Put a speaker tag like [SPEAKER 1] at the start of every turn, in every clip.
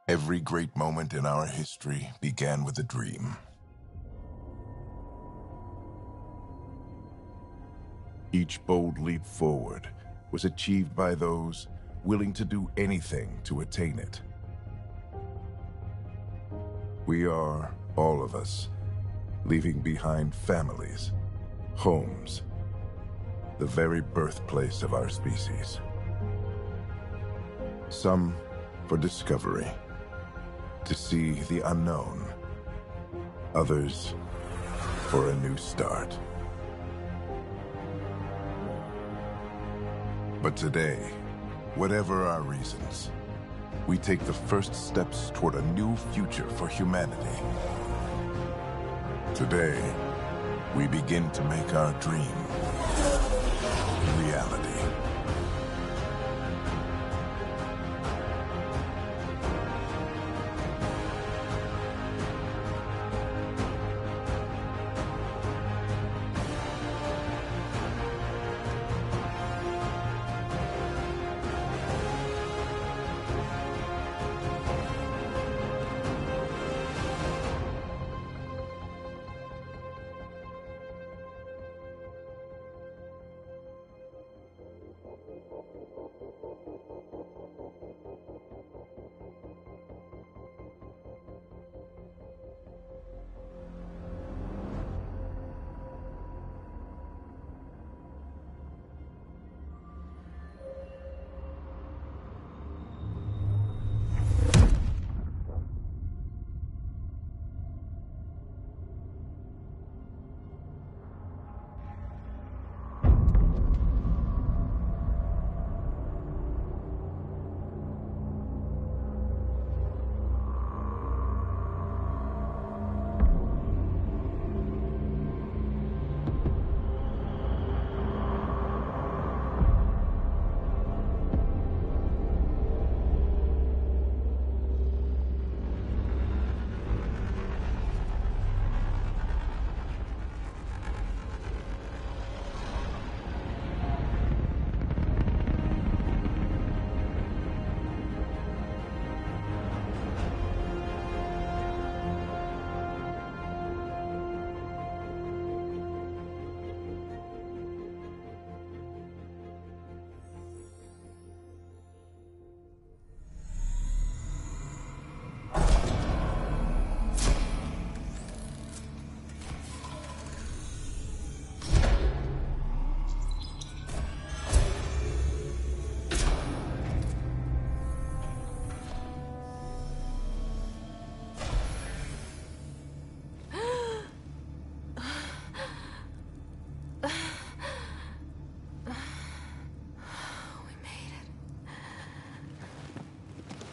[SPEAKER 1] Every great moment in our history began with a dream. Each bold leap forward was achieved by those willing to do anything to attain it. We are, all of us, leaving behind families, homes, the very birthplace of our species. Some for discovery, to see the unknown. Others for a new start. But today, whatever our reasons, we take the first steps toward a new future for humanity. Today, we begin to make our dream reality.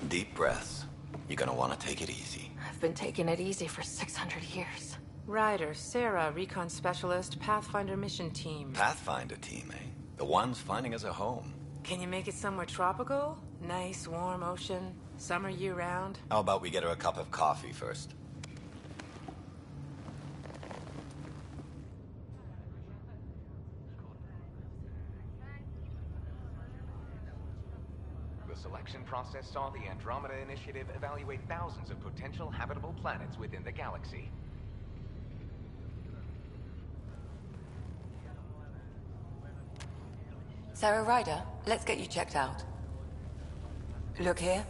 [SPEAKER 2] Deep breaths. You're gonna want to take it easy.
[SPEAKER 3] I've been taking it easy for 600 years.
[SPEAKER 4] Ryder, Sarah, Recon Specialist, Pathfinder Mission Team.
[SPEAKER 2] Pathfinder team, eh? The ones finding us a home.
[SPEAKER 4] Can you make it somewhere tropical? Nice, warm ocean, summer year-round?
[SPEAKER 2] How about we get her a cup of coffee first?
[SPEAKER 5] The selection process saw the Andromeda Initiative evaluate thousands of potential habitable planets within the galaxy.
[SPEAKER 6] Sarah Ryder, let's get you checked out. Look here.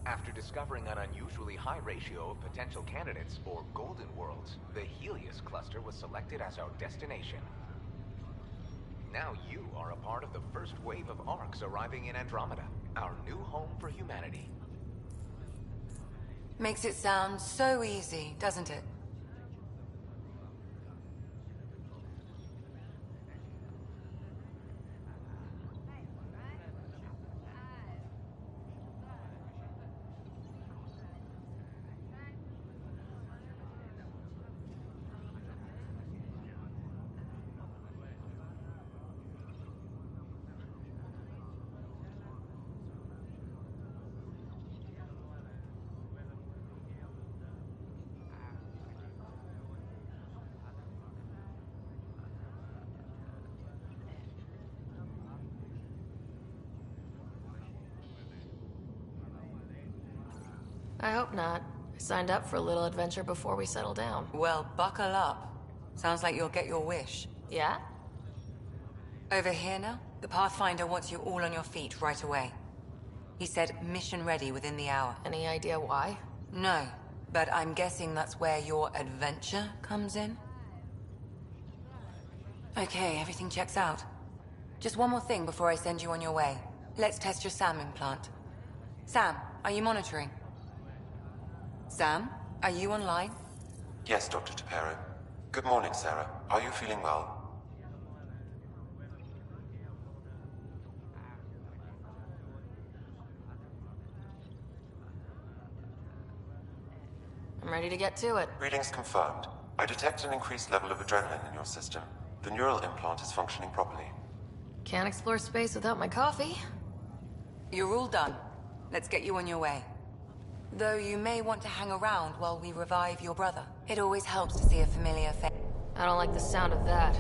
[SPEAKER 5] After discovering an unusually high ratio of potential candidates for golden worlds, the Helios cluster was selected as our destination. Now you are a part of the first wave of ARCs arriving in Andromeda, our new home for humanity.
[SPEAKER 6] Makes it sound so easy, doesn't it?
[SPEAKER 3] I hope not. I signed up for a little adventure before we settle down.
[SPEAKER 6] Well, buckle up. Sounds like you'll get your wish.
[SPEAKER 3] Yeah?
[SPEAKER 6] Over here now? The Pathfinder wants you all on your feet right away. He said mission ready within the hour.
[SPEAKER 3] Any idea why?
[SPEAKER 6] No, but I'm guessing that's where your adventure comes in? Okay, everything checks out. Just one more thing before I send you on your way. Let's test your SAM implant. Sam, are you monitoring? Sam, are you online?
[SPEAKER 7] Yes, Dr. Tapero. Good morning, Sarah. Are you feeling well?
[SPEAKER 3] I'm ready to get to it.
[SPEAKER 7] Readings confirmed. I detect an increased level of adrenaline in your system. The neural implant is functioning properly.
[SPEAKER 3] Can't explore space without my coffee.
[SPEAKER 6] You're all done. Let's get you on your way. Though you may want to hang around while we revive your brother. It always helps to see a familiar face.
[SPEAKER 3] I don't like the sound of that.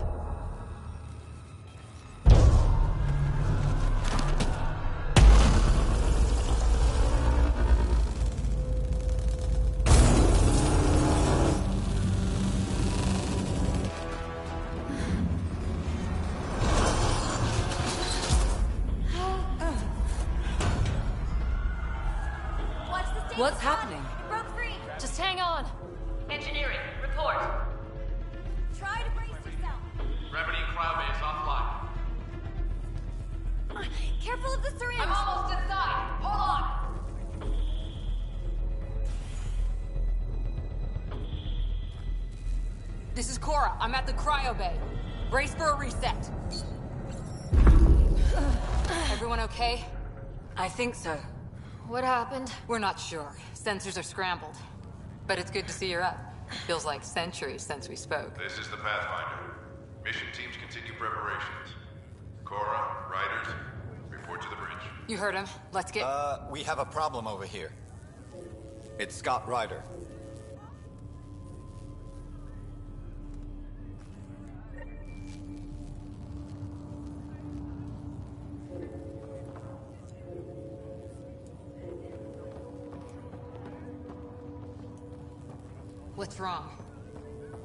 [SPEAKER 6] What's happening?
[SPEAKER 3] Broke free! Just hang on!
[SPEAKER 8] Engineering, report.
[SPEAKER 9] Try to brace yourself.
[SPEAKER 8] Gravity cryobase offline.
[SPEAKER 9] Careful of the syringe.
[SPEAKER 8] I'm almost inside. Hold on.
[SPEAKER 4] This is Cora. I'm at the cryo bay. Brace for a reset. Everyone okay?
[SPEAKER 6] I think so.
[SPEAKER 3] What happened?
[SPEAKER 4] We're not sure. Sensors are scrambled. But it's good to see you're up. Feels like centuries since we spoke.
[SPEAKER 10] This is the Pathfinder. Mission teams continue preparations. Cora, Riders, report to the bridge.
[SPEAKER 4] You heard him. Let's get...
[SPEAKER 2] We have a problem over here. It's Scott Ryder.
[SPEAKER 4] What's wrong?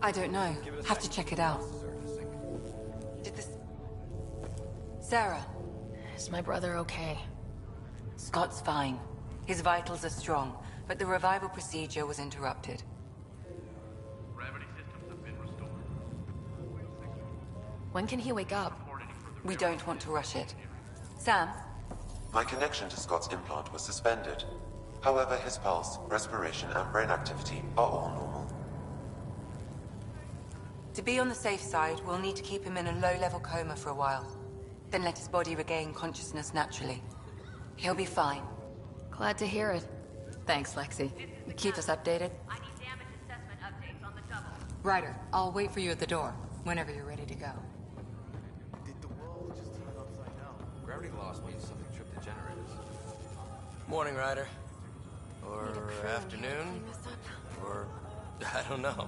[SPEAKER 6] I don't know. Have to check it out. Did this... Sarah.
[SPEAKER 3] Is my brother okay?
[SPEAKER 6] Scott's fine. His vitals are strong, but the revival procedure was interrupted.
[SPEAKER 8] Gravity systems have been restored.
[SPEAKER 3] When can he wake up?
[SPEAKER 6] We don't want to rush it. Sam?
[SPEAKER 7] My connection to Scott's implant was suspended. However, his pulse, respiration, and brain activity are all normal.
[SPEAKER 6] To be on the safe side, we'll need to keep him in a low-level coma for a while. Then let his body regain consciousness naturally. He'll be fine.
[SPEAKER 3] Glad to hear it.
[SPEAKER 4] Thanks, Lexi. Keep us updated.
[SPEAKER 9] I need damage assessment updates on the double.
[SPEAKER 4] Ryder, I'll wait for you at the door, whenever you're ready to go.
[SPEAKER 11] Did the world just turn upside down?
[SPEAKER 5] Gravity loss means something tripped the generators.
[SPEAKER 12] Morning, Ryder. Or afternoon. Or... I don't know.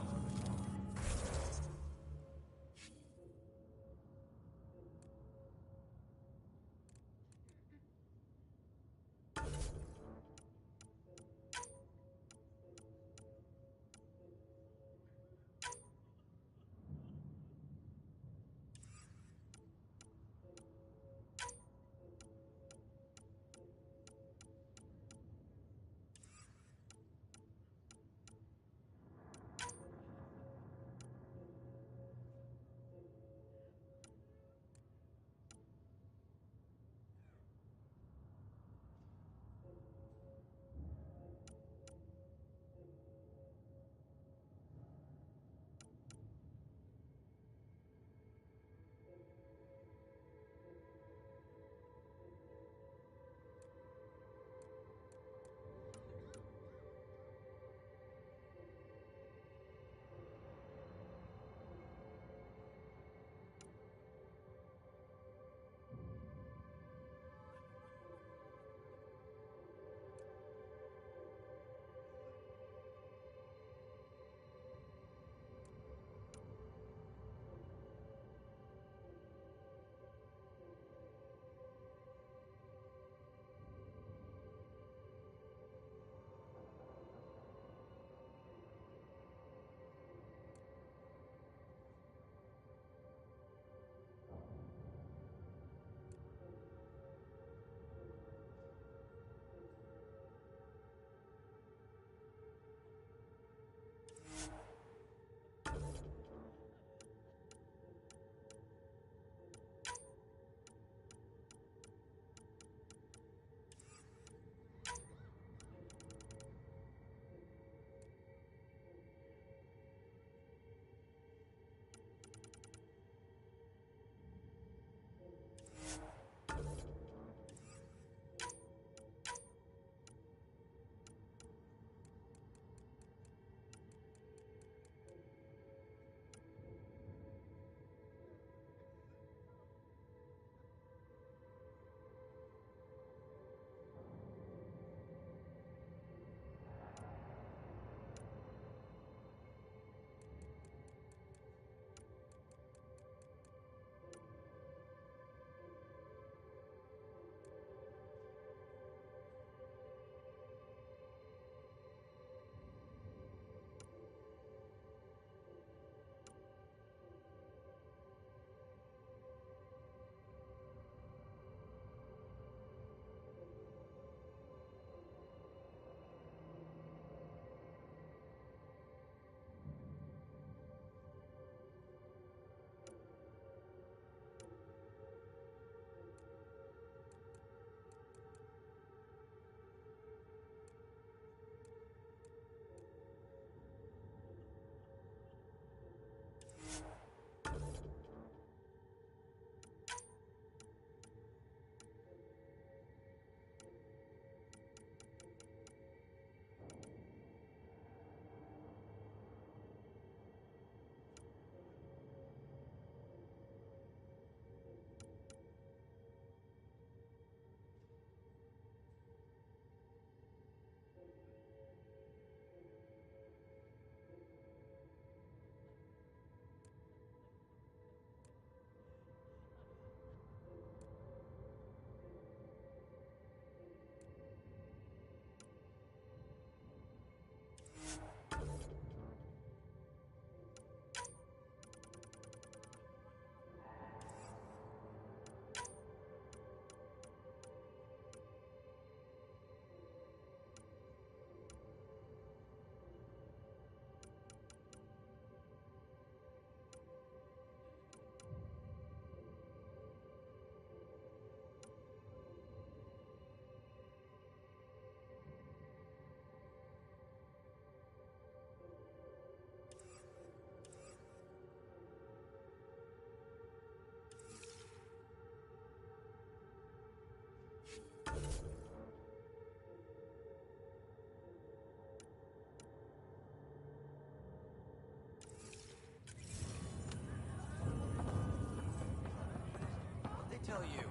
[SPEAKER 12] tell you?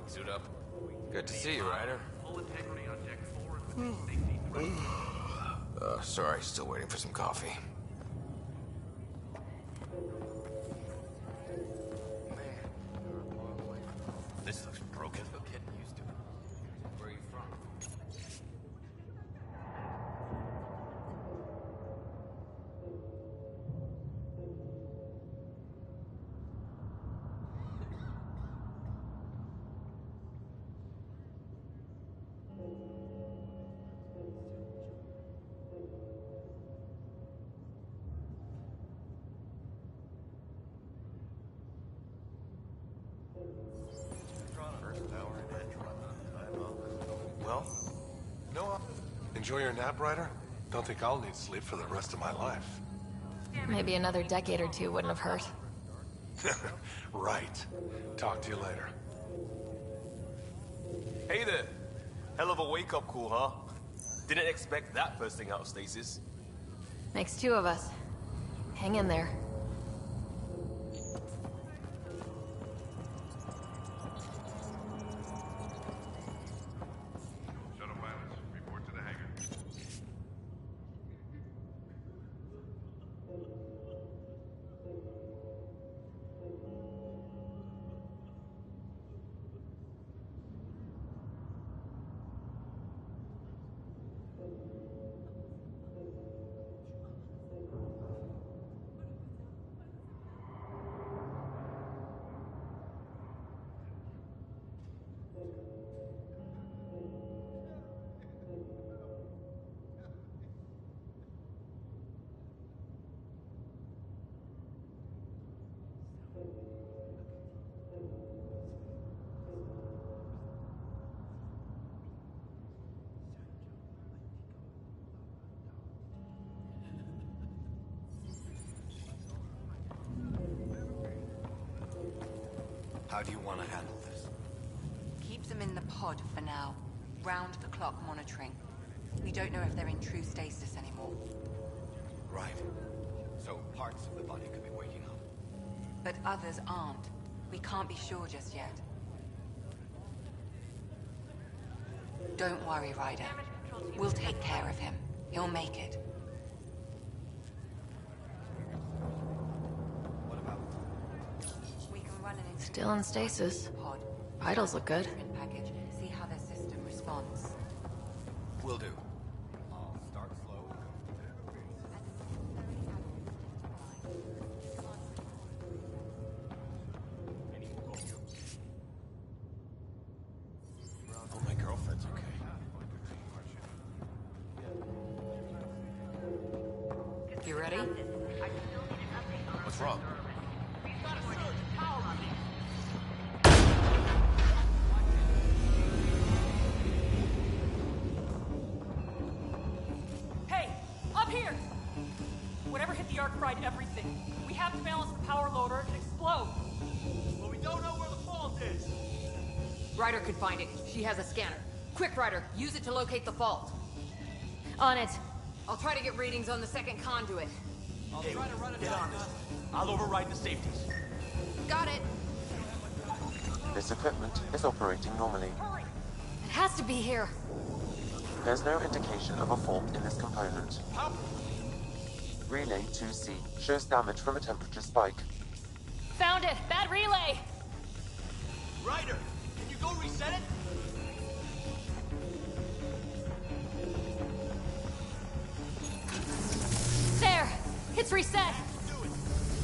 [SPEAKER 2] Suit up.
[SPEAKER 12] Good to see you, Ryder.
[SPEAKER 8] Full integrity on deck 4 and safety threat.
[SPEAKER 2] Sorry, still waiting for some coffee. This looks broken.
[SPEAKER 12] Still getting used to it. Where are you from?
[SPEAKER 13] Well, no. Enjoy your nap, Ryder? Don't think I'll need sleep for the rest of my life.
[SPEAKER 3] Maybe another decade or two wouldn't have hurt.
[SPEAKER 13] Right. Talk to you later.
[SPEAKER 14] Hey there. Hell of a wake-up call, huh? Didn't expect that first thing out of stasis.
[SPEAKER 3] Makes two of us. Hang in there.
[SPEAKER 10] Shuttle pilots, report to the hangar.
[SPEAKER 2] How do you want to handle this?
[SPEAKER 6] Keeps them in the pod for now. Round-the-clock monitoring. We don't know if they're in true stasis anymore.
[SPEAKER 2] Right. So parts of the body could be waking up.
[SPEAKER 6] But others aren't. We can't be sure just yet. Don't worry, Ryder. We'll take care of him. He'll make it.
[SPEAKER 2] What about...
[SPEAKER 6] We can run an
[SPEAKER 3] Still in stasis.
[SPEAKER 6] pod.
[SPEAKER 3] Vitals look good.
[SPEAKER 6] Package. See how their system responds.
[SPEAKER 2] Will do. I'll start slow and go.
[SPEAKER 14] Oh, my girlfriend's okay.
[SPEAKER 4] You ready?
[SPEAKER 14] What's wrong?
[SPEAKER 15] Hey, up here! Whatever hit the arc fried everything. We have to balance the power load or it could explode.
[SPEAKER 8] But we don't know where the fault is.
[SPEAKER 4] Ryder could find it. She has a scanner. Quick, Ryder, use it to locate the fault.
[SPEAKER 3] On it.
[SPEAKER 4] I'll try to get readings on the second conduit.
[SPEAKER 8] I'll try to run it down. I'll override the safeties.
[SPEAKER 4] Got it.
[SPEAKER 7] This equipment is operating normally.
[SPEAKER 3] It has to be here.
[SPEAKER 7] There's no indication of a fault in this component. Relay 2C shows damage from a temperature spike.
[SPEAKER 15] Found it! Bad relay!
[SPEAKER 8] Ryder, can you go reset it?
[SPEAKER 15] There! It's reset!
[SPEAKER 8] Do it.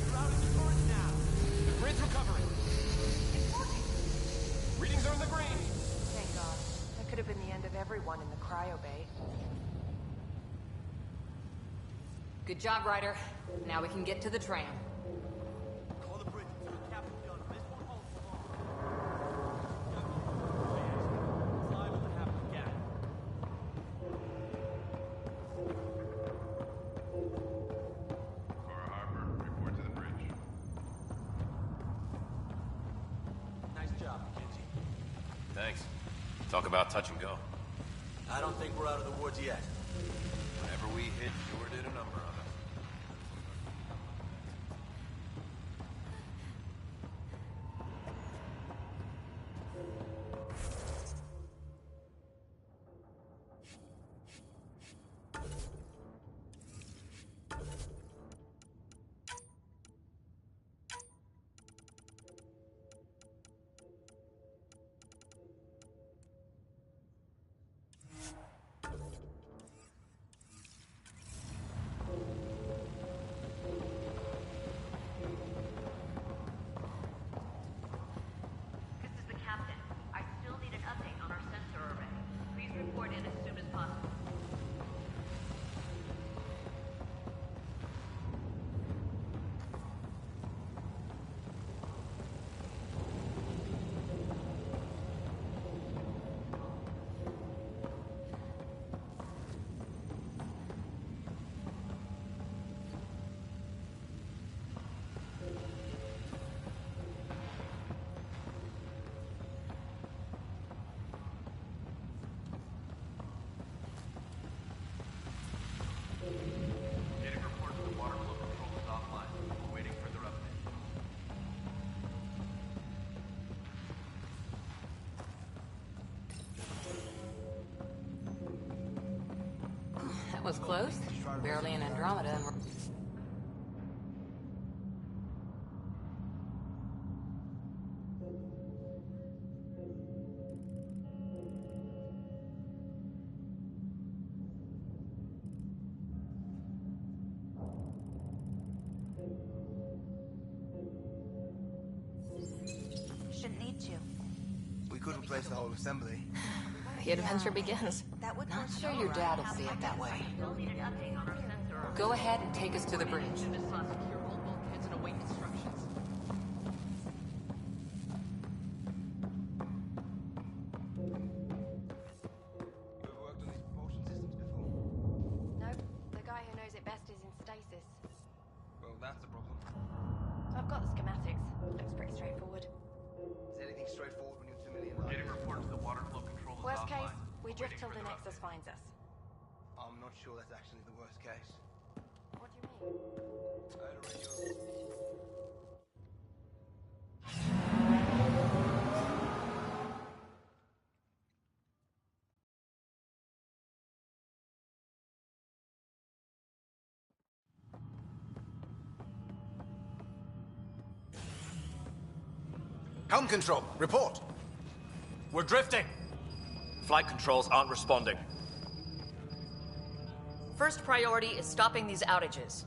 [SPEAKER 8] You're out of the torrent now. The grid's recovering. Readings are in the green.
[SPEAKER 16] Thank God. That could have been the end of everyone in the cryo bay.
[SPEAKER 4] Good job, Ryder. Now we can get to the tram.
[SPEAKER 8] Call the bridge until the captain's done. This one holds tomorrow. Fly with the half of the gap.
[SPEAKER 10] Cora Harper, report to the bridge.
[SPEAKER 8] Nice job, Mackenzie.
[SPEAKER 14] Thanks. Talk about touch and go.
[SPEAKER 8] I don't think we're out of the woods yet.
[SPEAKER 14] Whenever we hit, sure did a number on us.
[SPEAKER 4] That was close. Barely an Andromeda and we're...
[SPEAKER 16] Shouldn't need to.
[SPEAKER 11] We could replace the whole assembly.
[SPEAKER 3] The adventure begins.
[SPEAKER 16] That would
[SPEAKER 4] Not sure your dad will see it that way. Go ahead and take us to the bridge.
[SPEAKER 9] Nope. The guy who knows it best is in stasis.
[SPEAKER 11] Well, that's a problem.
[SPEAKER 9] I've got the schematics. Looks pretty straightforward.
[SPEAKER 11] Is anything straightforward when you're 2 million light
[SPEAKER 8] Getting
[SPEAKER 11] years?
[SPEAKER 8] reports the water flow control is
[SPEAKER 9] Worst
[SPEAKER 8] offline.
[SPEAKER 9] case, we drift
[SPEAKER 8] Waiting
[SPEAKER 9] till
[SPEAKER 8] for
[SPEAKER 9] the
[SPEAKER 8] their
[SPEAKER 9] Nexus
[SPEAKER 8] update.
[SPEAKER 9] finds us.
[SPEAKER 11] I'm not sure that's actually the worst case.
[SPEAKER 9] What do you mean?
[SPEAKER 11] I had a radio.
[SPEAKER 17] Helm control, report.
[SPEAKER 18] We're drifting. Flight controls aren't responding.
[SPEAKER 3] First priority is stopping these outages.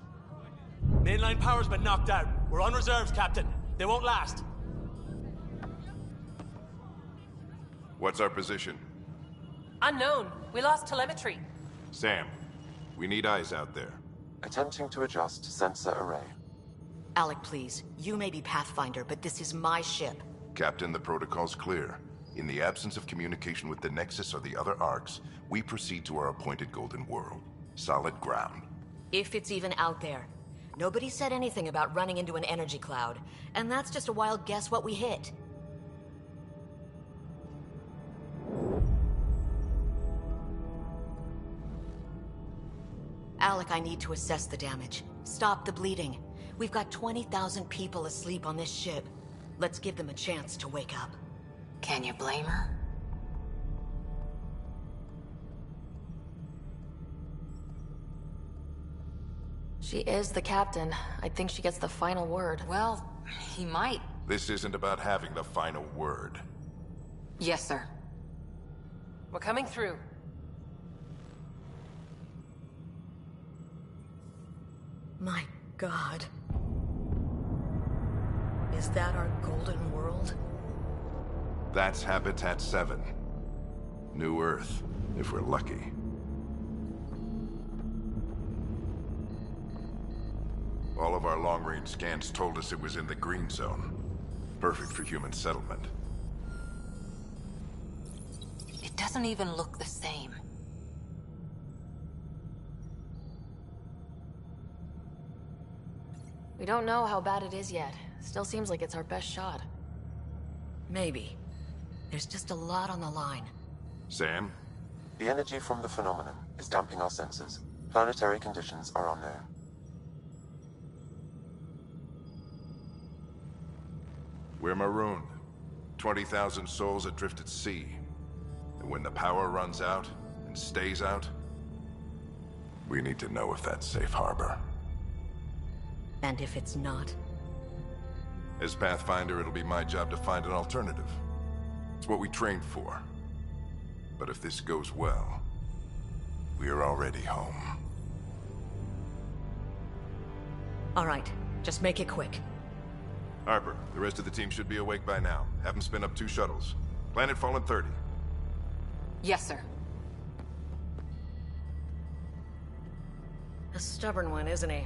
[SPEAKER 18] Mainline power's been knocked out. We're on reserves, Captain. They won't last.
[SPEAKER 10] What's our position?
[SPEAKER 16] Unknown. We lost telemetry.
[SPEAKER 10] Sam, we need eyes out there.
[SPEAKER 7] Attempting to adjust sensor array.
[SPEAKER 3] Alec, please. You may be Pathfinder, but this is my ship.
[SPEAKER 10] Captain, the protocol's clear. In the absence of communication with the Nexus or the other arcs, we proceed to our appointed Golden World. Solid ground.
[SPEAKER 3] If it's even out there. Nobody said anything about running into an energy cloud, and that's just a wild guess what we hit. Alec, I need to assess the damage. Stop the bleeding. We've got 20,000 people asleep on this ship. Let's give them a chance to wake up.
[SPEAKER 4] Can you blame her?
[SPEAKER 3] She is the captain. I think she gets the final word.
[SPEAKER 4] Well, he might.
[SPEAKER 10] This isn't about having the final word.
[SPEAKER 4] Yes, sir.
[SPEAKER 16] We're coming through.
[SPEAKER 3] My God. Is that our Golden World?
[SPEAKER 10] That's Habitat 7. New Earth, if we're lucky. All of our long-range scans told us it was in the green zone. Perfect for human settlement.
[SPEAKER 4] It doesn't even look the same.
[SPEAKER 3] We don't know how bad it is yet. Still seems like it's our best shot. Maybe. There's just a lot on the line.
[SPEAKER 10] Sam?
[SPEAKER 7] The energy from the phenomenon is damping our senses. Planetary conditions are unknown.
[SPEAKER 10] We're marooned. 20,000 souls adrift at sea. And when the power runs out, and stays out, we need to know if that's safe harbor.
[SPEAKER 3] And if it's not?
[SPEAKER 10] As Pathfinder, it'll be my job to find an alternative. It's what we trained for. But if this goes well, we're already home.
[SPEAKER 3] All right, just make it quick.
[SPEAKER 10] Harper, the rest of the team should be awake by now. Have them spin up 2 shuttles. Planet Fallen 30.
[SPEAKER 4] Yes, sir.
[SPEAKER 3] A stubborn one, isn't he?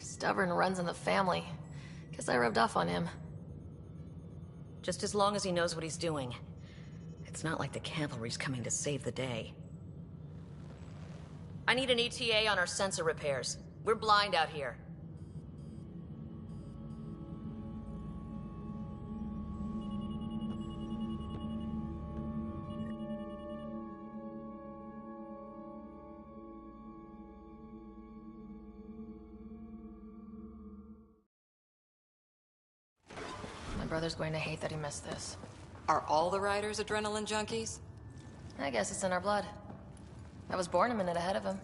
[SPEAKER 19] Stubborn runs in the family. Guess I rubbed off on him.
[SPEAKER 3] Just as long as he knows what he's doing. It's not like the cavalry's coming to save the day. I need an ETA on our sensor repairs. We're blind out here.
[SPEAKER 19] My brother's going to hate that he missed this.
[SPEAKER 6] Are all the riders adrenaline junkies?
[SPEAKER 19] I guess it's in our blood. I was born a minute ahead of him.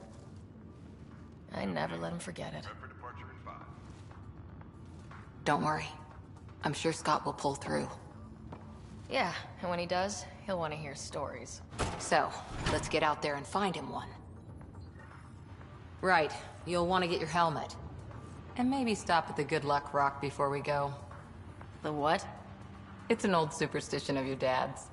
[SPEAKER 19] I never let him forget it.
[SPEAKER 6] Don't worry. I'm sure Scott will pull through.
[SPEAKER 19] Yeah, and when he does, he'll want to hear stories.
[SPEAKER 6] So, let's get out there and find him one. Right, you'll want to get your helmet. And maybe stop at the Good Luck Rock before we go.
[SPEAKER 19] The what?
[SPEAKER 6] It's an old superstition of your dad's.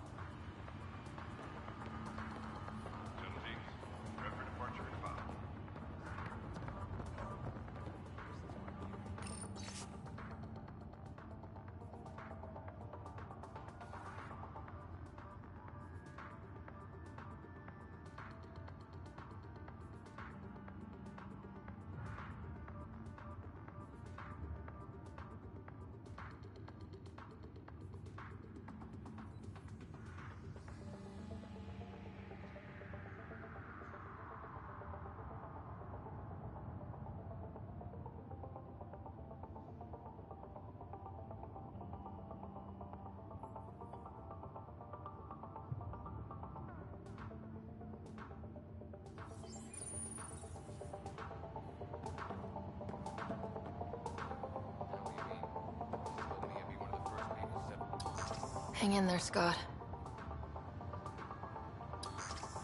[SPEAKER 19] Hang in there, Scott.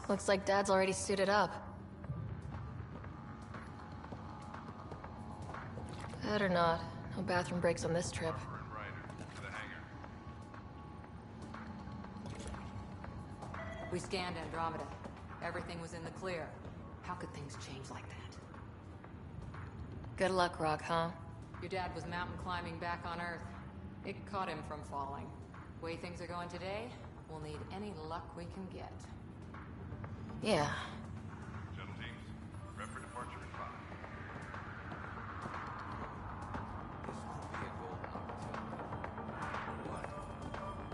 [SPEAKER 19] Looks like Dad's already suited up. Better not. No bathroom breaks on this trip.
[SPEAKER 6] We scanned Andromeda. Everything was in the clear. How could things change like that?
[SPEAKER 19] Good luck, Rock, huh?
[SPEAKER 6] Your dad was mountain climbing back on Earth. It caught him from falling. Way things are going today, we'll need any luck we can get.
[SPEAKER 19] Yeah.
[SPEAKER 10] Shuttle teams, prep for departure in 5.
[SPEAKER 12] This will be a golden opportunity. What?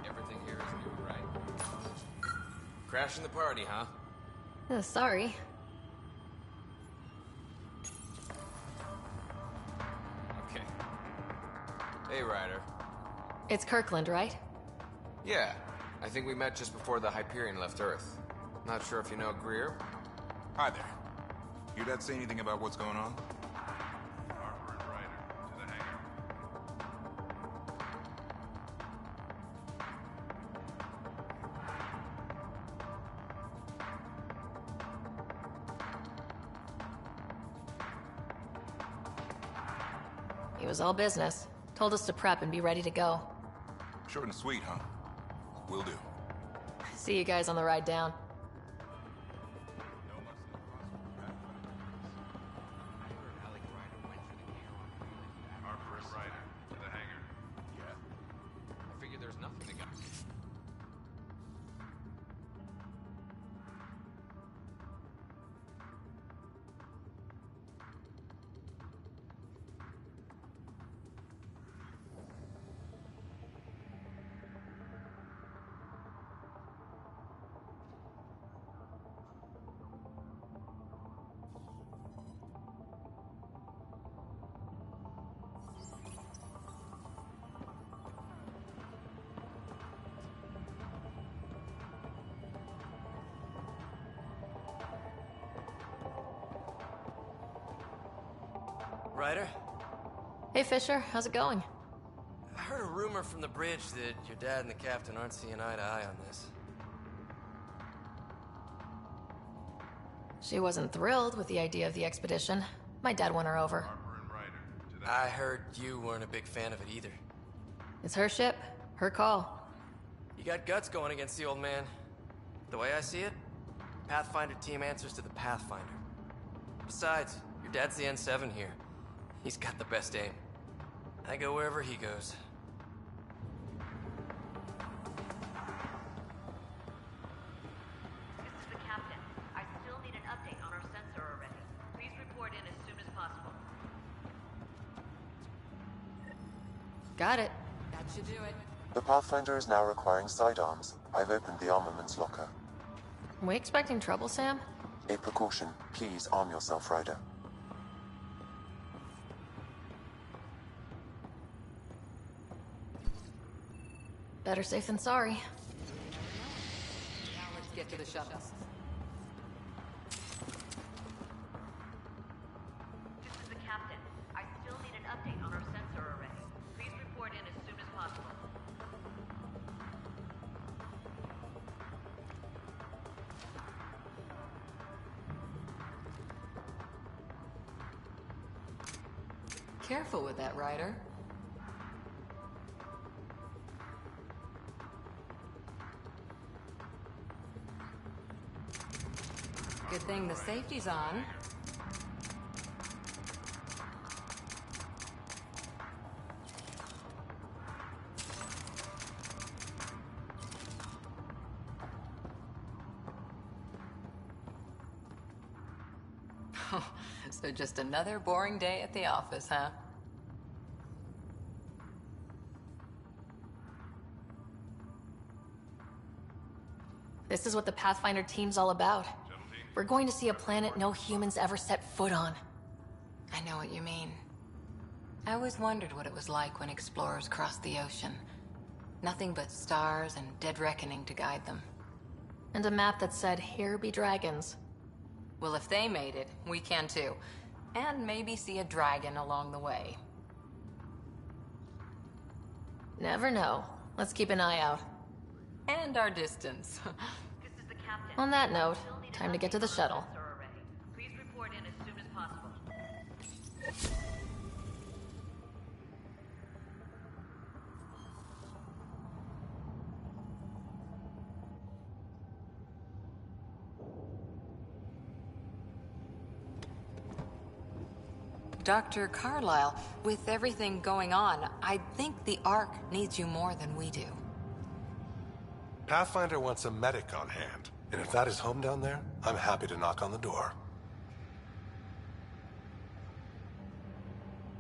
[SPEAKER 12] Everything here is new, right?
[SPEAKER 14] Crashing the party, huh?
[SPEAKER 19] Sorry.
[SPEAKER 14] Okay. Hey, Ryder.
[SPEAKER 19] It's Kirkland, right?
[SPEAKER 14] Yeah, I think we met just before the Hyperion left Earth. Not sure if you know Greer?
[SPEAKER 20] Hi there. Your dad say anything about what's going on?
[SPEAKER 10] Harper and Ryder, to the hangar.
[SPEAKER 19] He was all business. Told us to prep and be ready to go.
[SPEAKER 20] Short and sweet, huh? Will do.
[SPEAKER 19] See you guys on the ride down.
[SPEAKER 10] Harper and Ryder, to the hangar.
[SPEAKER 14] Yeah. I figure there's nothing to go.
[SPEAKER 11] Ryder?
[SPEAKER 19] Hey, Fisher. How's it going?
[SPEAKER 11] I heard a rumor from the bridge that your dad and the captain aren't seeing eye to eye on this.
[SPEAKER 19] She wasn't thrilled with the idea of the expedition. My dad won her over.
[SPEAKER 10] Harper and Ryder, to the
[SPEAKER 11] I heard you weren't a big fan of it either.
[SPEAKER 19] It's her ship, her call.
[SPEAKER 11] You got guts going against the old man. The way I see it, Pathfinder team answers to the Pathfinder. Besides, your dad's the N7 here. He's got the best aim. I go wherever he goes.
[SPEAKER 21] This is the captain. I still need an update on our sensor array. Please report in as soon as possible.
[SPEAKER 19] Got it.
[SPEAKER 4] That should do it.
[SPEAKER 7] The Pathfinder is now requiring sidearms. I've opened the armaments locker.
[SPEAKER 19] Are we expecting trouble, Sam?
[SPEAKER 7] A precaution. Please arm yourself, Ryder.
[SPEAKER 19] Better safe than sorry.
[SPEAKER 4] Now let's get to the shuttles.
[SPEAKER 21] This is the captain. I still need an update on our sensor array. Please report in as soon as possible.
[SPEAKER 4] Careful with that, Ryder. Good thing the safety's on. So just another boring day at the office, huh?
[SPEAKER 19] This is what the Pathfinder team's all about. We're going to see a planet no humans ever set foot on.
[SPEAKER 6] I know what you mean. I always wondered what it was like when explorers crossed the ocean. Nothing but stars and dead reckoning to guide them.
[SPEAKER 19] And a map that said, "Here be dragons."
[SPEAKER 4] Well, if they made it, we can too. And maybe see a dragon along the way.
[SPEAKER 19] Never know. Let's keep an eye out.
[SPEAKER 4] And our distance.
[SPEAKER 21] This is the captain.
[SPEAKER 19] On that note, time to get to the shuttle.
[SPEAKER 21] Sensor array. Please report in as soon as possible.
[SPEAKER 4] Dr. Carlyle, with everything going on, I think the Ark needs you more than we do.
[SPEAKER 13] Pathfinder wants a medic on hand. And if that is home down there, I'm happy to knock on the door.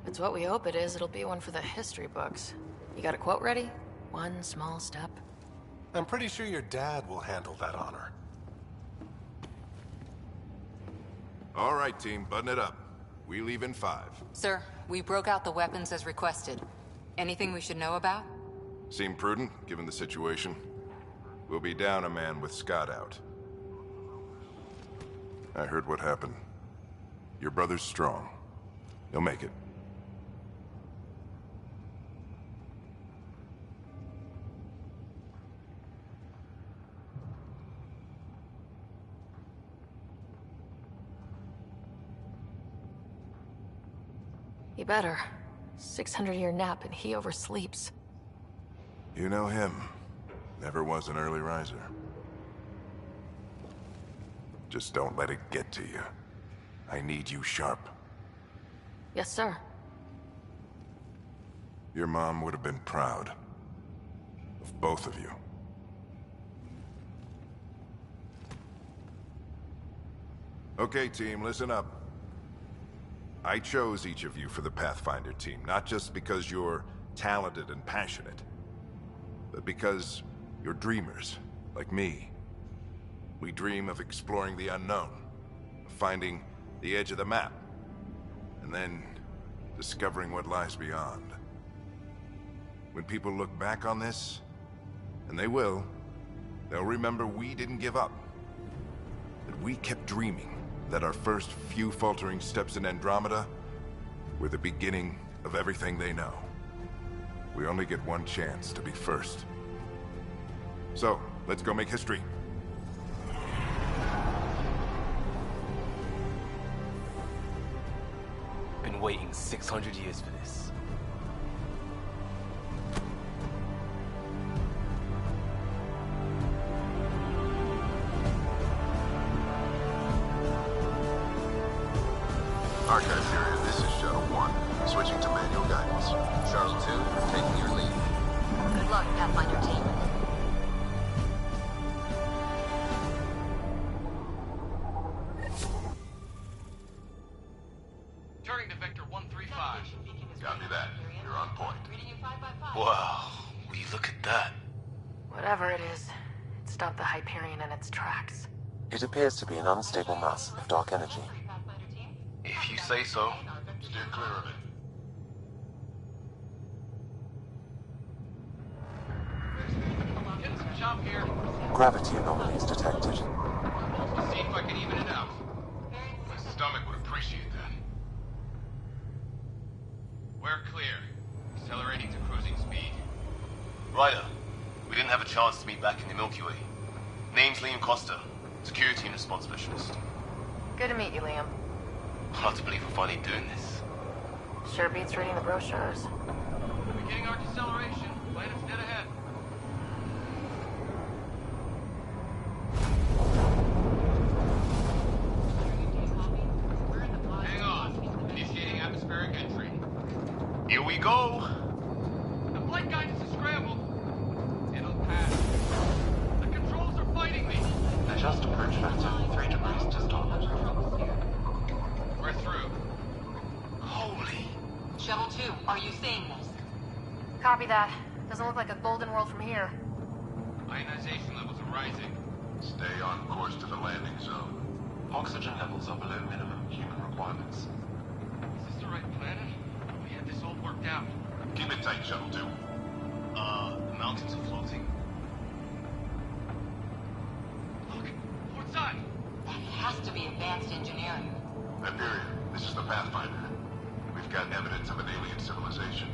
[SPEAKER 19] If it's what we hope it is, it'll be one for the history books. You got a quote ready? One small step.
[SPEAKER 13] I'm pretty sure your dad will handle that honor.
[SPEAKER 10] All right, team, button it up. We leave in 5.
[SPEAKER 4] Sir, we broke out the weapons as requested. Anything we should know about?
[SPEAKER 10] Seem prudent, given the situation. We'll be down a man with Scott out. I heard what happened. Your brother's strong. He'll make it.
[SPEAKER 19] He better. 600-year nap and he oversleeps.
[SPEAKER 10] You know him. Never was an early riser. Just don't let it get to you. I need you sharp.
[SPEAKER 19] Yes, sir.
[SPEAKER 10] Your mom would have been proud of both of you. Okay, team, listen up. I chose each of you for the Pathfinder team, not just because you're talented and passionate, but because you're dreamers, like me. We dream of exploring the unknown, of finding the edge of the map, and then discovering what lies beyond. When people look back on this, and they will, they'll remember we didn't give up. That we kept dreaming, that our first few faltering steps in Andromeda were the beginning of everything they know. We only get one chance to be first. So, let's go make history.
[SPEAKER 14] Been waiting 600 years for this.
[SPEAKER 10] Archive period, this is Shuttle 1. Switching to manual guidance.
[SPEAKER 12] Shuttle 2, taking your lead.
[SPEAKER 3] Good luck, Pathfinder team.
[SPEAKER 8] Turning to Vector 135.
[SPEAKER 10] Copy that. You're on point.
[SPEAKER 14] Wow, will you look at that?
[SPEAKER 16] Whatever it is, it stopped the Hyperion in its tracks.
[SPEAKER 7] It appears to be an unstable mass of dark energy.
[SPEAKER 14] If you say so.
[SPEAKER 10] Steer clear of it.
[SPEAKER 8] Getting some chop here.
[SPEAKER 7] Gravity anomalies detected.
[SPEAKER 8] Let's see if I can even it out. My stomach would appreciate that. We're clear. Accelerating to cruising speed.
[SPEAKER 14] Ryder, we didn't have a chance to meet back in the Milky Way. Name's Liam Costa, Security and Response Specialist.
[SPEAKER 16] Good to meet you, Liam.
[SPEAKER 14] Hard to believe we're finally doing this.
[SPEAKER 16] Sure beats reading the brochures.
[SPEAKER 8] Beginning our deceleration. Planet's dead ahead. Hang on. Initiating atmospheric entry.
[SPEAKER 14] Here we go!
[SPEAKER 8] The flight guidance is scrambled. It'll pass. The controls are fighting me.
[SPEAKER 7] Adjust approach vector 3 degrees to starboard.
[SPEAKER 8] We're through.
[SPEAKER 14] Holy.
[SPEAKER 4] Shuttle 2, are you seeing this?
[SPEAKER 16] Copy that. Doesn't look like a golden world from here.
[SPEAKER 8] Ionization levels are rising.
[SPEAKER 10] Stay on course to the landing zone.
[SPEAKER 7] Oxygen levels are below minimum human requirements.
[SPEAKER 8] Is this the right planet? We had this all worked out.
[SPEAKER 10] Keep it tight, Shuttle 2.
[SPEAKER 14] The mountains are floating.
[SPEAKER 8] Look, port side.
[SPEAKER 4] That has to be advanced engineering.
[SPEAKER 10] Hyperion, this is the Pathfinder. We've got evidence of an alien civilization.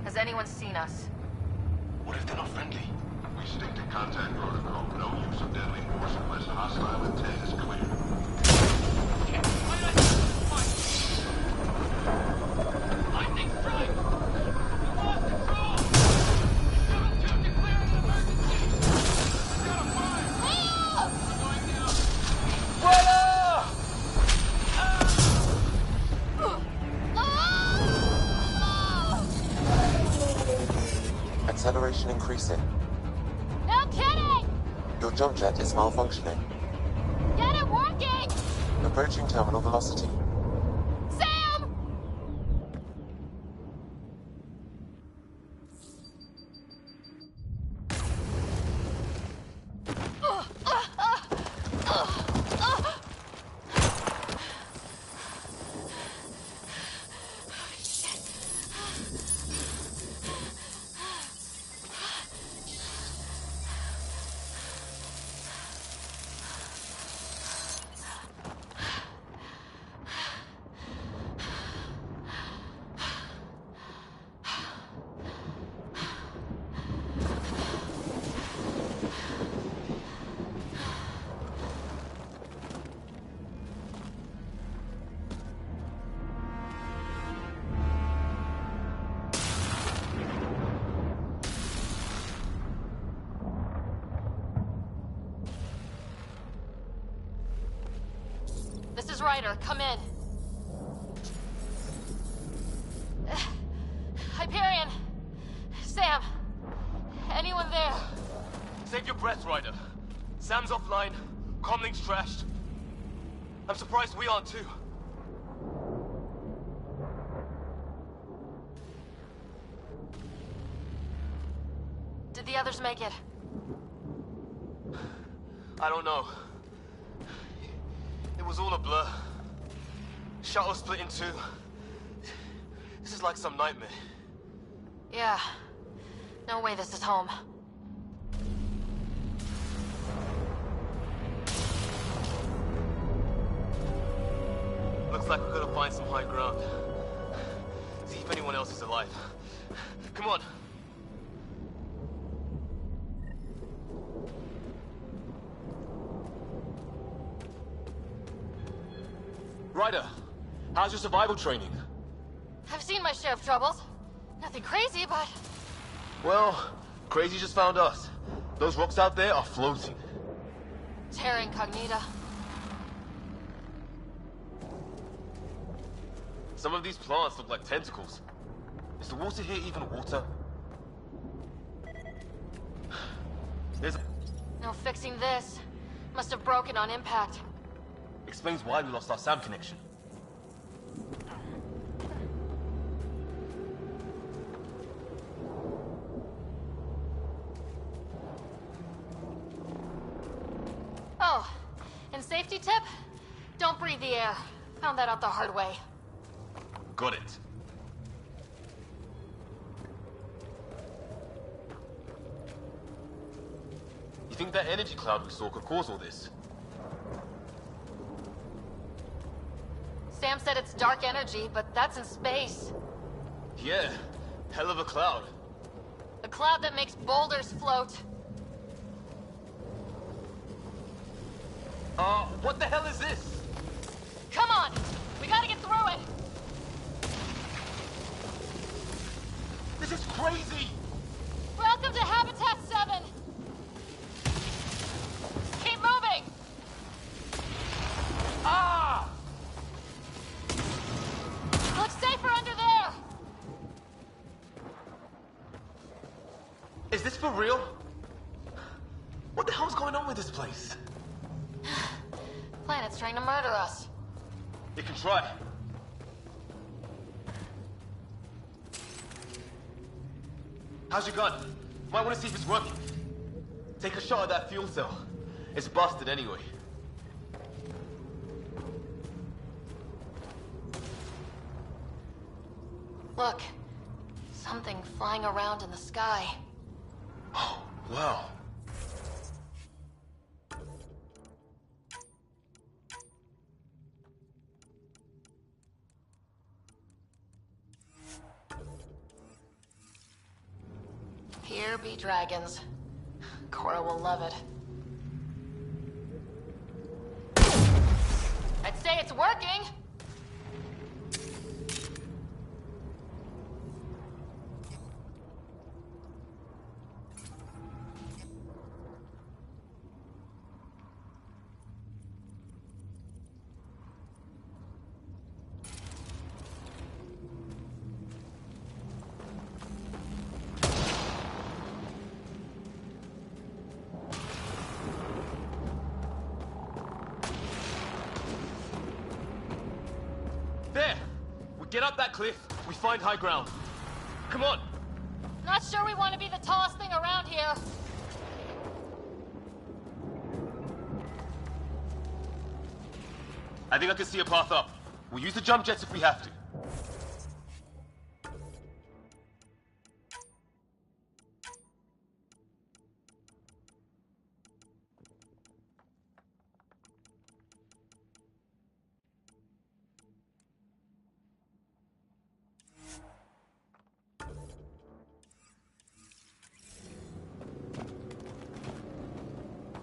[SPEAKER 16] Has anyone seen us?
[SPEAKER 14] What if they're not friendly?
[SPEAKER 10] We stick to contact protocol. No use of deadly force unless hostile intent is clear.
[SPEAKER 8] Lightning strike! We lost control! Shuttle 2 declaring an emergency! I got a fire! I'm going down!
[SPEAKER 7] Acceleration increasing.
[SPEAKER 1] No kidding!
[SPEAKER 7] Your jump jet is malfunctioning.
[SPEAKER 1] Get it working!
[SPEAKER 7] Approaching terminal velocity.
[SPEAKER 1] Sam! This is Ryder. Come in. Hyperion! Sam! Anyone there?
[SPEAKER 14] Save your breath, Ryder. Sam's offline. Comlink's trashed. I'm surprised we aren't too.
[SPEAKER 16] Did the others make it?
[SPEAKER 14] I don't know. It was all a blur. Shuttle split in two. This is like some nightmare.
[SPEAKER 16] Yeah. No way this is home.
[SPEAKER 14] Looks like we're gonna find some high ground. See if anyone else is alive. Come on. Ryder, how's your survival training?
[SPEAKER 16] I've seen my share of troubles. Nothing crazy, but...
[SPEAKER 14] Well, crazy just found us. Those rocks out there are floating.
[SPEAKER 16] Terra Incognita.
[SPEAKER 14] Some of these plants look like tentacles. Is the water here even water? There's a...
[SPEAKER 1] No fixing this. Must have broken on impact.
[SPEAKER 14] Explains why we lost our SAM connection.
[SPEAKER 1] Oh, and safety tip? Don't breathe the air. Found that out the hard way.
[SPEAKER 14] Got it. You think that energy cloud we saw could cause all this?
[SPEAKER 1] Sam said it's dark energy, but that's in space.
[SPEAKER 14] Yeah, hell of a cloud.
[SPEAKER 1] A cloud that makes boulders float.
[SPEAKER 14] What the hell is this?
[SPEAKER 1] Come on! We gotta get through it!
[SPEAKER 14] This is crazy!
[SPEAKER 1] Welcome to Habitat 7! Keep moving!
[SPEAKER 14] Ah!
[SPEAKER 1] Looks safer under there!
[SPEAKER 14] Is this for real? What the hell's going on with this place?
[SPEAKER 1] Planet's trying to murder us.
[SPEAKER 14] It can try. How's your gun? Might want to see if it's working. Take a shot at that fuel cell. It's busted anyway.
[SPEAKER 1] Look. Something flying around in the sky.
[SPEAKER 14] Oh, wow.
[SPEAKER 1] Here be dragons. Cora will love it. I'd say it's working!
[SPEAKER 14] There! We get up that cliff, we find high ground. Come on!
[SPEAKER 1] Not sure we want to be the tallest thing around here.
[SPEAKER 14] I think I can see a path up. We'll use the jump jets if we have to.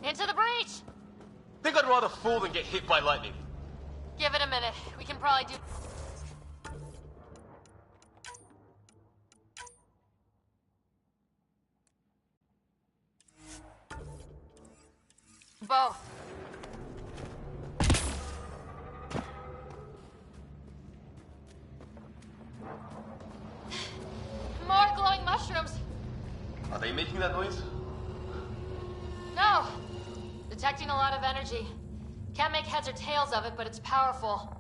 [SPEAKER 1] Into the breach!
[SPEAKER 14] Think I'd rather fall than get hit by lightning.
[SPEAKER 1] Give it a minute. We can probably do... both. More glowing mushrooms.
[SPEAKER 14] Are they making that noise?
[SPEAKER 1] No. Detecting a lot of energy. Can't make heads or tails of it, but it's powerful.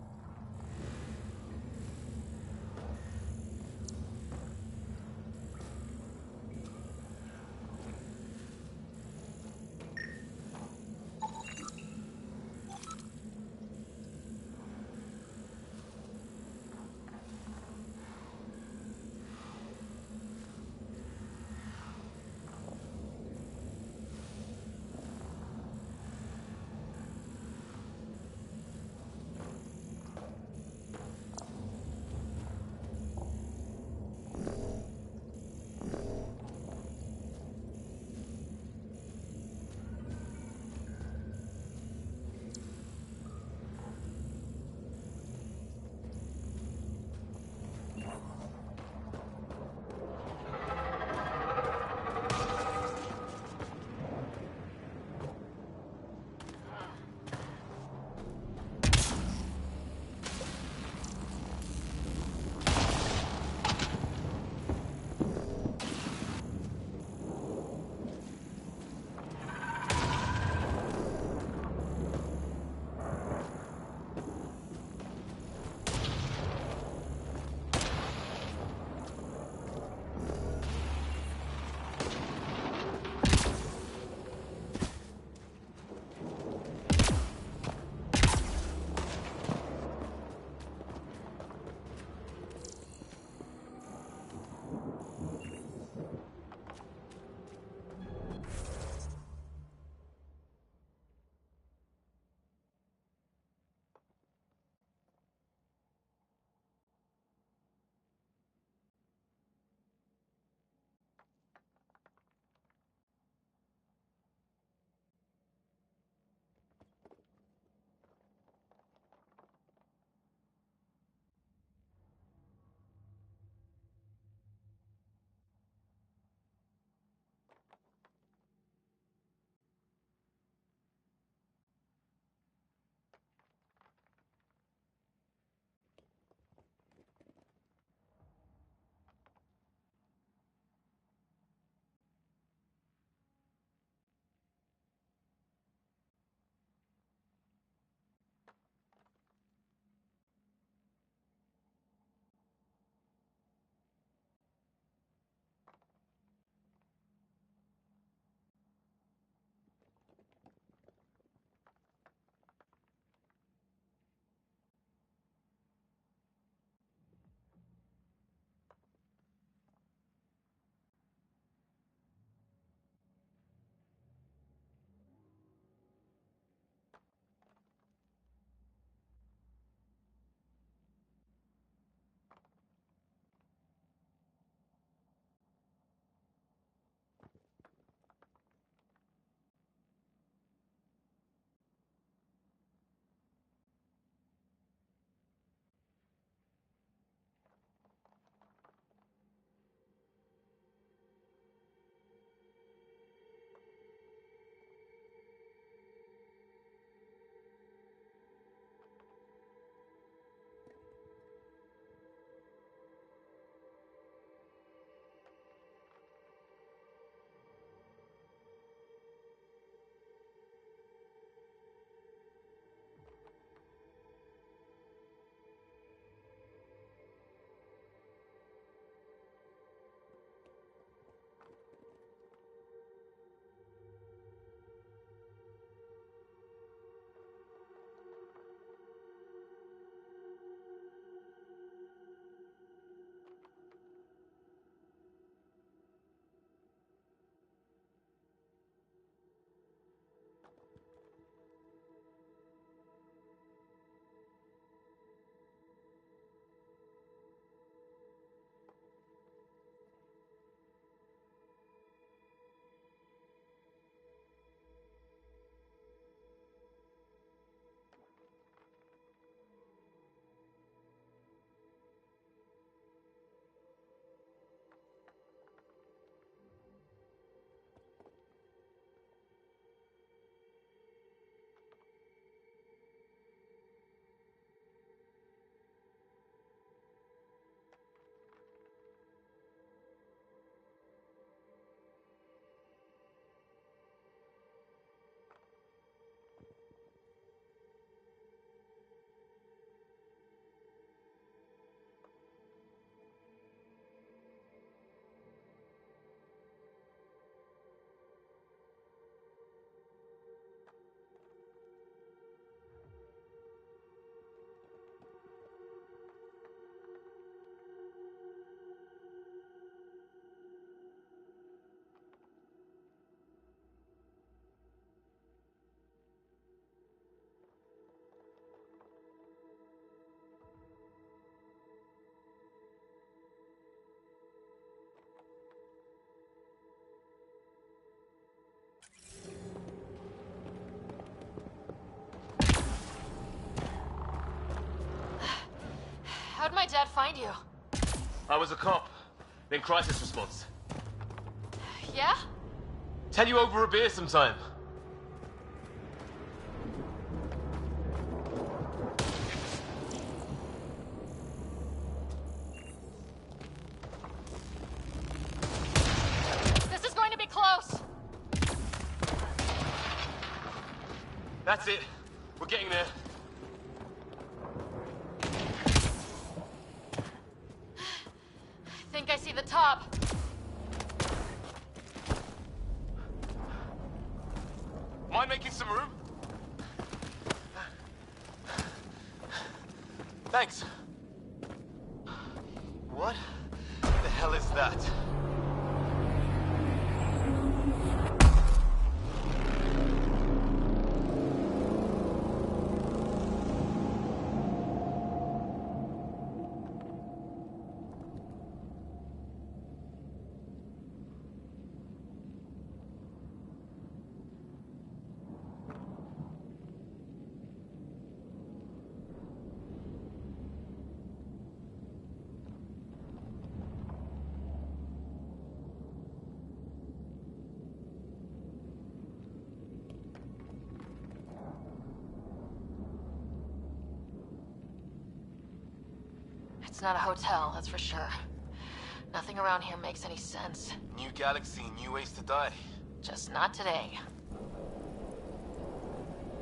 [SPEAKER 1] How'd my dad find you?
[SPEAKER 14] I was a cop, then crisis response.
[SPEAKER 1] Yeah?
[SPEAKER 14] Tell you over a beer sometime.
[SPEAKER 1] This is going to be close.
[SPEAKER 14] That's it. We're getting there.
[SPEAKER 1] I think I see the top.
[SPEAKER 14] Mind making some room? Thanks. What the hell is that?
[SPEAKER 1] It's not a hotel, that's for sure. Nothing around here makes any sense.
[SPEAKER 14] New galaxy, new ways to die.
[SPEAKER 1] Just not today.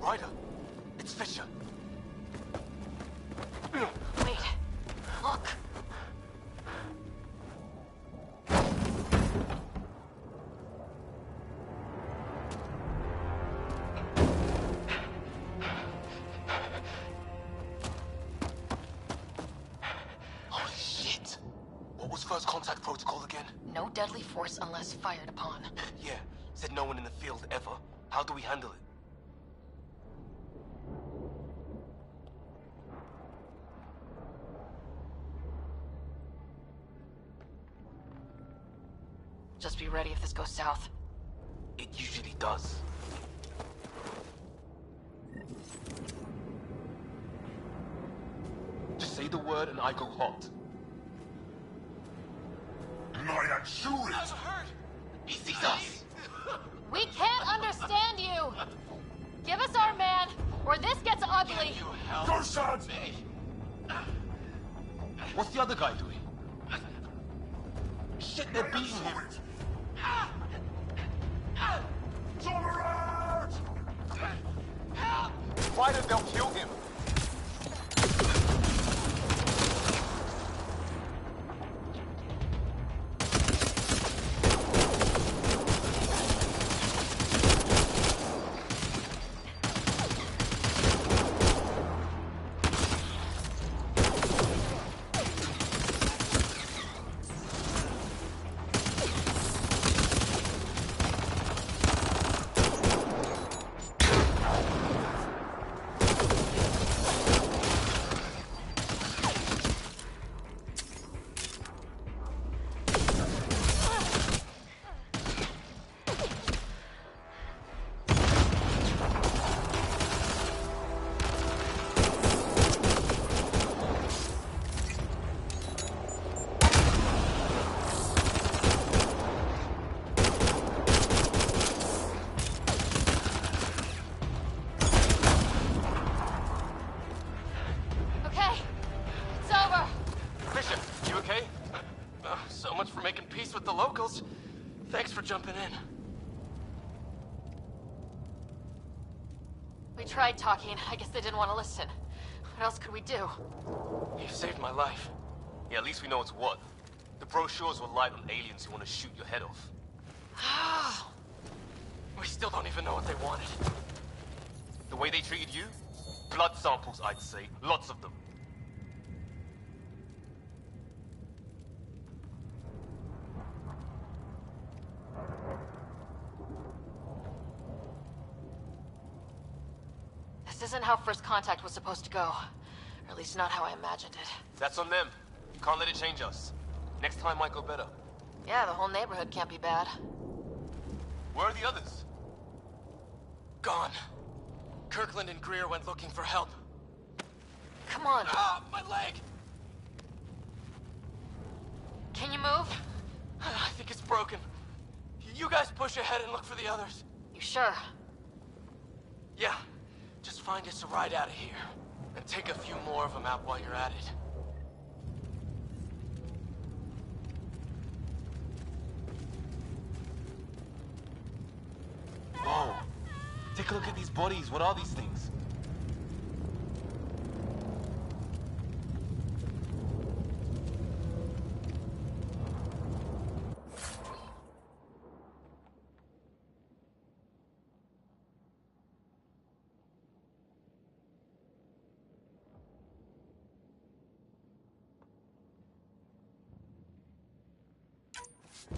[SPEAKER 14] Ryder, it's Fisher.
[SPEAKER 1] Wait, look.
[SPEAKER 14] Holy shit! What was first contact protocol again?
[SPEAKER 1] No deadly force unless fired upon.
[SPEAKER 14] Yeah, said no one in the field ever. How do we handle it?
[SPEAKER 1] Just be ready if this goes south.
[SPEAKER 14] It usually does. Just say the word and I go hot. He sees us.
[SPEAKER 1] We can't understand you! Give us our man, or this gets ugly!
[SPEAKER 14] Go, son! What's the other guy doing? Shit, they're beating him. Ryder, they'll kill him. Thanks for jumping in.
[SPEAKER 1] We tried talking. I guess they didn't want to listen. What else could we do?
[SPEAKER 14] You saved my life. Yeah, at least we know it's what. The brochures were light on aliens who want to shoot your head off. We still don't even know what they wanted. The way they treated you? Blood samples, I'd say. Lots of them.
[SPEAKER 1] This isn't how first contact was supposed to go. Or at least not how I imagined it.
[SPEAKER 14] That's on them. Can't let it change us. Next time might go better.
[SPEAKER 1] Yeah, the whole neighborhood can't be bad.
[SPEAKER 14] Where are the others?
[SPEAKER 11] Gone. Kirkland and Greer went looking for help.
[SPEAKER 1] Come on.
[SPEAKER 11] Ah, my leg!
[SPEAKER 14] broken. You guys push ahead and look for the others.
[SPEAKER 1] You sure?
[SPEAKER 14] Yeah. Just find us a ride out of here. And take a few more of them out while you're at it.
[SPEAKER 5] Whoa. Take a look at these bodies. What are these things?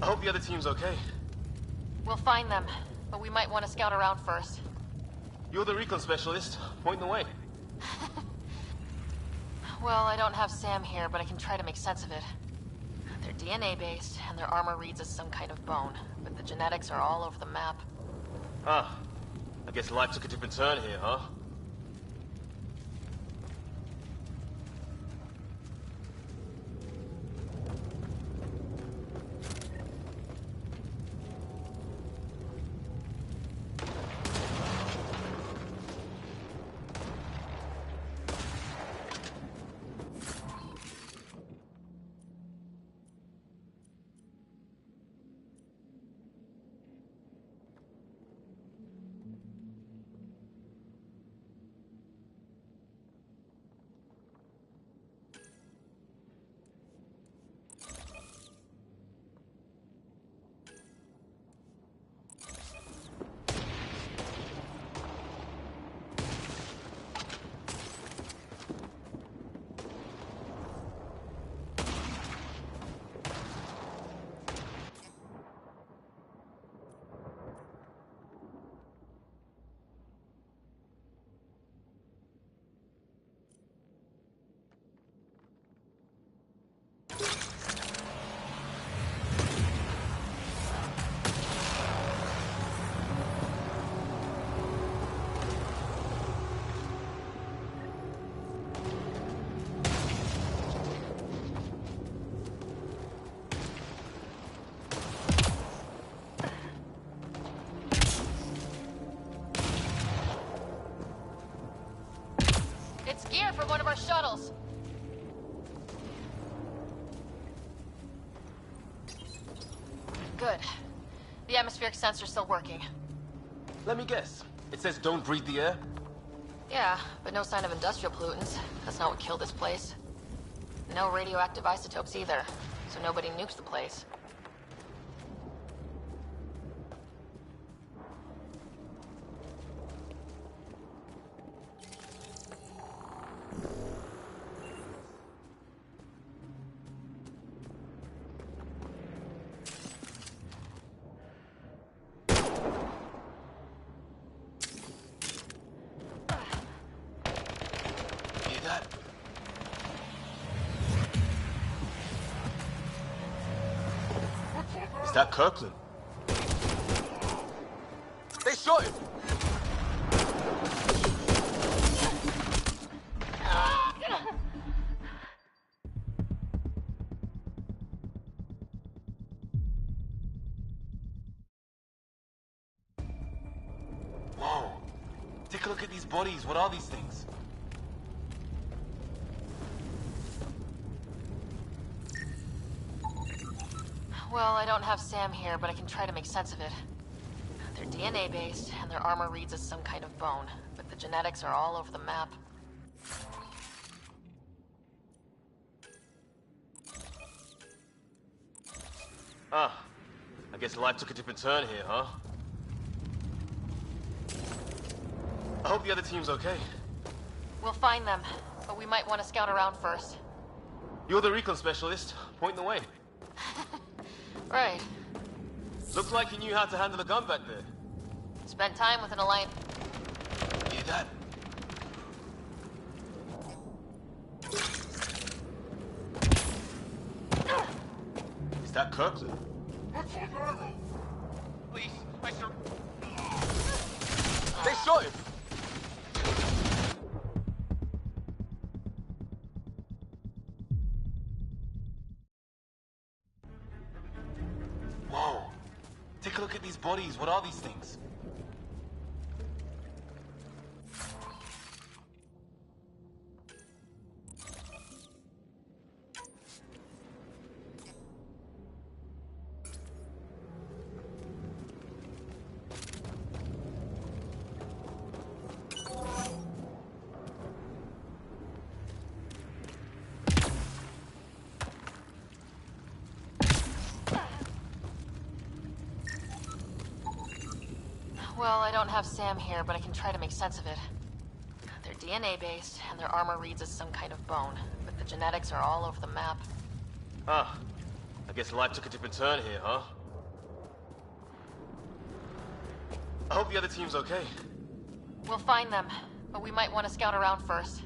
[SPEAKER 14] I hope the other team's okay.
[SPEAKER 1] We'll find them, but we might want to scout around first.
[SPEAKER 14] You're the recon specialist. Point the way.
[SPEAKER 1] Well, I don't have Sam here, but I can try to make sense of it. They're DNA-based, and their armor reads as some kind of bone, but the genetics are all over the map.
[SPEAKER 14] Ah. I guess life took a different turn here, huh?
[SPEAKER 1] It's gear from one of our shuttles. Good. The atmospheric sensor's still working.
[SPEAKER 14] Let me guess. It says don't breathe the air?
[SPEAKER 1] Yeah, but no sign of industrial pollutants. That's not what killed this place. No radioactive isotopes either, so nobody nukes the place.
[SPEAKER 14] Hear that? Is that Kirkland? They shot him!
[SPEAKER 5] Whoa. Take a look at these bodies. What are these things?
[SPEAKER 1] Well, I don't have Sam here, but I can try to make sense of it. They're DNA-based, and their armor reads as some kind of bone, but the genetics are all over the map.
[SPEAKER 14] Ah. I guess life took a different turn here, huh? I hope the other team's okay.
[SPEAKER 1] We'll find them, but we might want to scout around first.
[SPEAKER 14] You're the recon specialist. Point the way.
[SPEAKER 1] Right.
[SPEAKER 14] Looks like you knew how to handle a gun back there.
[SPEAKER 1] Spent time with an Alliance.
[SPEAKER 14] Hear that? Is that Kirkland?
[SPEAKER 8] Please, I sur-
[SPEAKER 14] They shot him!
[SPEAKER 5] Whoa. Take a look at these bodies. What are these things?
[SPEAKER 1] Well, I don't have Sam here, but I can try to make sense of it. They're DNA-based, and their armor reads as some kind of bone, but the genetics are all over the map.
[SPEAKER 14] Ah, I guess life took a different turn here, huh? I hope the other team's okay.
[SPEAKER 1] We'll find them, but we might want to scout around first.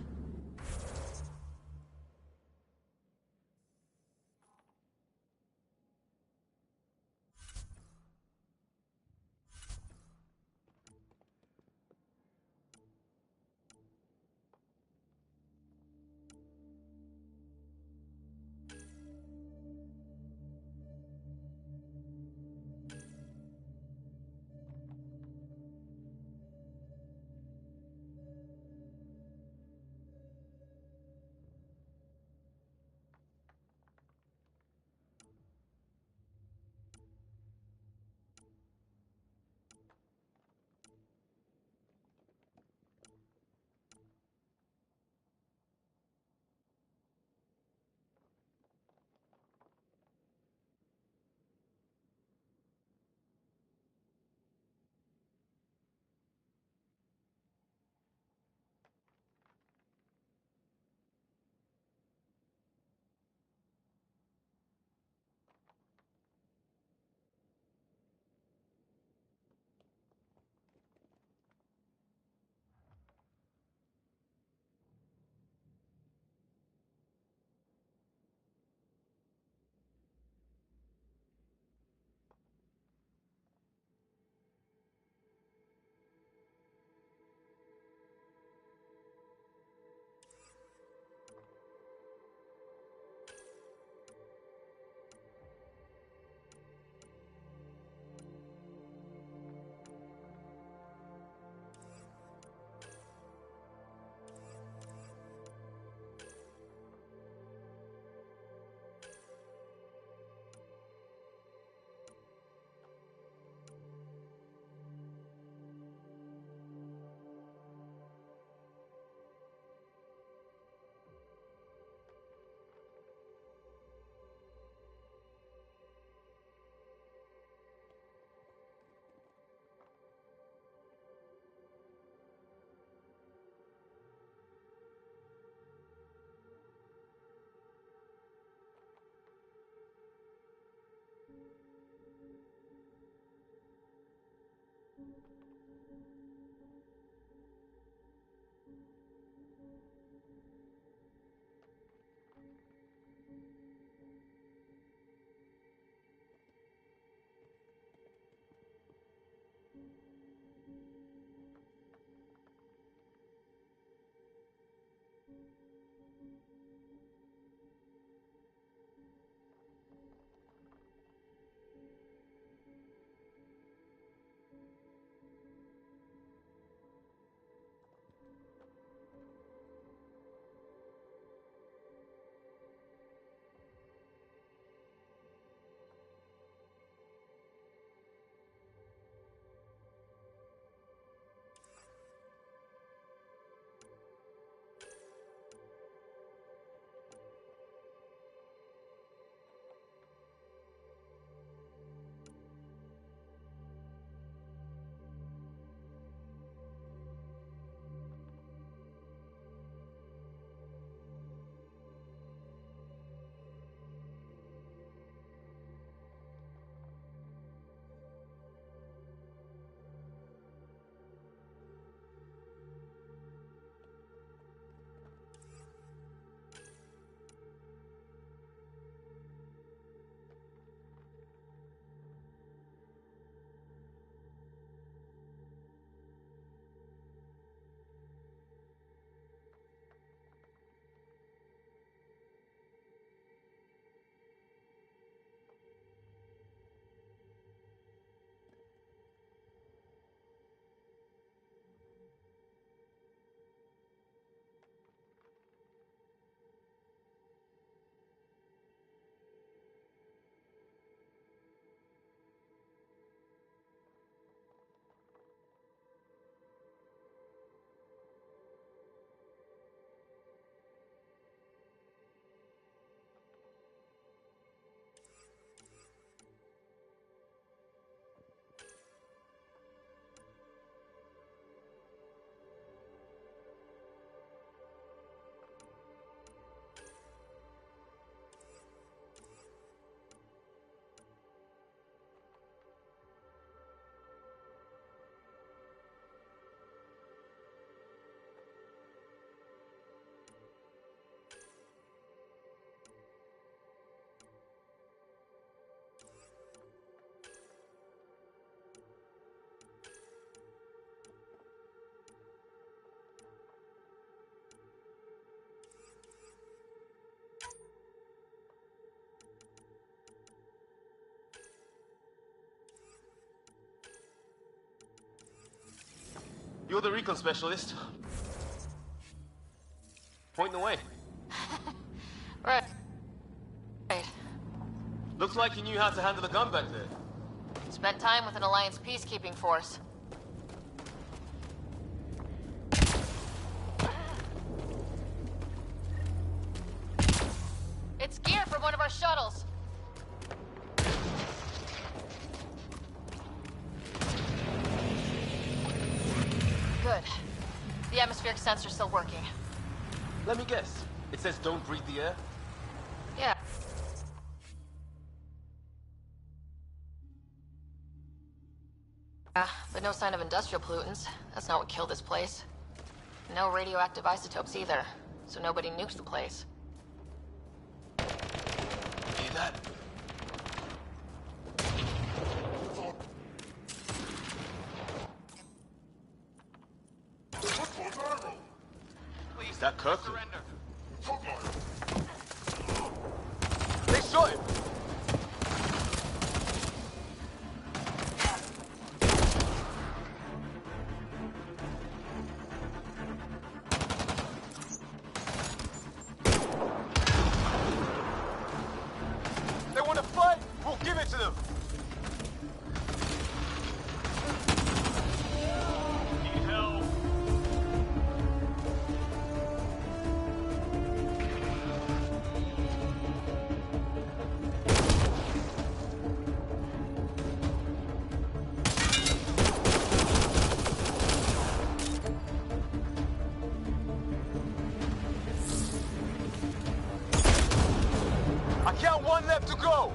[SPEAKER 14] You're the recon specialist. Point the way.
[SPEAKER 1] Right.
[SPEAKER 14] Looks like you knew how to handle a gun back there.
[SPEAKER 1] Spent time with an Alliance peacekeeping force. It's gear from one of our shuttles. Good. The atmospheric sensor's still working.
[SPEAKER 14] Let me guess. It says don't breathe the air?
[SPEAKER 1] Yeah. But no sign of industrial pollutants. That's not what killed this place. No radioactive isotopes either, so nobody nukes the place.
[SPEAKER 14] Hear that? Is that Kirkland? They shot him! They want to fight? We'll give it to them! Need help? I count one left to go!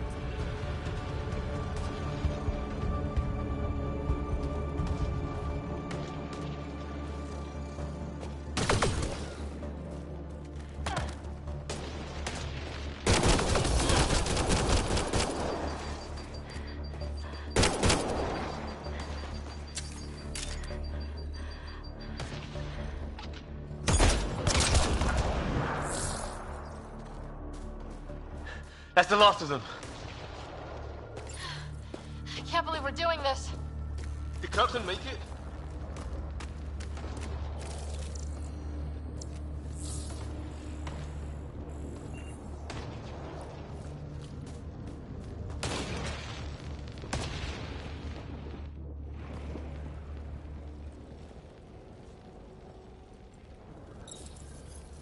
[SPEAKER 14] That's the last of them.
[SPEAKER 1] I can't believe we're doing this.
[SPEAKER 14] Did Kirkland make it?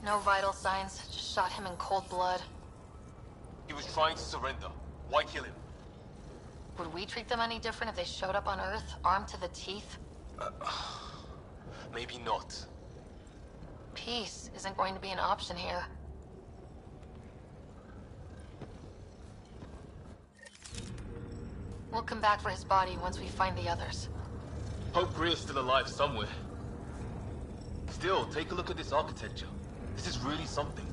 [SPEAKER 1] No vital signs, just shot him in cold blood.
[SPEAKER 14] He was trying to surrender. Why kill him?
[SPEAKER 1] Would we treat them any different if they showed up on Earth, armed to the teeth?
[SPEAKER 14] Maybe not.
[SPEAKER 1] Peace isn't going to be an option here. We'll come back for his body once we find the others.
[SPEAKER 14] Hope Greer's still alive somewhere. Still, take a look at this architecture. This is really something.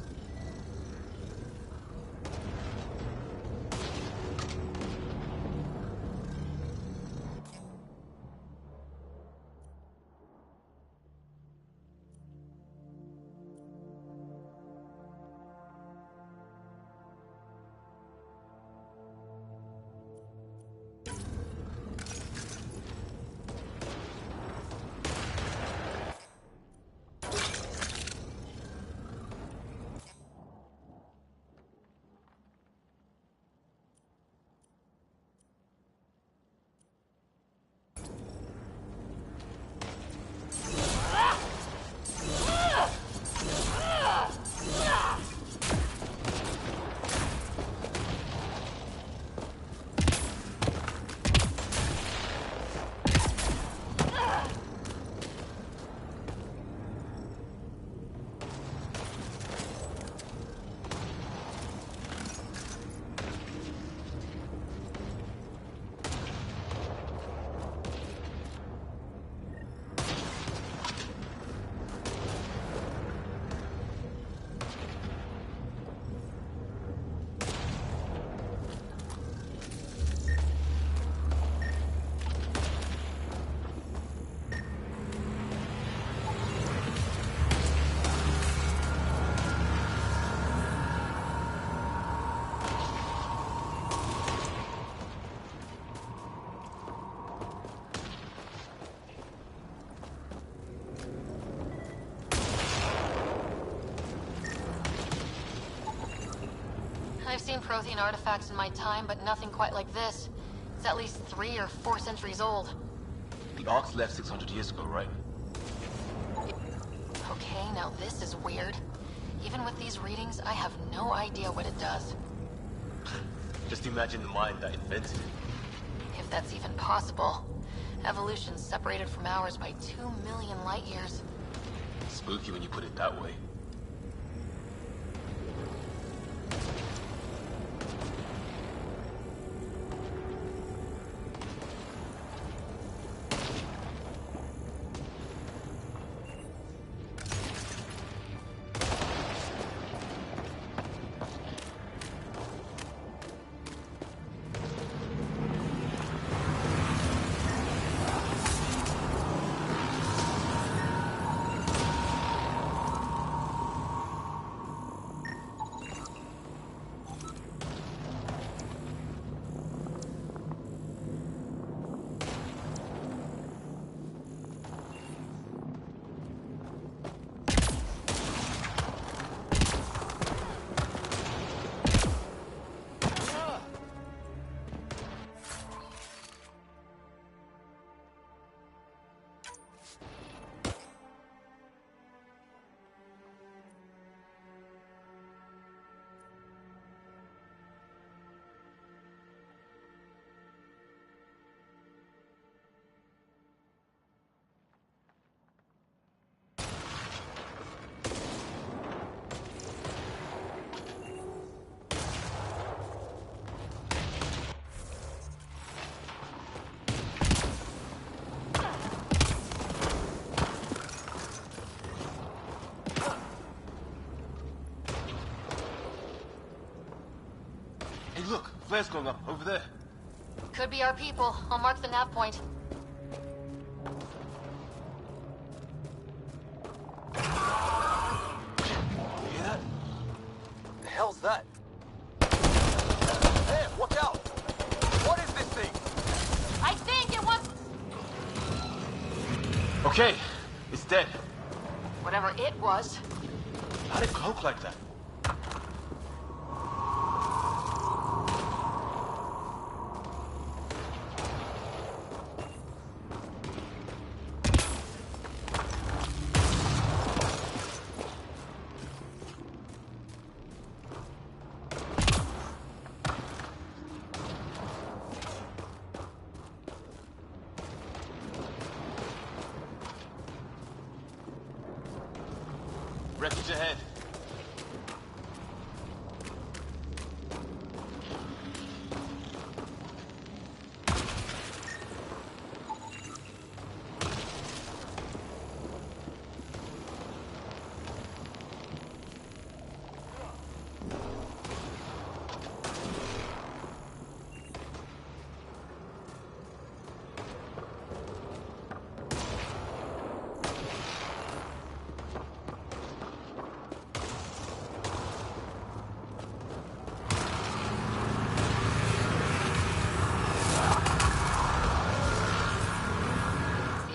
[SPEAKER 1] I've seen Prothean artifacts in my time, but nothing quite like this. It's at least 3 or 4 centuries old.
[SPEAKER 5] The Ark's left 600 years ago, right?
[SPEAKER 1] Okay, now this is weird. Even with these readings, I have no idea what it does.
[SPEAKER 14] Just imagine the mind that invented it.
[SPEAKER 1] If that's even possible. Evolution's separated from ours by 2 million light years.
[SPEAKER 14] Spooky when you put it that way. Hey, look, flare's going up over there.
[SPEAKER 1] Could be our people. I'll mark the nav point.
[SPEAKER 5] You hear that?
[SPEAKER 2] The hell's that? Hey, watch out! What is this thing?
[SPEAKER 1] I think it was...
[SPEAKER 5] Okay, it's dead.
[SPEAKER 1] Whatever it was.
[SPEAKER 5] How'd it cloak like that? Wreckage ahead.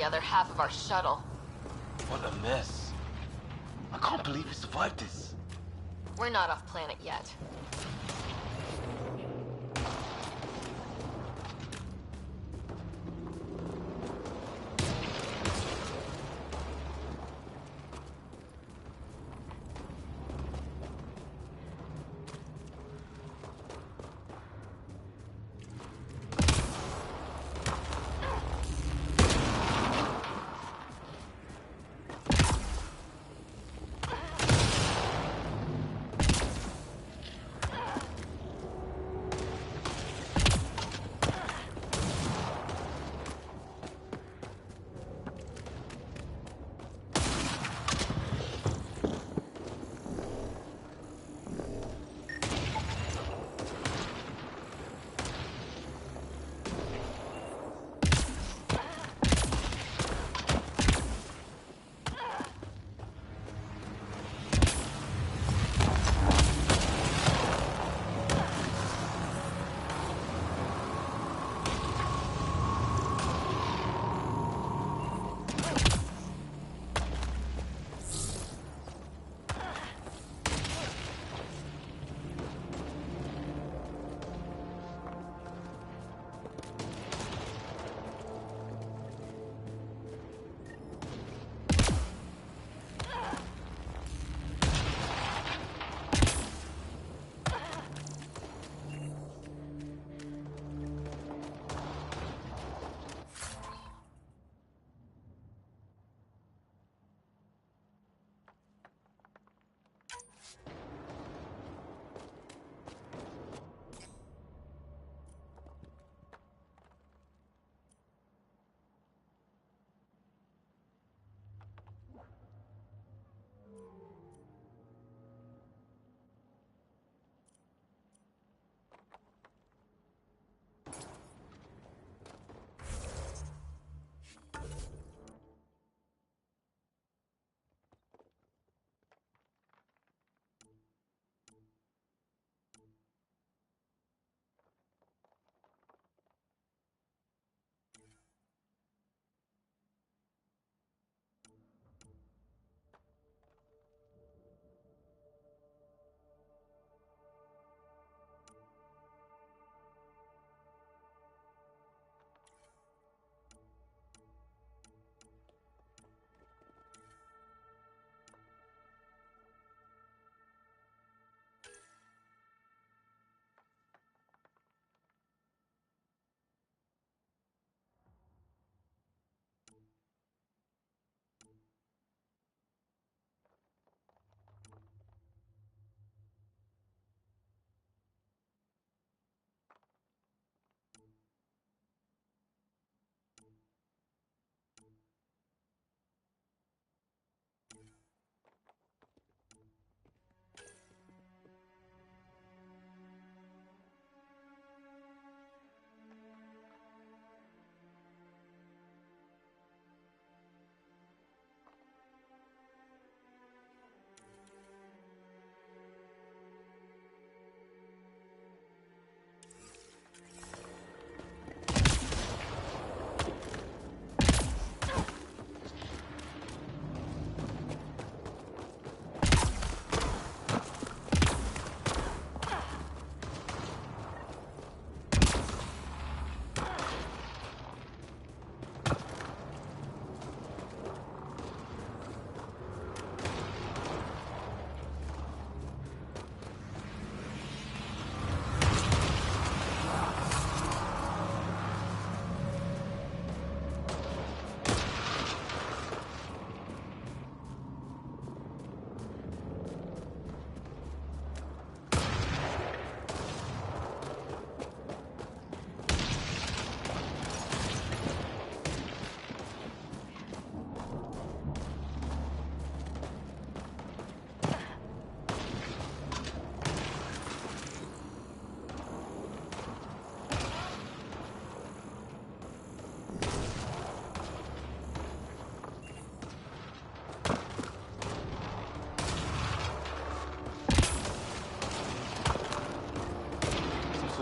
[SPEAKER 1] Other half of our shuttle.
[SPEAKER 5] What a mess. I can't believe we survived this.
[SPEAKER 1] We're not off planet yet.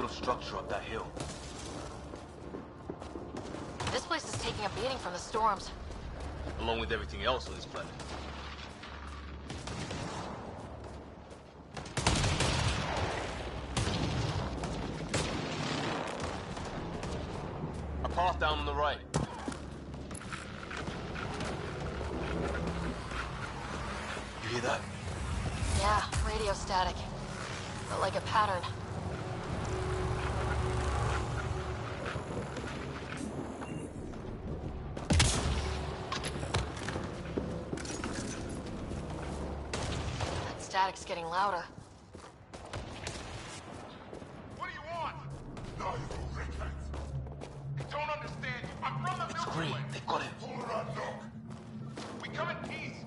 [SPEAKER 5] sort of structure up that hill.
[SPEAKER 1] This place is taking a beating from the storms.
[SPEAKER 14] Along with everything else on this planet. A path down on the right.
[SPEAKER 5] You hear that?
[SPEAKER 1] Yeah, radio static. But like a pattern. That static's getting louder.
[SPEAKER 8] What do you want? No, you rickheads. Don't understand you. I'm from the
[SPEAKER 5] It's
[SPEAKER 8] Milky
[SPEAKER 5] great.
[SPEAKER 8] Way.
[SPEAKER 5] They got it.
[SPEAKER 8] Hold on, look. We come in peace.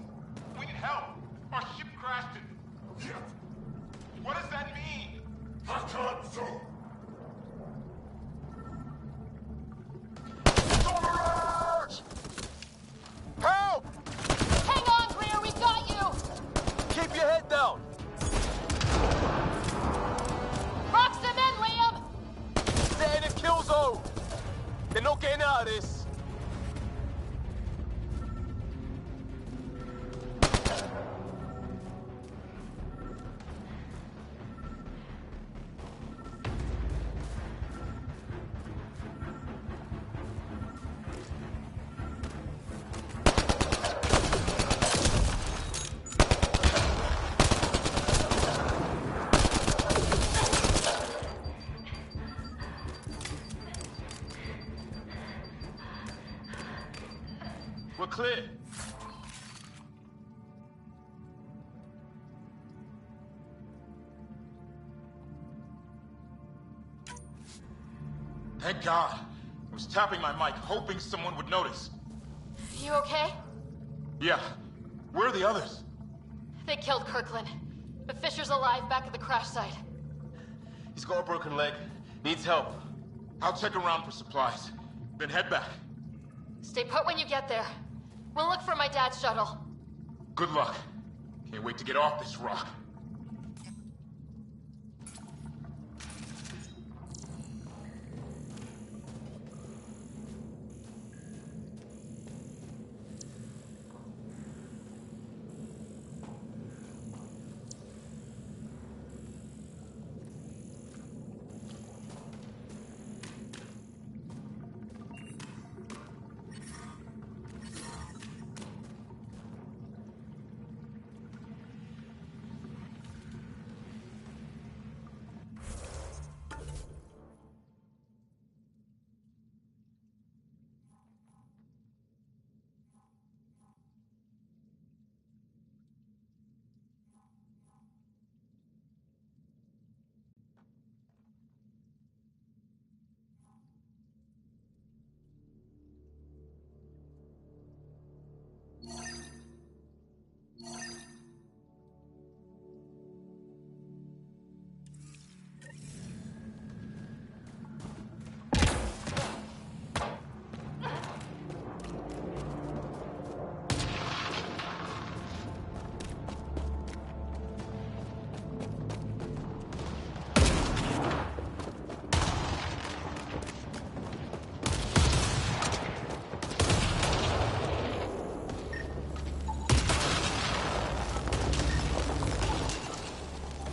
[SPEAKER 8] We need help. Our ship crashed it. Yep. What does that mean? I can't so.
[SPEAKER 14] Help!
[SPEAKER 1] Hang on, Greer, we've got you!
[SPEAKER 14] Keep your head down!
[SPEAKER 1] Rocks them in, Liam!
[SPEAKER 14] They're in a kill zone! They're not getting out of this! We're clear.
[SPEAKER 8] Thank God. I was tapping my mic, hoping someone would notice.
[SPEAKER 1] You okay?
[SPEAKER 8] Yeah. Where are the others?
[SPEAKER 1] They killed Kirkland. But Fisher's alive back at the crash site.
[SPEAKER 14] He's got a broken leg. Needs help.
[SPEAKER 8] I'll check around for supplies. Then head back.
[SPEAKER 1] Stay put when you get there. We'll look for my dad's shuttle.
[SPEAKER 8] Good luck. Can't wait to get off this rock.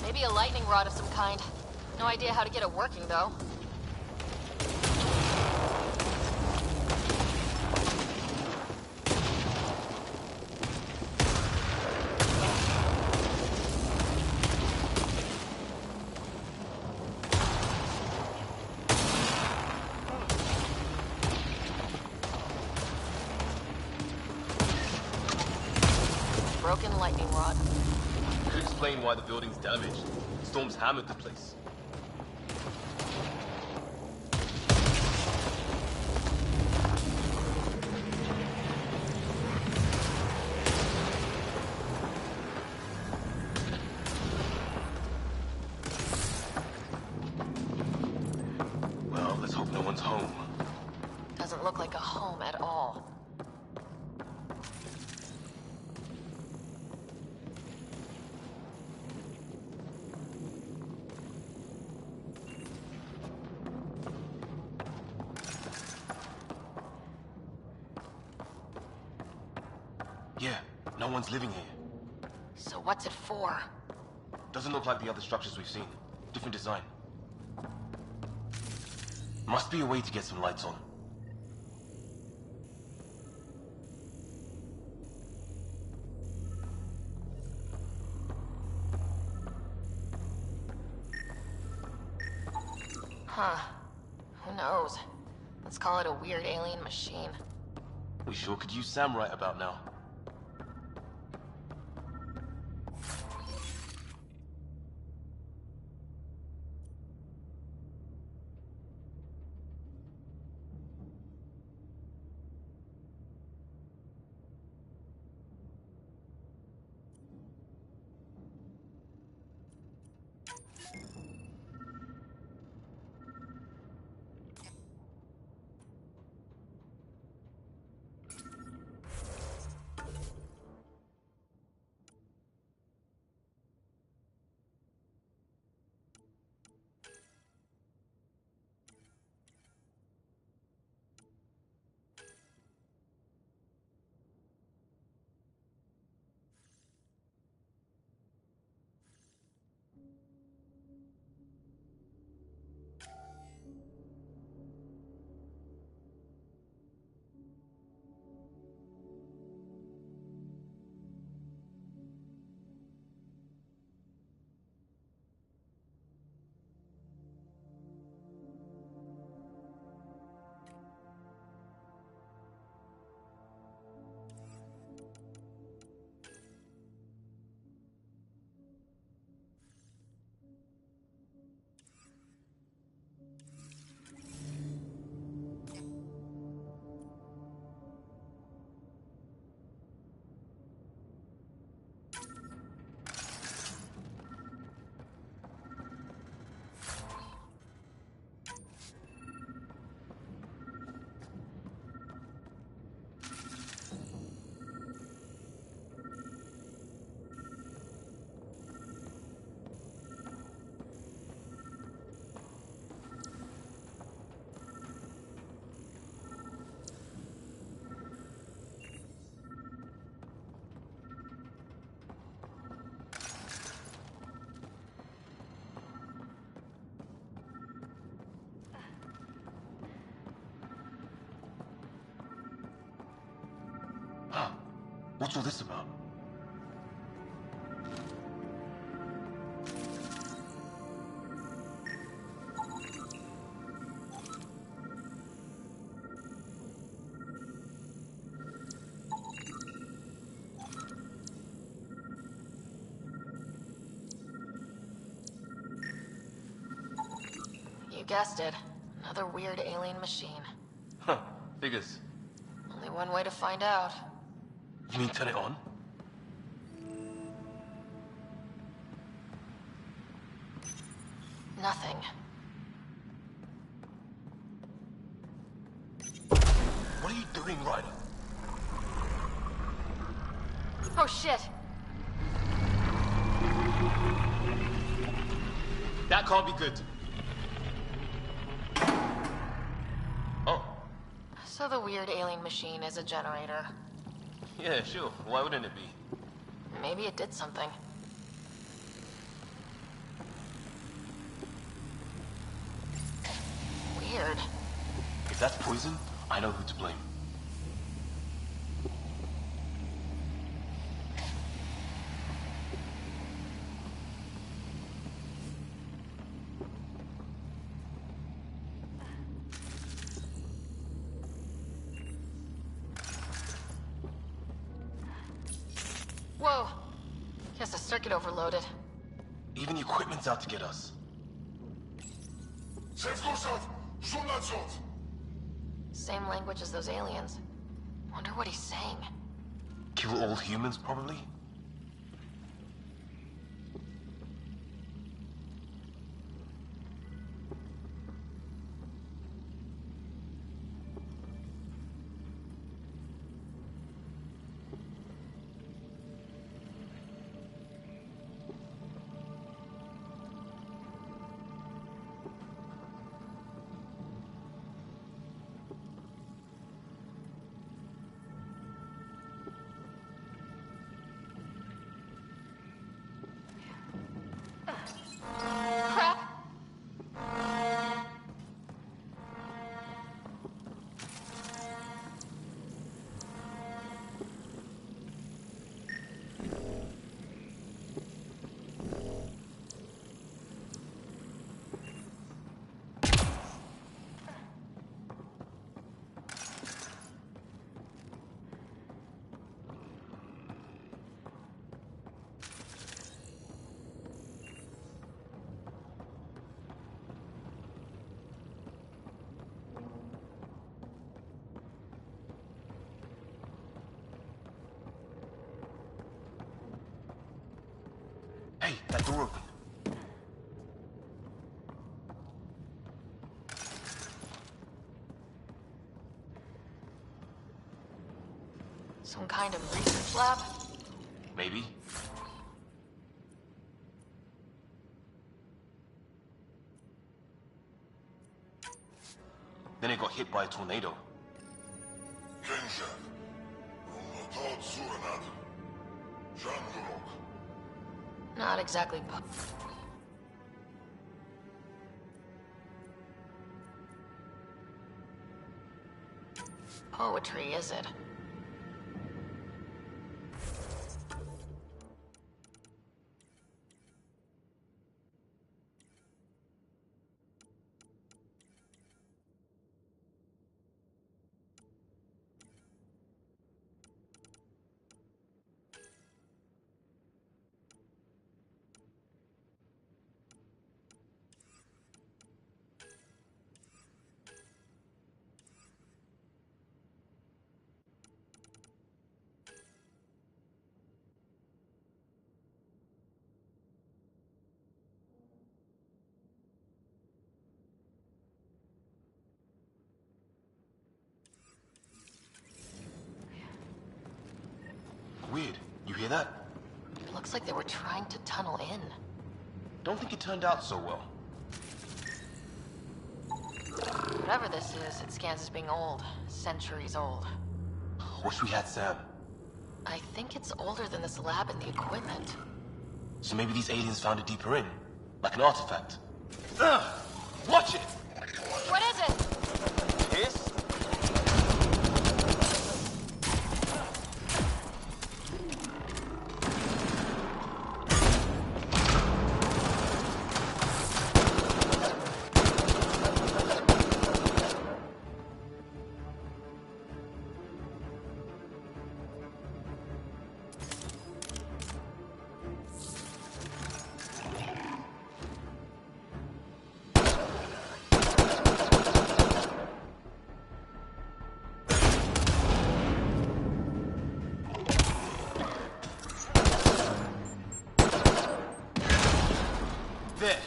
[SPEAKER 1] Maybe a lightning rod of some kind. No idea how to get it working, though. Broken lightning rod.
[SPEAKER 14] Could explain why the building's damaged. Storms hammered the place. Well, let's hope no one's home.
[SPEAKER 1] Doesn't look like a home at all.
[SPEAKER 5] No one's living here.
[SPEAKER 1] So what's it for?
[SPEAKER 5] Doesn't look like the other structures we've seen. Different design. Must be a way to get some lights on.
[SPEAKER 1] Huh. Who knows? Let's call it a weird alien machine.
[SPEAKER 5] We sure could use Sam right about now. What's all this about?
[SPEAKER 1] You guessed it. Another weird alien machine.
[SPEAKER 5] Huh. Figures.
[SPEAKER 1] Only one way to find out.
[SPEAKER 5] You mean turn it on?
[SPEAKER 1] Nothing.
[SPEAKER 5] What are you doing, Ryder?
[SPEAKER 1] Oh shit!
[SPEAKER 5] That can't be good. Oh.
[SPEAKER 1] So the weird alien machine is a generator.
[SPEAKER 5] Yeah, sure. Why wouldn't it be?
[SPEAKER 1] Maybe it did something. Weird.
[SPEAKER 5] If that's poison, I know who to blame.
[SPEAKER 1] Whoa! Guess the circuit overloaded.
[SPEAKER 5] Even the equipment's out to get us.
[SPEAKER 1] Same language as those aliens. Wonder what he's saying.
[SPEAKER 5] Kill all humans, probably? Hey, that door open.
[SPEAKER 1] Some kind of research lab?
[SPEAKER 5] Maybe. Then it got hit by a tornado.
[SPEAKER 1] Not exactly poetry, is it?
[SPEAKER 5] Weird. You hear that?
[SPEAKER 1] It looks like they were trying to tunnel in.
[SPEAKER 5] Don't think it turned out so well.
[SPEAKER 1] Whatever this is, it scans as being old. Centuries old.
[SPEAKER 5] Wish we had Sam.
[SPEAKER 1] I think it's older than this lab and the equipment.
[SPEAKER 5] So maybe these aliens found it deeper in, like an artifact. Ugh! Watch it!
[SPEAKER 1] What is it?
[SPEAKER 5] This? There.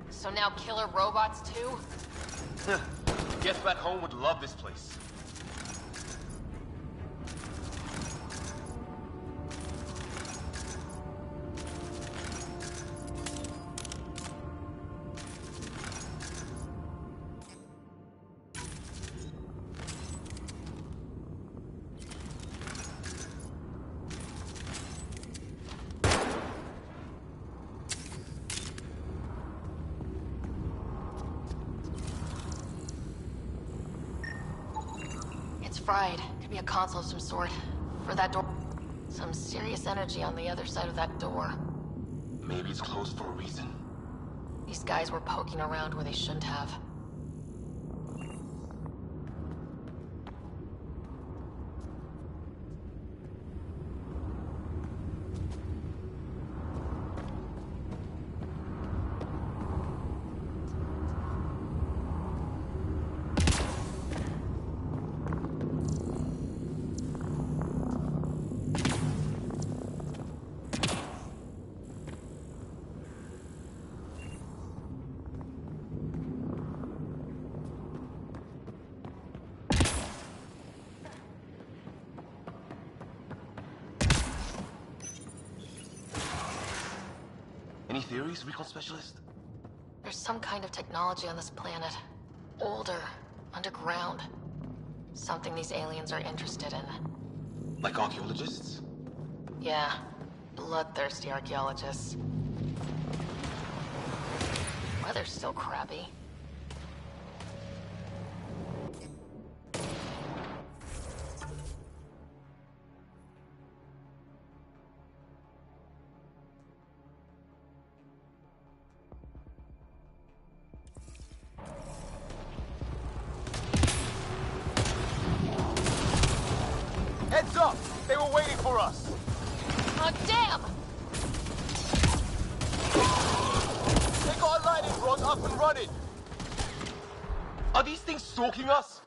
[SPEAKER 1] So now killer robots too?
[SPEAKER 5] Guess back home would love this place.
[SPEAKER 1] It's fried. Could be a console of some sort. For that door. Some serious energy on the other side of that door.
[SPEAKER 5] Maybe it's closed for a reason.
[SPEAKER 1] These guys were poking around where they shouldn't have.
[SPEAKER 5] Any theories, recon specialist?
[SPEAKER 1] There's some kind of technology on this planet. Older. Underground. Something these aliens are interested in.
[SPEAKER 5] Like archaeologists?
[SPEAKER 1] Yeah. Bloodthirsty archaeologists. Weather's still crappy.
[SPEAKER 2] Heads up! They were waiting for us!
[SPEAKER 1] Oh, damn!
[SPEAKER 2] They got a lightning rod up and running!
[SPEAKER 5] Are these things stalking us?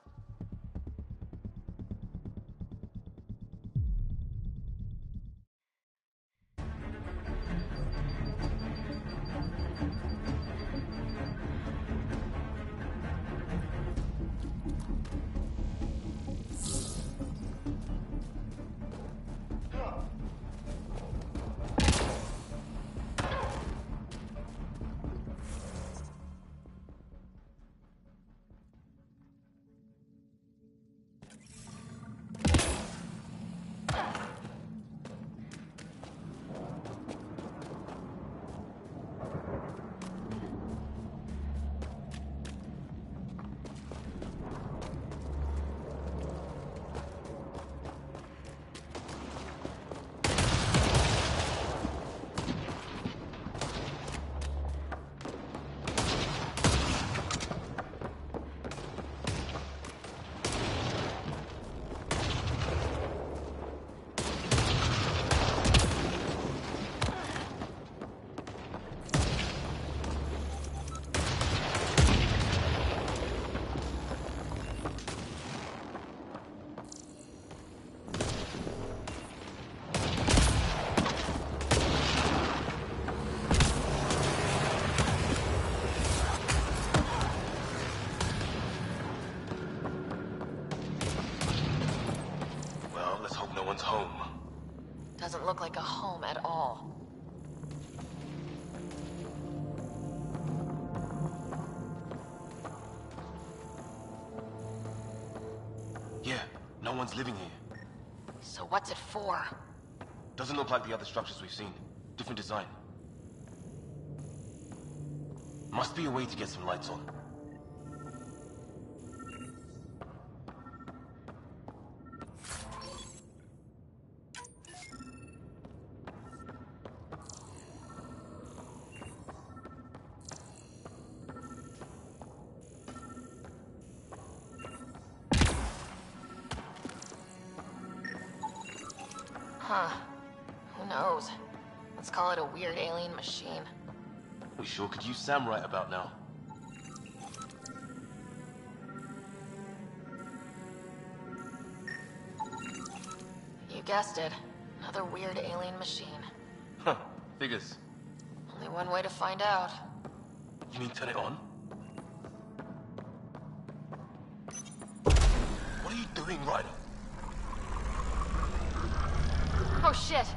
[SPEAKER 1] doesn't look like a home at all.
[SPEAKER 5] Yeah, no one's living here.
[SPEAKER 1] So what's it for?
[SPEAKER 5] Doesn't look like the other structures we've seen. Different design. Must be a way to get some lights on.
[SPEAKER 1] Huh. Who knows? Let's call it a weird alien machine.
[SPEAKER 5] We sure could use Sam right about now.
[SPEAKER 1] You guessed it. Another weird alien machine.
[SPEAKER 5] Huh. Figures.
[SPEAKER 1] Only one way to find out.
[SPEAKER 5] You mean turn it on? What are you doing, Ryder?
[SPEAKER 1] Oh shit!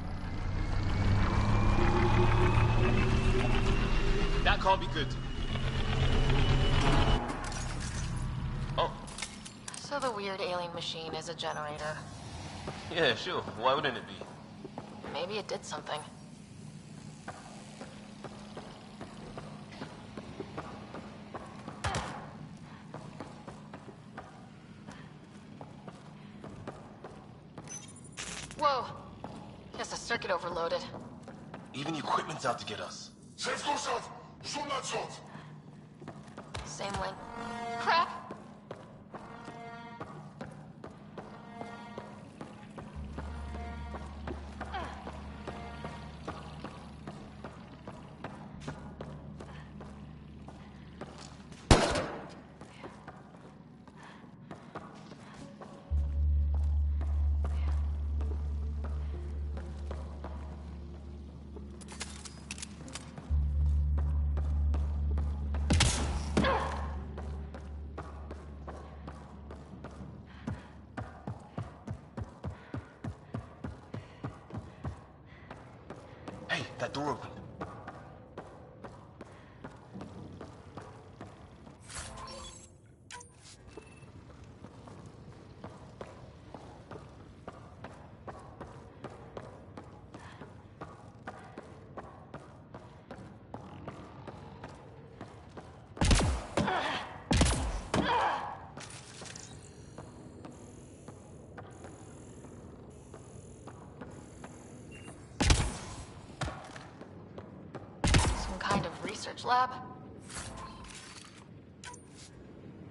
[SPEAKER 5] That can't be good. Oh.
[SPEAKER 1] So the weird alien machine is a generator.
[SPEAKER 5] Yeah, sure. Why wouldn't it be?
[SPEAKER 1] Maybe it did something. Whoa! Guess the circuit overloaded.
[SPEAKER 5] Even equipment's out to get us.
[SPEAKER 1] Same link. Crap!
[SPEAKER 5] Hey, that door opened.
[SPEAKER 1] Some kind of research lab?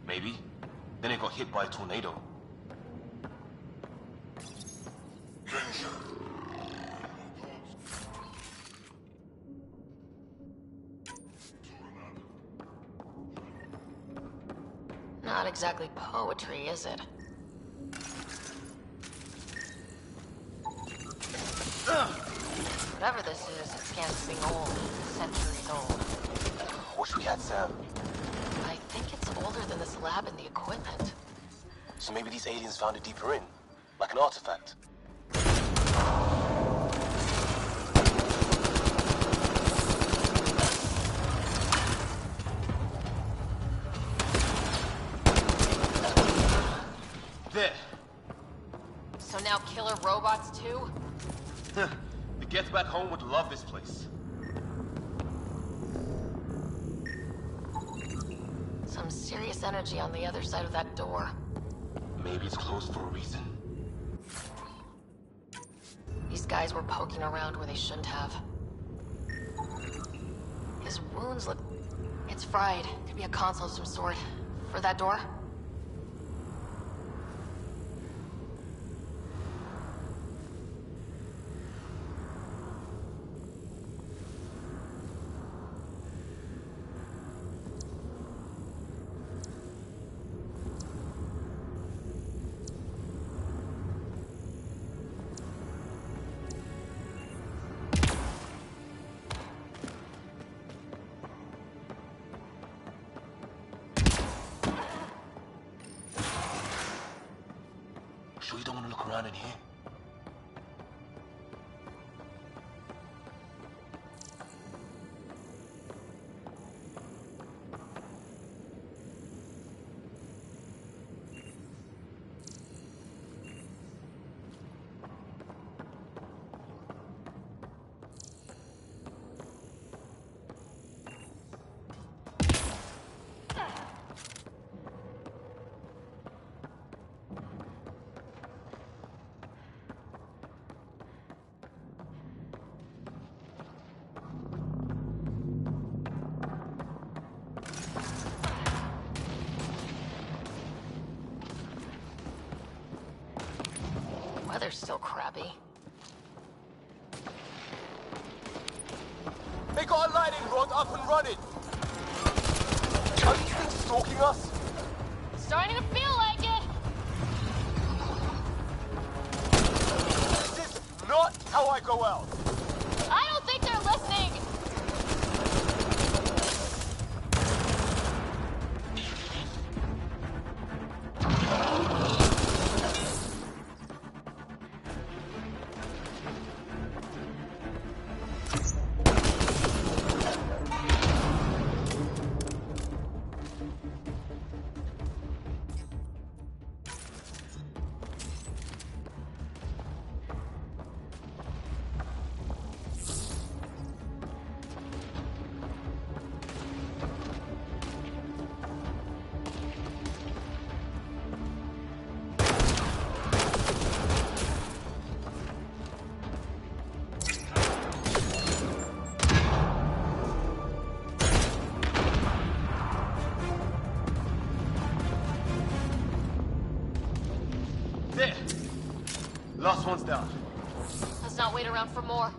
[SPEAKER 5] Maybe. Then it got hit by a tornado.
[SPEAKER 1] Not exactly poetry, is it? Whatever this is, it scans something old. Centuries old.
[SPEAKER 5] Wish we had Sam.
[SPEAKER 1] I think it's older than this lab and the equipment.
[SPEAKER 5] So maybe these aliens found it deeper in. Like an artifact. There.
[SPEAKER 1] So now killer robots too?
[SPEAKER 5] The Gets Back Home would love this place.
[SPEAKER 1] Some serious energy on the other side of that door.
[SPEAKER 5] Maybe it's closed for a reason.
[SPEAKER 1] These guys were poking around where they shouldn't have. His wounds look... It's fried. Could be a console of some sort. For that door?
[SPEAKER 5] Sure you don't want to look around in here?
[SPEAKER 1] still crappy.
[SPEAKER 2] They got a lightning rod up and running! Are these things stalking us?
[SPEAKER 1] Starting to feel like it!
[SPEAKER 2] This is not how I go out!
[SPEAKER 1] I don't think they're listening!
[SPEAKER 2] There! Last one's down.
[SPEAKER 1] Let's not wait around for more.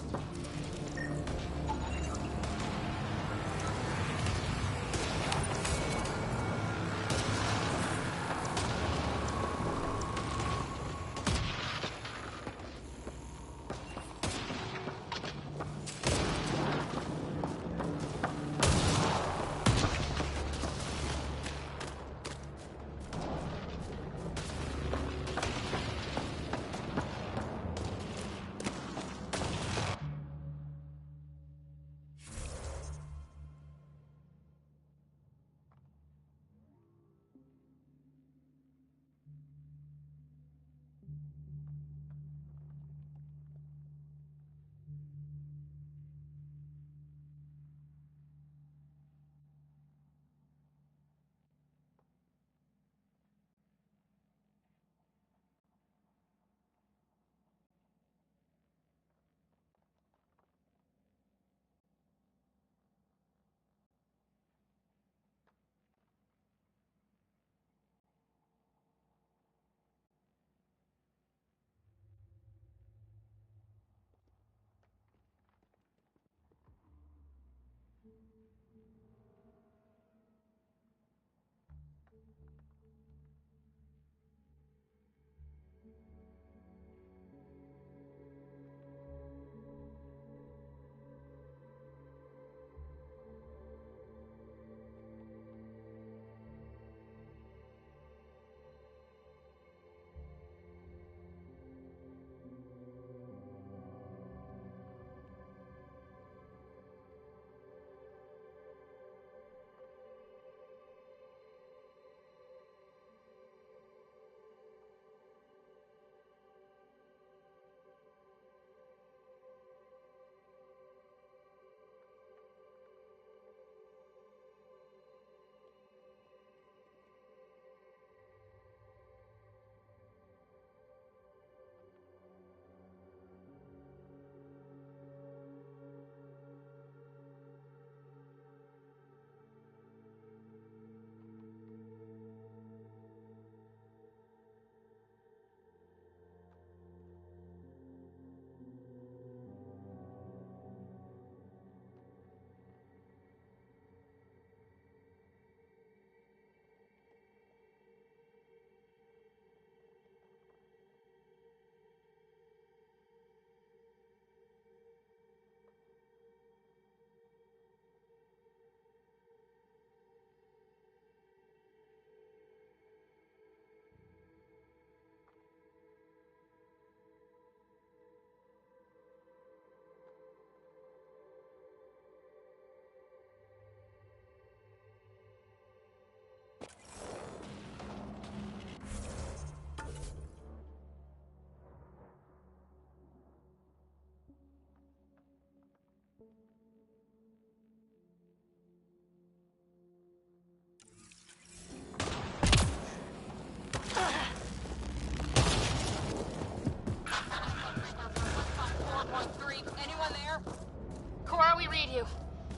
[SPEAKER 1] you.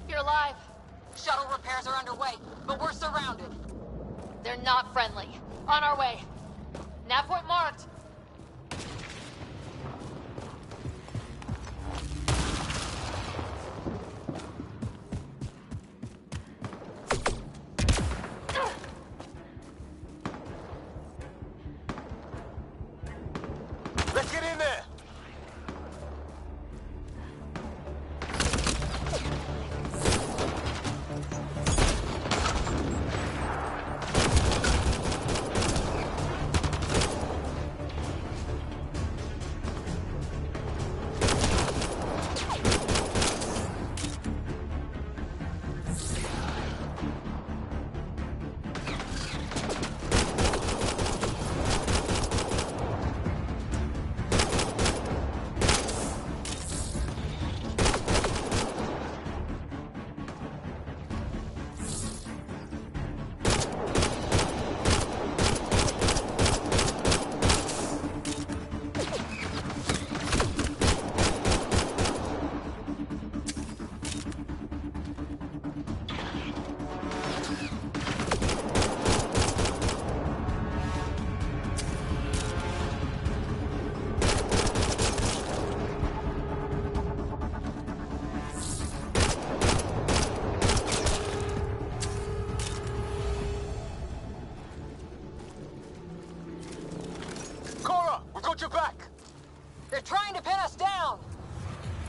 [SPEAKER 1] You're alive.
[SPEAKER 6] Shuttle repairs are underway, but we're surrounded.
[SPEAKER 1] They're not friendly. On our way. Nav point marked.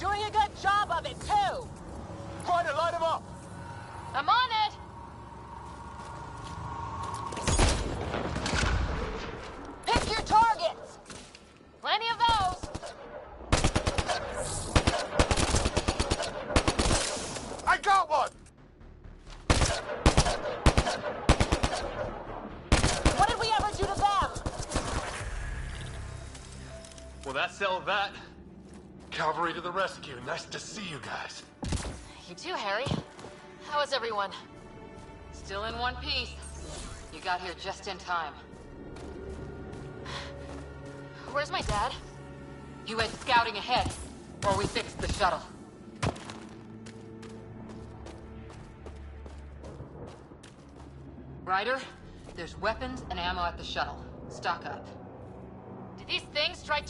[SPEAKER 15] doing a good job of it, too!
[SPEAKER 2] Ryder, line him up!
[SPEAKER 1] I'm on it!
[SPEAKER 15] Pick your targets!
[SPEAKER 1] Plenty of those!
[SPEAKER 2] I got one!
[SPEAKER 15] What did we ever do to them?
[SPEAKER 14] Well, that settled that.
[SPEAKER 13] Cavalry to the rescue. Nice to see you guys.
[SPEAKER 1] You too, Harry. How is everyone?
[SPEAKER 4] Still in one piece. You got here just in time.
[SPEAKER 1] Where's my dad?
[SPEAKER 4] He went scouting ahead, while we fixed the shuttle. Ryder, there's weapons and ammo at the shuttle. Stock up.
[SPEAKER 1] Did these things strike?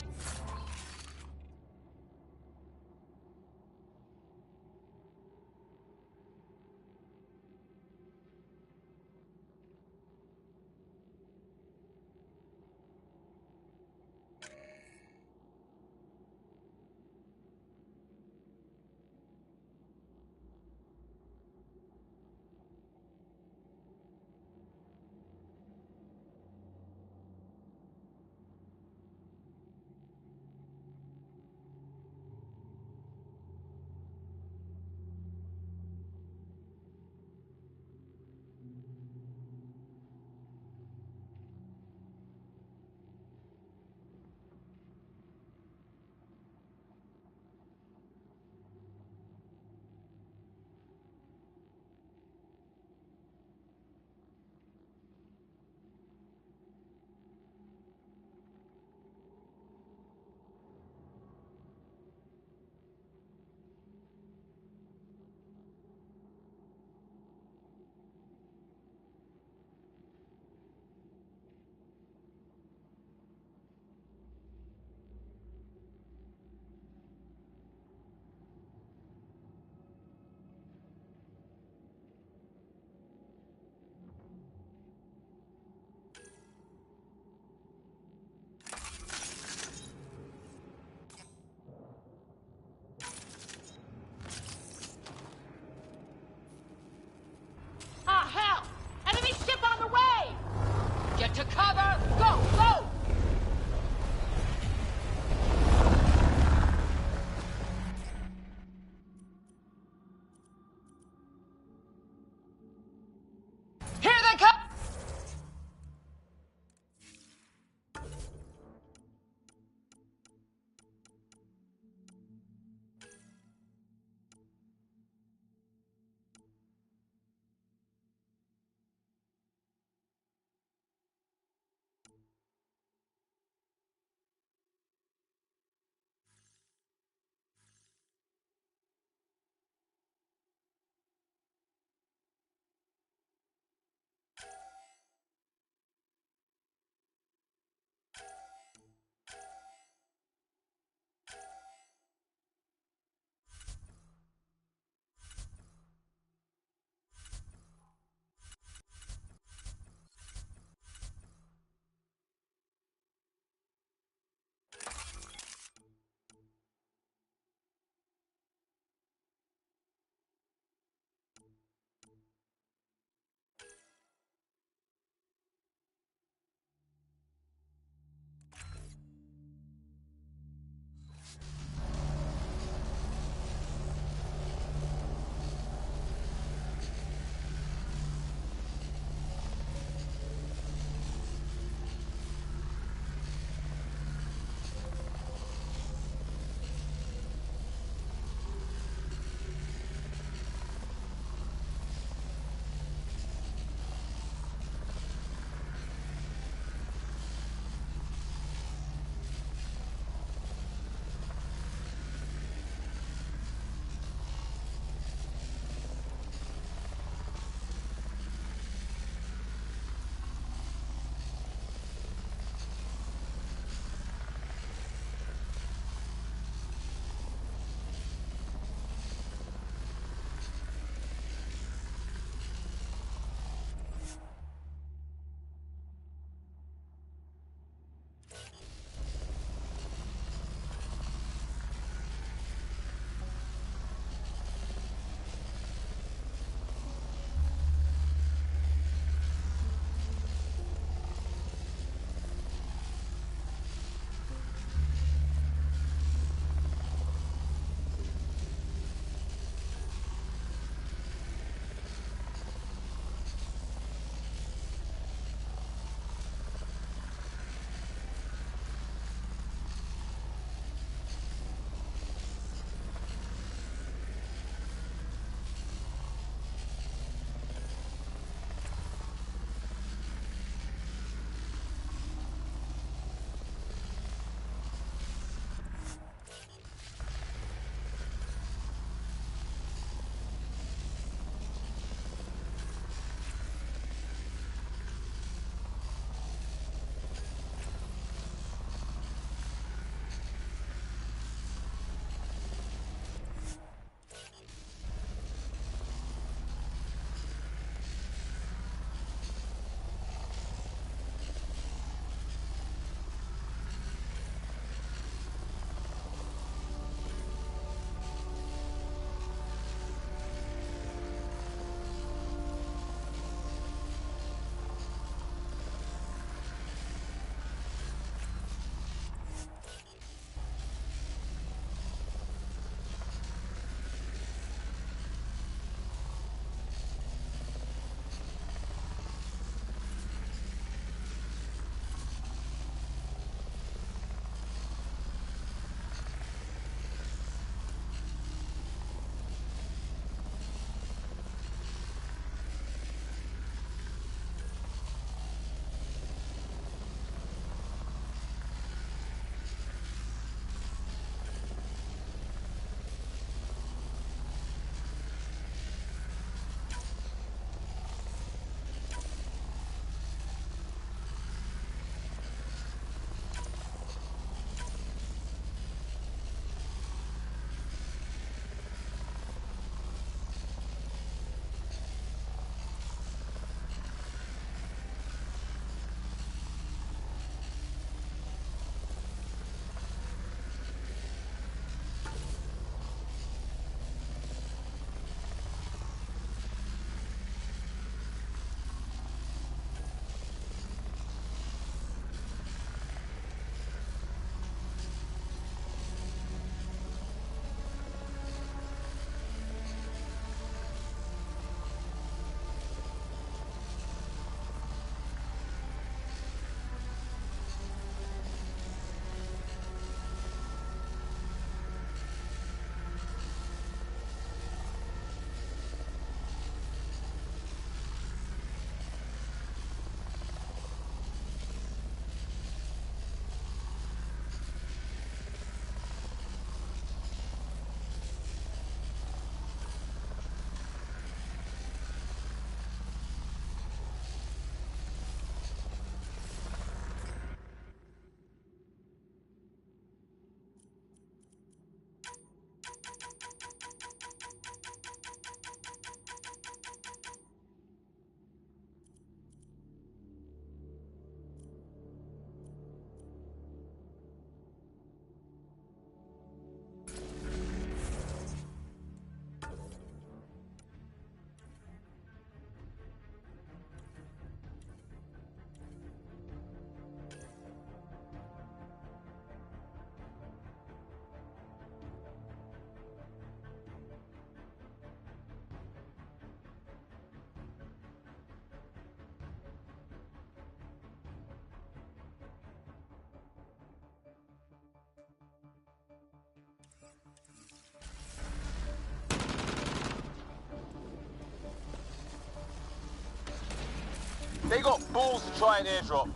[SPEAKER 2] They got balls to try an airdrop.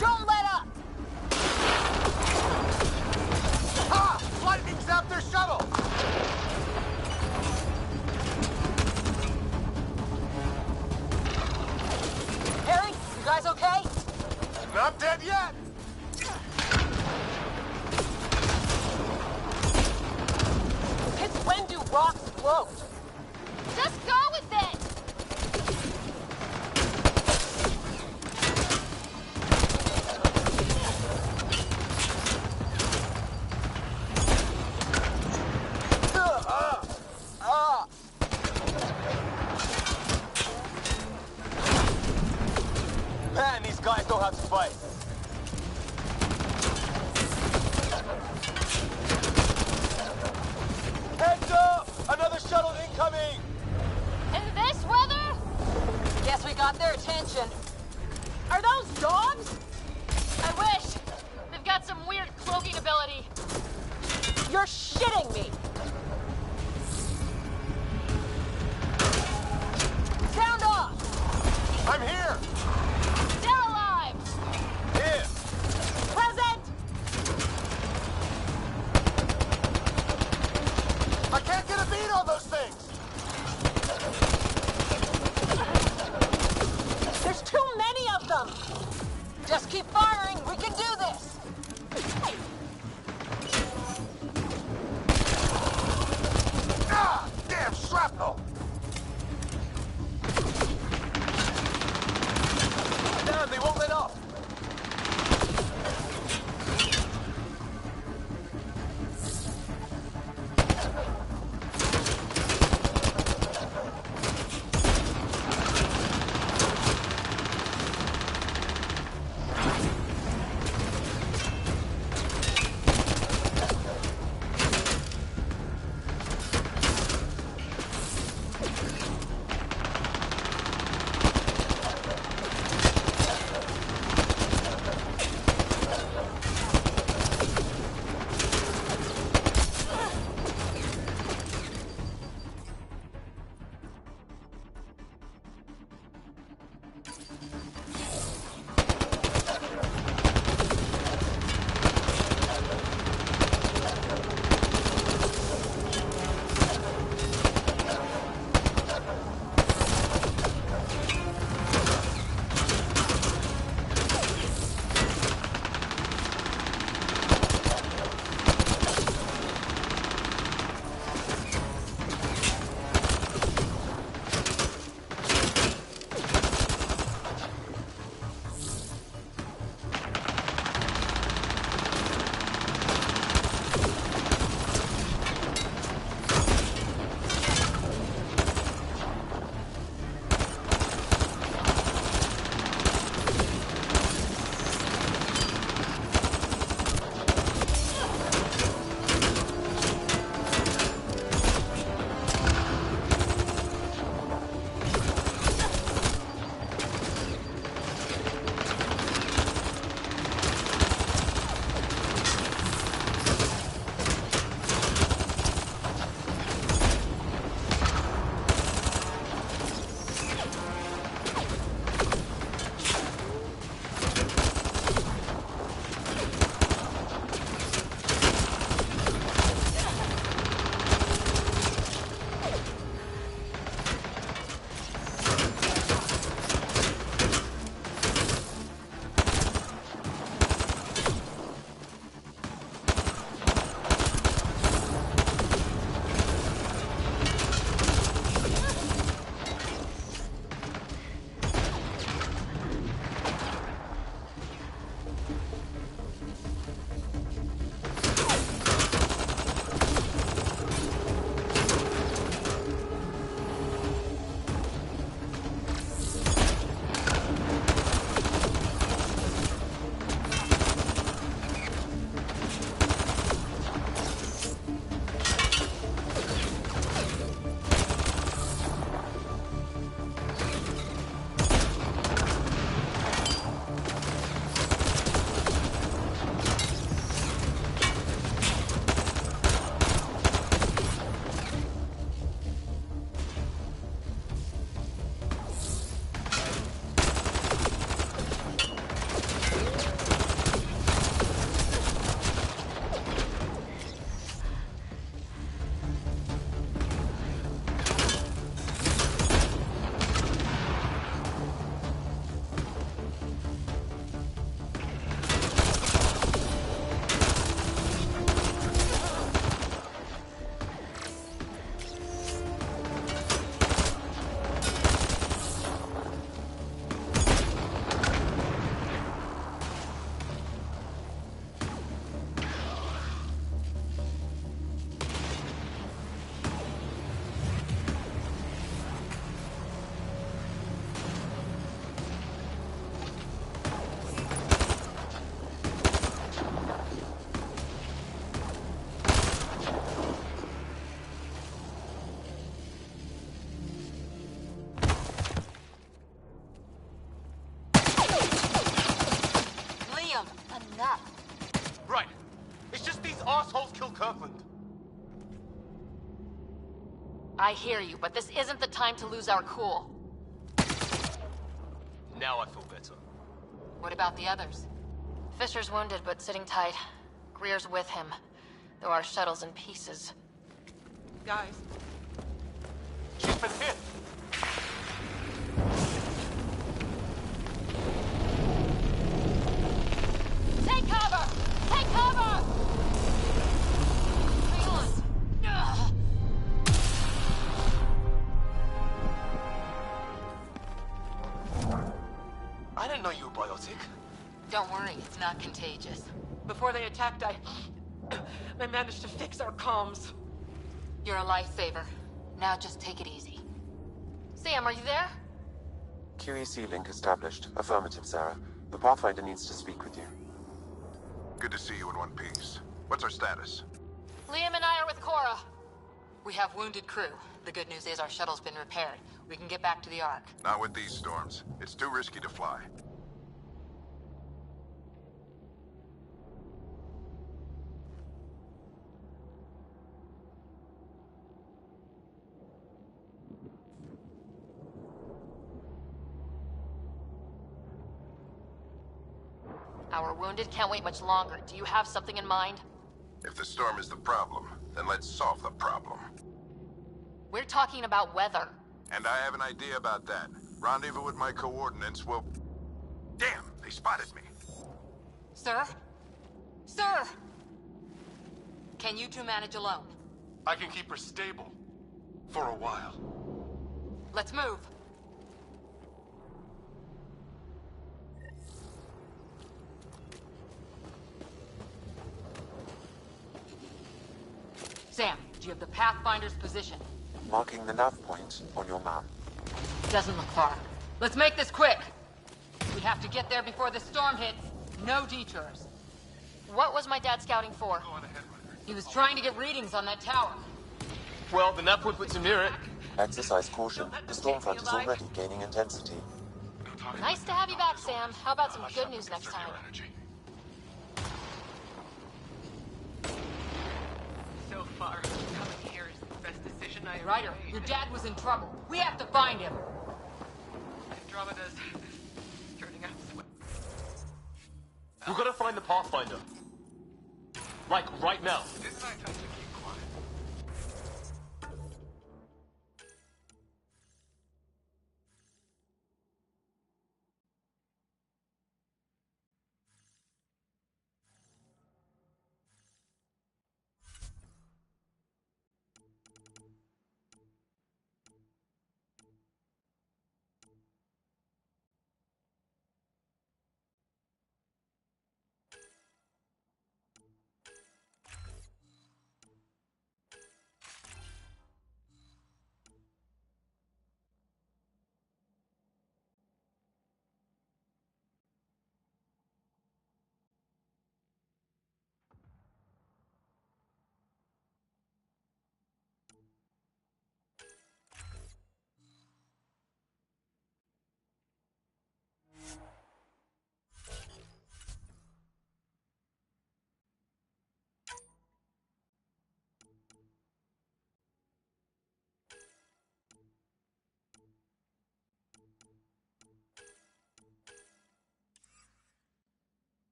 [SPEAKER 15] Don't let up!
[SPEAKER 17] Ha! Lightning zapped their shuttle!
[SPEAKER 15] Harry, you guys okay?
[SPEAKER 17] Not dead yet!
[SPEAKER 15] Since when do rocks float?
[SPEAKER 21] Just go with it!
[SPEAKER 2] Man, these guys know how to fight. Heads up! Another shuttle incoming!
[SPEAKER 21] In this weather?
[SPEAKER 15] Guess we got their attention. Are those dogs?
[SPEAKER 1] I wish. They've got some weird cloaking ability.
[SPEAKER 15] You're shitting me! Sound off!
[SPEAKER 17] I'm here!
[SPEAKER 1] Still alive!
[SPEAKER 2] Here!
[SPEAKER 15] Present!
[SPEAKER 17] I can't get a beat on those things!
[SPEAKER 15] There's too many of them! Just keep firing, we can do this!
[SPEAKER 17] Ah! Damn shrapnel!
[SPEAKER 2] Damn, they won't let up!
[SPEAKER 1] I hear you, but this isn't the time to lose our cool.
[SPEAKER 14] Now I feel better.
[SPEAKER 1] What about the others? Fisher's wounded, but sitting tight. Greer's with him, though our shuttle's in pieces.
[SPEAKER 15] Guys.
[SPEAKER 2] She's been hit.
[SPEAKER 1] Take cover! Take cover! Hang on. Ugh.
[SPEAKER 14] I didn't know you were biotic.
[SPEAKER 4] Don't worry, it's not contagious.
[SPEAKER 15] Before they attacked, I managed to fix our comms.
[SPEAKER 4] You're a lifesaver. Now just take it easy.
[SPEAKER 1] Sam, are you there?
[SPEAKER 7] QEC link established. Affirmative, Sarah. The Pathfinder needs to speak with you.
[SPEAKER 10] Good to see you in one piece. What's our status?
[SPEAKER 1] Liam and I are with Cora.
[SPEAKER 4] We have wounded crew. The good news is our shuttle's been repaired. We can get back to the Ark.
[SPEAKER 10] Not with these storms. It's too risky to fly.
[SPEAKER 1] Our wounded can't wait much longer. Do you have something in mind?
[SPEAKER 10] If the storm is the problem, then let's solve the problem.
[SPEAKER 1] We're talking about weather.
[SPEAKER 10] And I have an idea about that. Rendezvous with my coordinates will... Damn, they spotted me.
[SPEAKER 4] Sir? Sir! Can you two manage alone?
[SPEAKER 13] I can keep her stable. For a while.
[SPEAKER 4] Let's move. Sam, do you have the Pathfinder's position?
[SPEAKER 7] Marking the nav point on your map.
[SPEAKER 4] Doesn't look far. Let's make this quick. We have to get there before the storm hits. No detours.
[SPEAKER 1] What was my dad scouting for?
[SPEAKER 4] He was trying to get readings on that tower.
[SPEAKER 14] Well, the nav point puts him near it.
[SPEAKER 7] Exercise caution. The storm front is already gaining intensity.
[SPEAKER 1] Nice to have you back, Sam. How about some good news next time?
[SPEAKER 15] So far, coming here is the best decision I ever
[SPEAKER 4] Ryder,
[SPEAKER 15] made.
[SPEAKER 4] your dad was in trouble. We have to find him.
[SPEAKER 15] Andromeda's turning out sweat.
[SPEAKER 14] We've got to find the Pathfinder. Like, right now.
[SPEAKER 13] Didn't I tell you to keep quiet?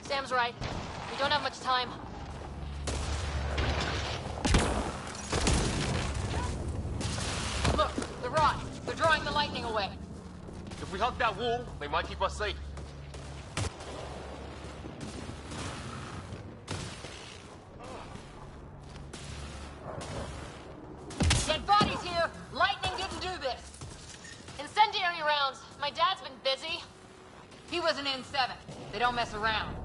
[SPEAKER 1] Sam's right. We don't have much time.
[SPEAKER 4] Look, the rod. They're drawing the lightning away.
[SPEAKER 14] If we hug that wall, they might keep us safe.
[SPEAKER 4] They don't mess around.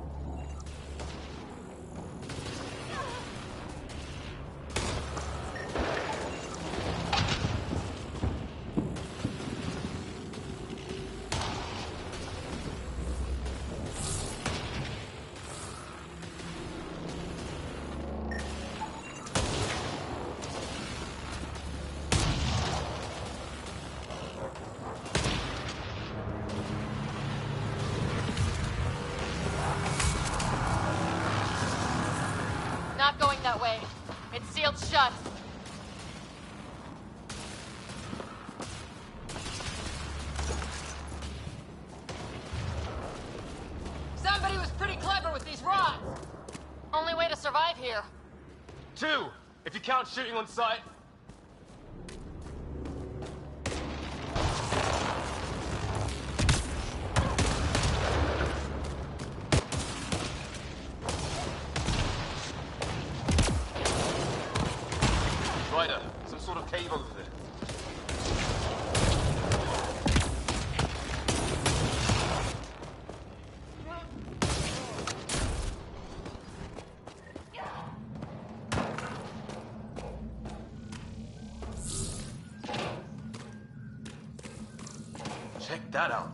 [SPEAKER 1] Not going that way. It's sealed shut.
[SPEAKER 4] Somebody was pretty clever with these rods.
[SPEAKER 1] Only way to survive here.
[SPEAKER 14] 2, if you count shooting on sight. Ryder, some sort of cave over there. Check that out.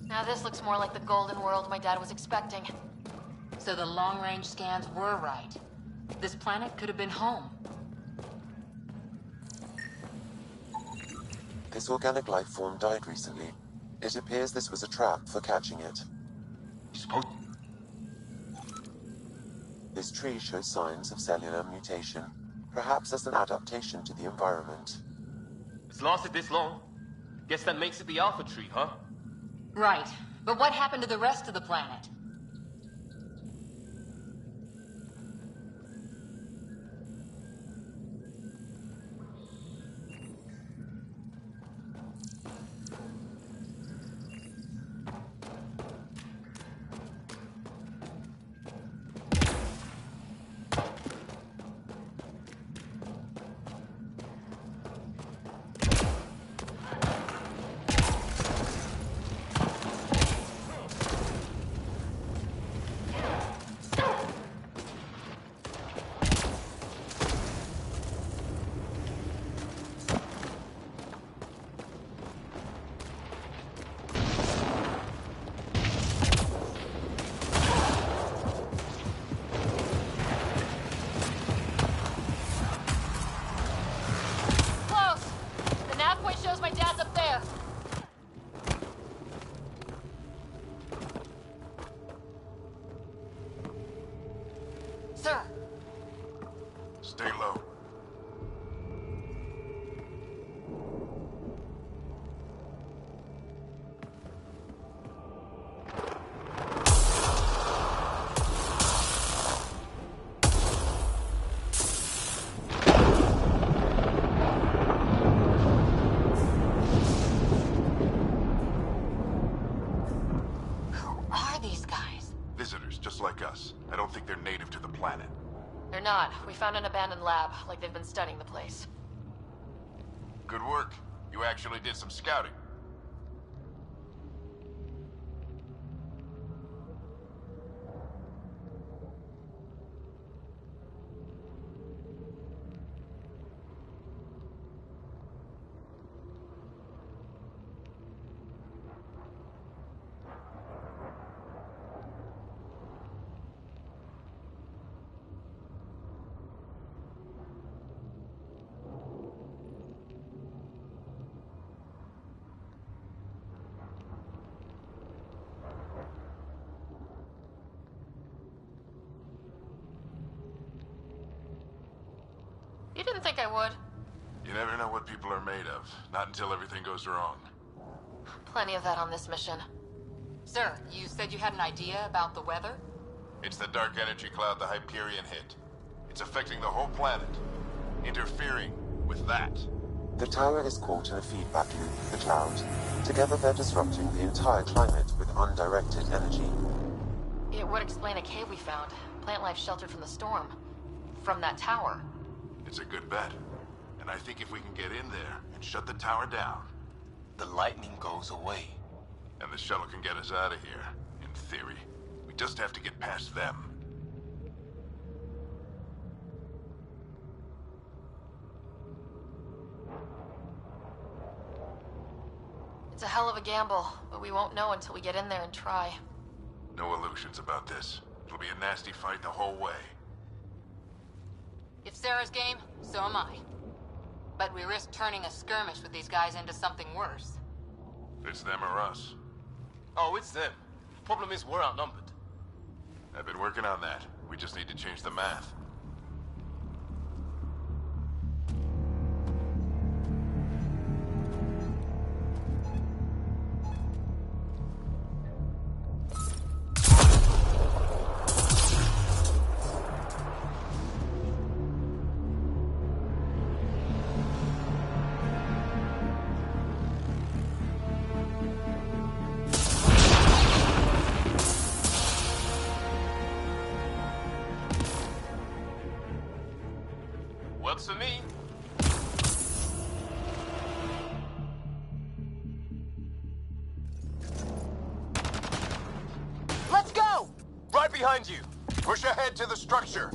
[SPEAKER 1] Now this looks more like the golden world my dad was expecting.
[SPEAKER 4] So the long-range scans were right. This planet could have been home.
[SPEAKER 7] This organic life form died recently. It appears this was a trap for catching it. This tree shows signs of cellular mutation, perhaps as an adaptation to the environment.
[SPEAKER 14] It's lasted this long. Guess that makes it the Alpha tree, huh?
[SPEAKER 4] Right. But what happened to the rest of the planet?
[SPEAKER 10] Stay low. Visitors, just like us. I don't think they're native to the planet.
[SPEAKER 1] They're not. We found an abandoned lab, like they've been studying the place.
[SPEAKER 10] Good work. You actually did some scouting.
[SPEAKER 1] You didn't think I would.
[SPEAKER 10] You never know what people are made of. Not until everything goes wrong.
[SPEAKER 1] Plenty of that on this mission.
[SPEAKER 4] Sir, you said you had an idea about the weather?
[SPEAKER 10] It's the dark energy cloud the Hyperion hit. It's affecting the whole planet. Interfering with that.
[SPEAKER 7] The tower is caught in a feedback loop with the cloud. Together they're disrupting the entire climate with undirected energy.
[SPEAKER 1] It would explain a cave we found. Plant life sheltered from the storm. From that tower.
[SPEAKER 10] It's a good bet. And I think if we can get in there and shut the tower down...
[SPEAKER 5] the lightning goes away.
[SPEAKER 10] And the shuttle can get us out of here, in theory. just have to get past them.
[SPEAKER 1] It's a hell of a gamble, but we won't know until we get in there and try.
[SPEAKER 10] No illusions about this. It'll be a nasty fight the whole way.
[SPEAKER 4] If Sarah's game, so am I. But we risk turning a skirmish with these guys into something worse.
[SPEAKER 10] It's them or us.
[SPEAKER 14] Oh, it's them. Problem is, we're outnumbered.
[SPEAKER 10] I've been working on that. We just need to change the math.
[SPEAKER 14] Works for me.
[SPEAKER 15] Let's go!
[SPEAKER 14] Right behind you.
[SPEAKER 17] Push ahead to the structure.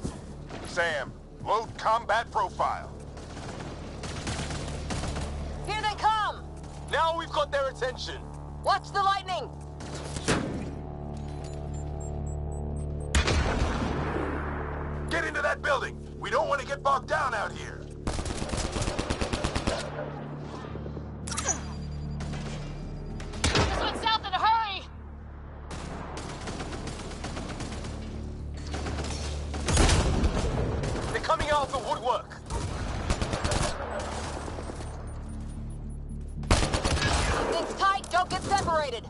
[SPEAKER 17] Sam, load combat profile.
[SPEAKER 15] Here they come!
[SPEAKER 14] Now we've got their attention.
[SPEAKER 15] Watch the lightning!
[SPEAKER 17] Get into that building. We don't want to get bogged down out here.
[SPEAKER 1] This one's south in a hurry!
[SPEAKER 14] They're coming out of the woodwork.
[SPEAKER 15] Things tight, don't get separated!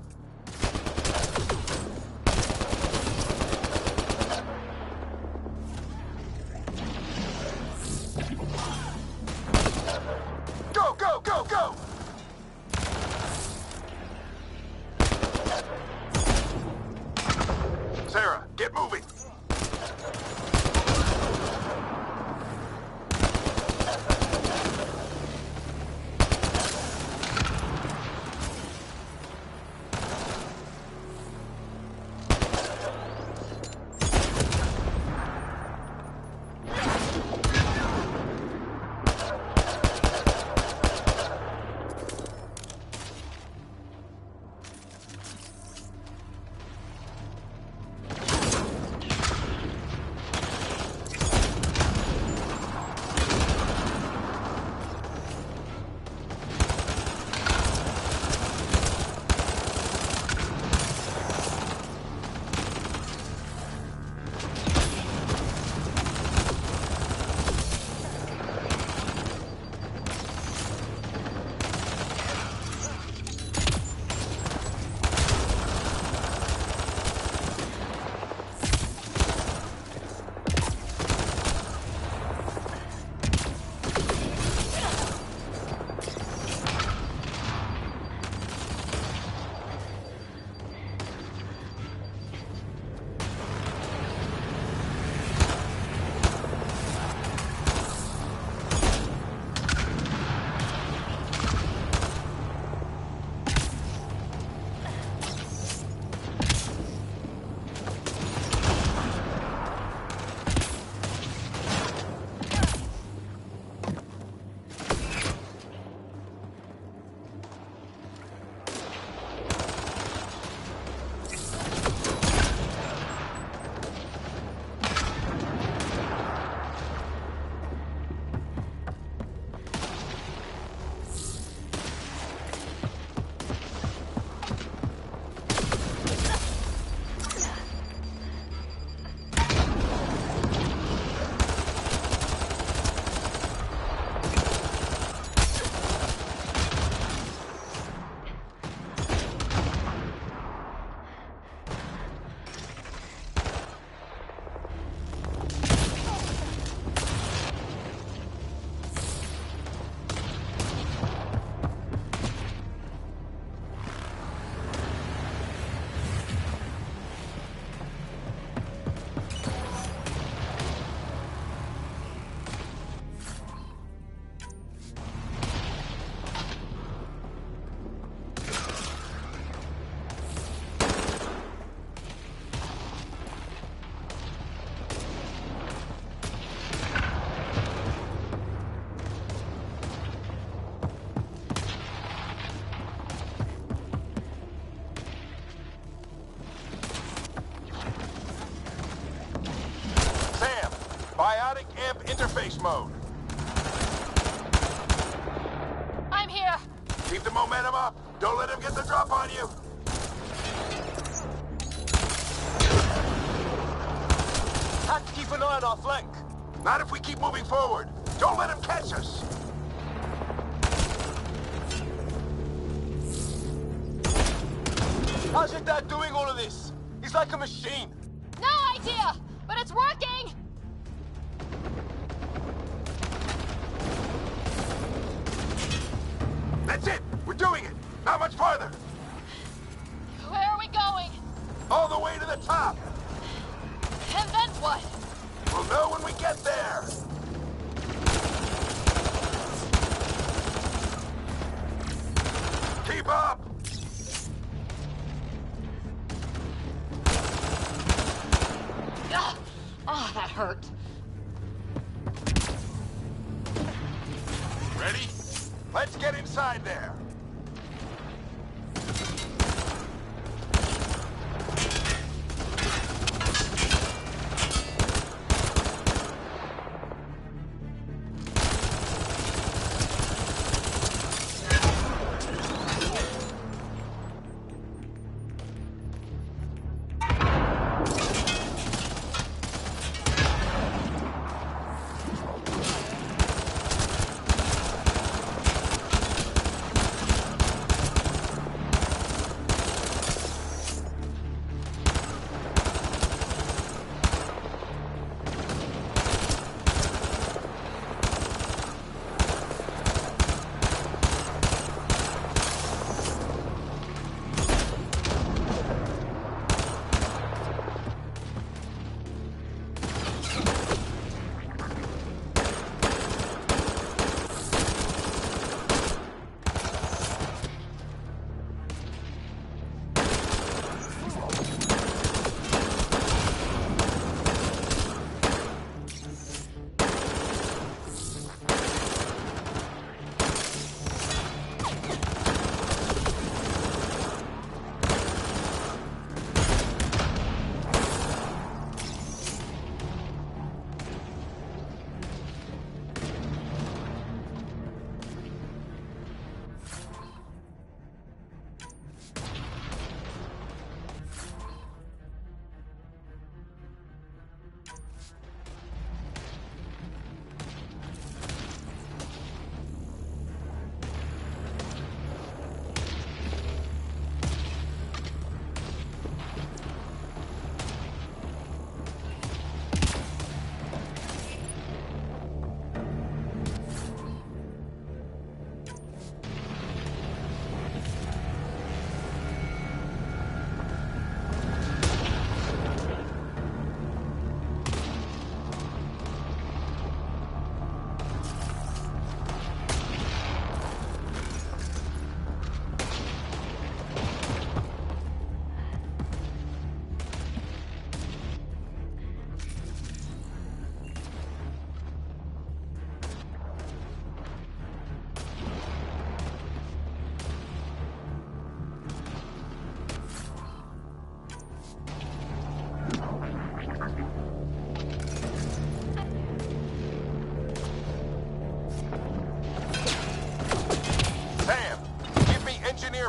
[SPEAKER 17] heist mode.
[SPEAKER 1] I'm here.
[SPEAKER 17] Keep the momentum up. Don't let him get the drop on you.
[SPEAKER 2] Have to keep an eye on our flank.
[SPEAKER 17] Not if we keep moving forward. Don't let him catch us.
[SPEAKER 2] How's your dad doing all of this? He's like a machine.
[SPEAKER 1] No idea, but it's working.
[SPEAKER 17] That's it. We're doing it. Not much farther.
[SPEAKER 1] Where are we going?
[SPEAKER 17] All the way to the top.
[SPEAKER 1] And then what?
[SPEAKER 17] We'll know when we get there. Keep up.
[SPEAKER 4] Ah! Oh, that hurt.
[SPEAKER 17] Ready? Let's get inside there.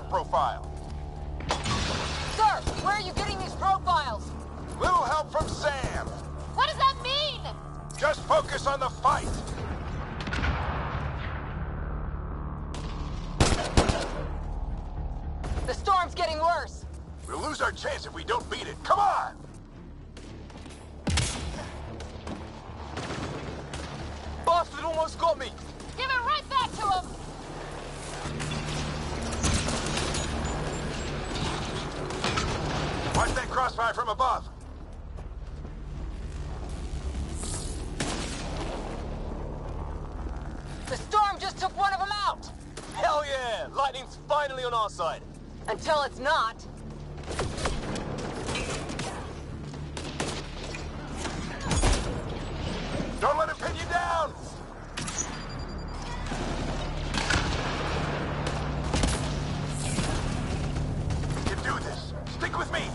[SPEAKER 17] Profile.
[SPEAKER 15] Sir, where are you getting these profiles?
[SPEAKER 17] Little help from Sam.
[SPEAKER 1] What does that mean?
[SPEAKER 17] Just focus on the fight.
[SPEAKER 15] The storm's getting worse.
[SPEAKER 17] We'll lose our chance if we don't beat it. Come on!
[SPEAKER 2] Bastard almost got me.
[SPEAKER 1] Give it right back to him.
[SPEAKER 17] Watch that crossfire from above.
[SPEAKER 15] The storm just took one of them out.
[SPEAKER 2] Hell yeah! Lightning's finally on our side.
[SPEAKER 15] Until it's not.
[SPEAKER 17] Don't let him pin you down! You can do this. Stick with me.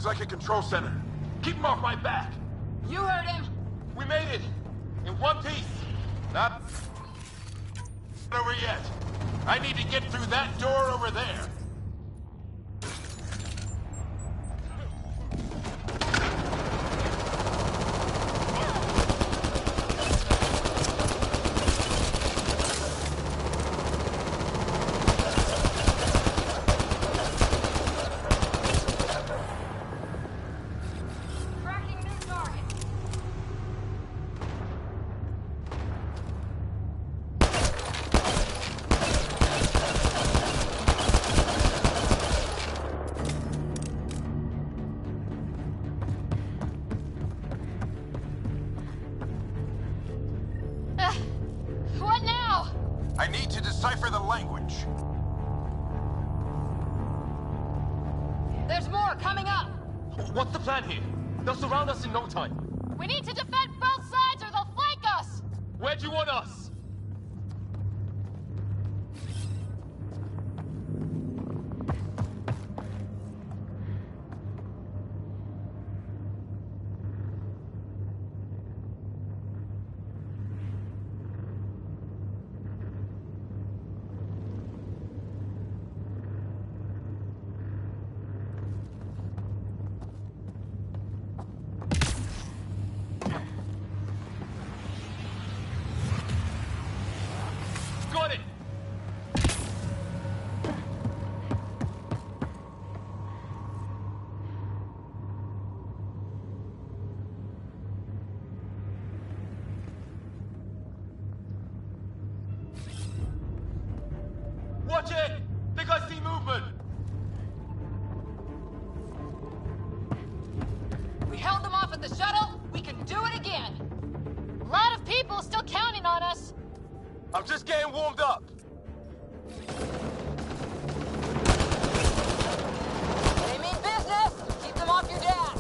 [SPEAKER 17] Looks like a control center. Keep him off my back.
[SPEAKER 4] You heard him.
[SPEAKER 17] We made it. In one piece. Not over yet. I need to get through that door over there.
[SPEAKER 1] What now?
[SPEAKER 17] I need to decipher the language.
[SPEAKER 4] There's more coming up.
[SPEAKER 14] What's the plan here? They'll surround us in no time.
[SPEAKER 1] We need to defend both sides or they'll flank us!
[SPEAKER 14] Where do you want us? Got it! Watch it! Think I see movement!
[SPEAKER 4] We held them off at the shuttle. We can do it again.
[SPEAKER 1] A lot of people still counting on us.
[SPEAKER 17] I'm just getting warmed up.
[SPEAKER 15] They mean business! Keep them off your dad!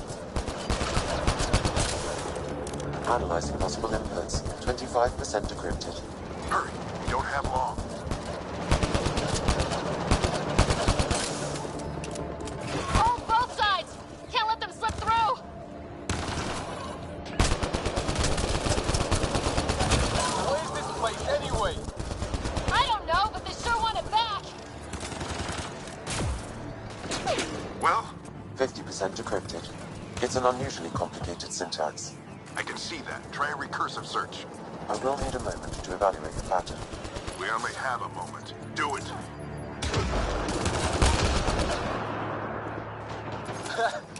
[SPEAKER 7] Analyzing possible inputs. 25% decrypted.
[SPEAKER 17] Hurry. We don't have long.
[SPEAKER 1] Hold both sides! Can't let them slip through!
[SPEAKER 17] Where's this place anyway?
[SPEAKER 1] I don't know, but they sure want it back!
[SPEAKER 17] Well,
[SPEAKER 7] 50% decrypted. It's an unusually complicated syntax.
[SPEAKER 17] I can see that. Try a recursive search.
[SPEAKER 7] I will need a moment to evaluate the pattern.
[SPEAKER 17] We only have a moment. Do it.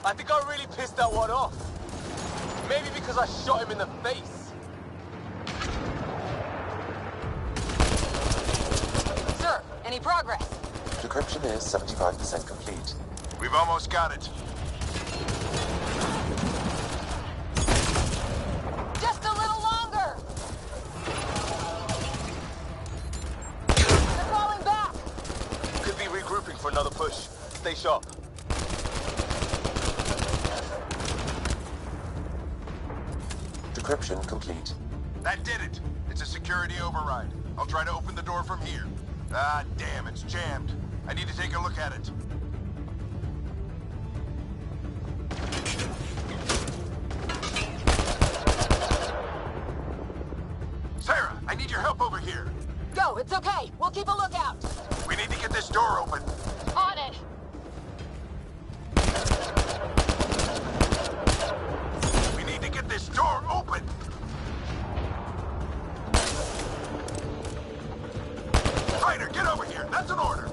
[SPEAKER 17] I think I really pissed that one off. Maybe because I shot him in the face.
[SPEAKER 15] Sir, any progress?
[SPEAKER 7] Decryption is 75% complete.
[SPEAKER 17] We've almost got it.
[SPEAKER 15] Just a little longer! They're falling back!
[SPEAKER 17] Could be regrouping for another push. Stay sharp.
[SPEAKER 7] Decryption complete.
[SPEAKER 17] That did it. It's a security override. I'll try to open the door from here. Ah, damn, it's jammed. I need to take a look at it. Sarah, I need your help over here.
[SPEAKER 15] Go, it's okay. We'll keep a lookout.
[SPEAKER 17] We need to get this door open.
[SPEAKER 1] On it!
[SPEAKER 17] We need to get this door open. Ryder, get over here. That's an order.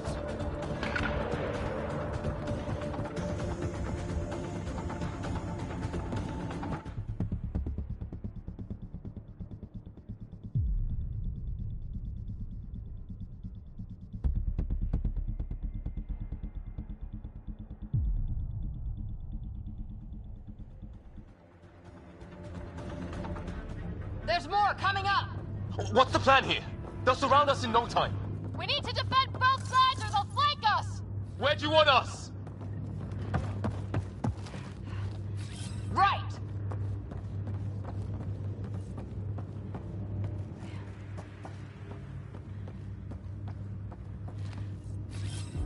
[SPEAKER 4] There's more coming up.
[SPEAKER 14] What's the plan here? They'll surround us in no time.
[SPEAKER 1] We need to defend both sides or they'll flank us!
[SPEAKER 14] Where do you want us?
[SPEAKER 4] Right.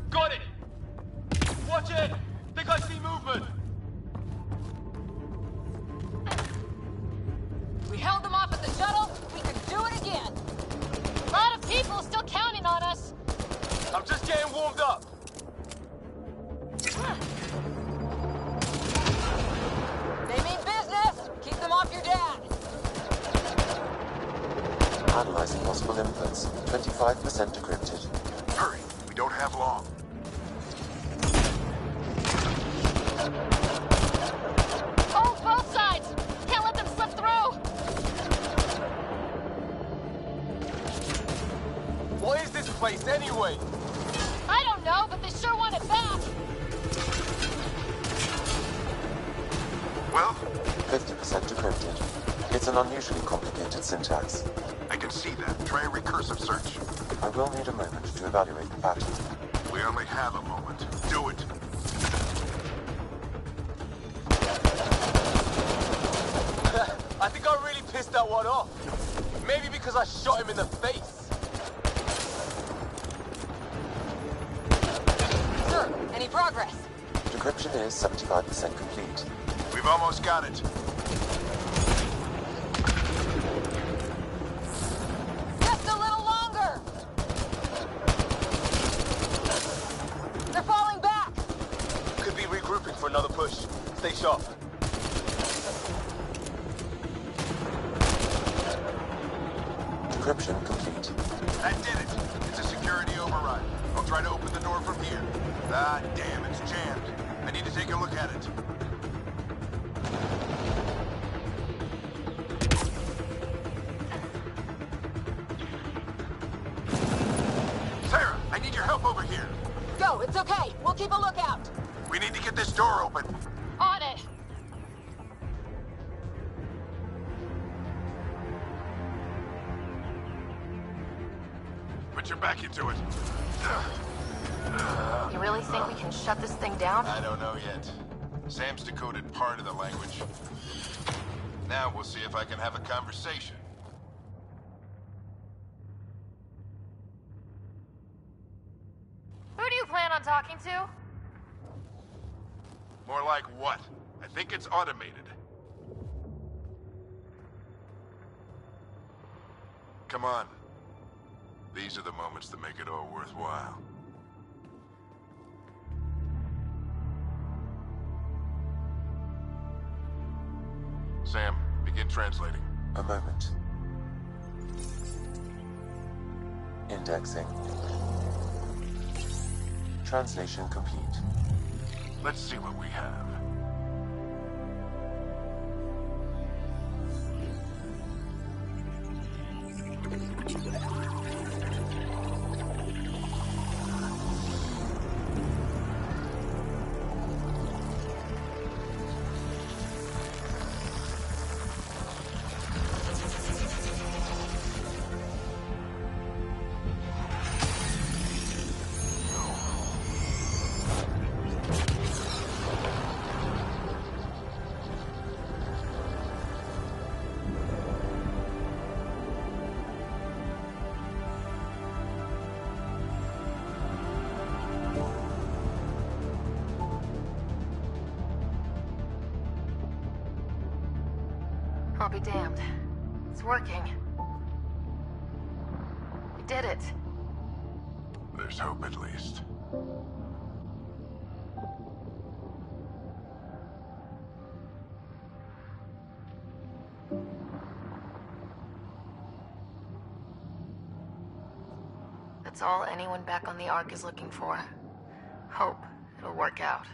[SPEAKER 14] Got it! Watch it! Think I see movement!
[SPEAKER 2] Getting warmed up.
[SPEAKER 15] They mean business! Keep them off your dad!
[SPEAKER 7] Analyzing possible inputs. 25% decrypted.
[SPEAKER 10] Hurry, we don't have long.
[SPEAKER 1] Oh, both sides! Can't let them slip through!
[SPEAKER 2] What is this place anyway?
[SPEAKER 1] I don't know, but they sure want it back!
[SPEAKER 10] Well?
[SPEAKER 7] 50% decrypted. It's an unusually complicated syntax.
[SPEAKER 10] I can see that. Try a recursive search.
[SPEAKER 7] I will need a moment to evaluate the pattern.
[SPEAKER 10] We only have a moment. Do it.
[SPEAKER 2] I think I really pissed that one off. Maybe because I shot him in the face.
[SPEAKER 15] Sir, any progress?
[SPEAKER 7] Decryption is 75% complete.
[SPEAKER 10] We've almost got it.
[SPEAKER 15] Just a little longer! They're falling back!
[SPEAKER 2] Could be regrouping for another push. Stay sharp.
[SPEAKER 7] Decryption complete.
[SPEAKER 10] That did it. It's a security override. I'll try to open the door from here. Ah, damn, it's jammed. I need to take a look at it. Sarah, I need your help over here.
[SPEAKER 15] Go, it's okay. We'll keep a lookout.
[SPEAKER 10] We need to get this door open.
[SPEAKER 1] On it!
[SPEAKER 10] Put your back into it.
[SPEAKER 1] You really think we can shut this thing down?
[SPEAKER 10] I don't know yet. Sam's decoded part of the language. Now we'll see if I can have a conversation.
[SPEAKER 1] Who do you plan on talking to?
[SPEAKER 10] More like what? I think it's automated. Come on. These are the moments that make it all worthwhile. Sam, begin translating.
[SPEAKER 7] A moment. Indexing. Translation complete.
[SPEAKER 10] Let's see what we have.
[SPEAKER 1] I'll be damned. It's working. We did it.
[SPEAKER 10] There's hope at least.
[SPEAKER 1] That's all anyone back on the Ark is looking for. Hope it'll work out.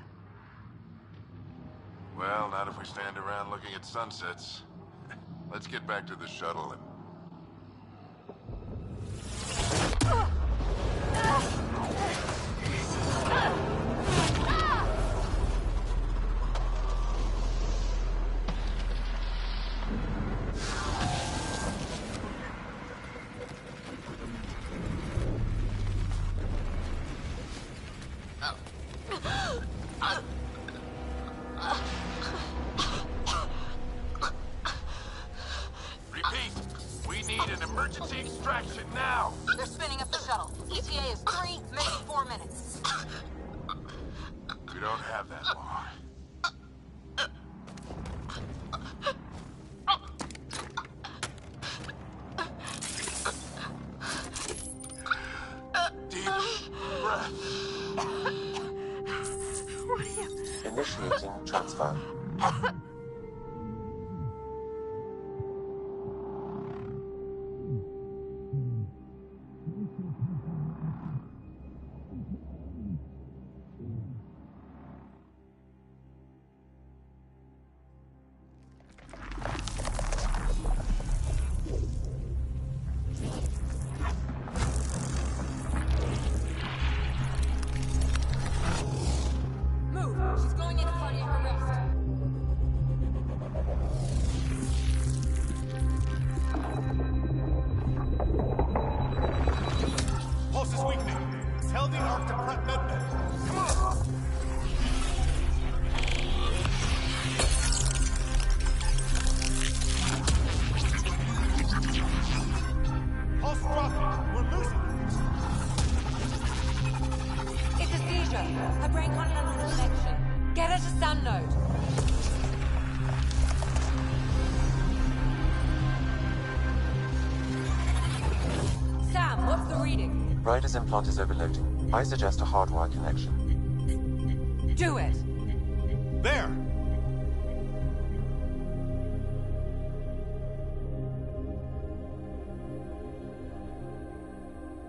[SPEAKER 10] Well, not if we stand around looking at sunsets. Let's get back to the shuttle and... Repeat, we need an emergency extraction now!
[SPEAKER 15] They're spinning up the shuttle. ETA is 3, maybe 4 minutes.
[SPEAKER 10] We don't have that long. Deep breath.
[SPEAKER 19] What are you?
[SPEAKER 7] Initiating transfer.
[SPEAKER 6] Move! She's going into cardiac arrest.
[SPEAKER 2] Pulse is weakening. Tell the Ark to prep medbay. Come on! Pulse dropping. We're losing it.
[SPEAKER 6] It's a seizure. Her brain can't handle the connection. Get her to Sun Node. Sam, what's the reading?
[SPEAKER 7] Ryder's implant is overloading. I suggest a hardwire connection.
[SPEAKER 6] Do it.
[SPEAKER 2] There!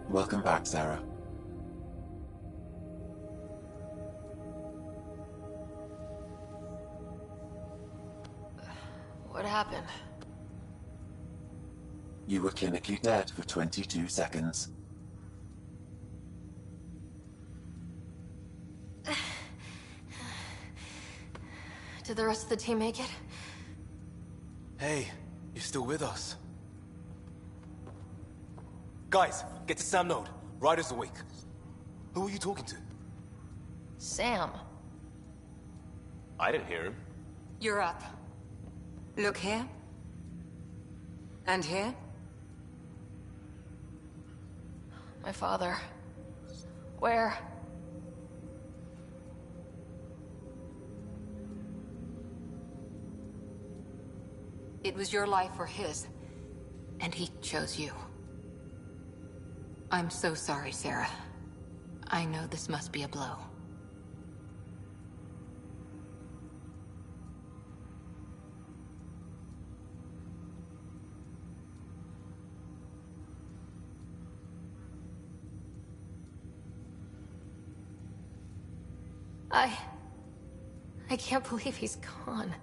[SPEAKER 7] Welcome back, Sarah.
[SPEAKER 1] What happened?
[SPEAKER 7] You were clinically dead for 22 seconds.
[SPEAKER 1] Did the rest of the team make it?
[SPEAKER 5] Hey, you're still with us. Guys, get to Sam Node. Ryder's awake. Who are you talking to?
[SPEAKER 1] Sam.
[SPEAKER 5] I didn't hear him.
[SPEAKER 6] You're up. Look here. And here.
[SPEAKER 1] My father. Where?
[SPEAKER 4] It was your life or his, and he chose you. I'm so sorry, Sarah. I know this must be a blow.
[SPEAKER 1] I can't believe he's gone.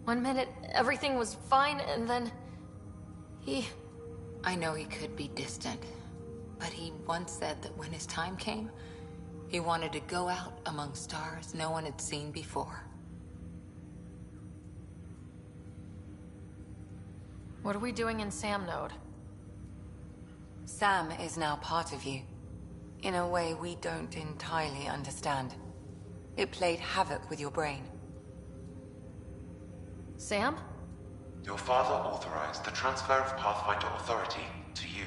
[SPEAKER 1] 1 minute, everything was fine, and then...
[SPEAKER 4] I know he could be distant, but he once said that when his time came, he wanted to go out among stars no one had seen before.
[SPEAKER 1] What are we doing in Sam Node?
[SPEAKER 6] Sam is now part of you. In a way we don't entirely understand. It played havoc with your brain.
[SPEAKER 1] Sam?
[SPEAKER 7] Your father authorized the transfer of Pathfinder authority to you.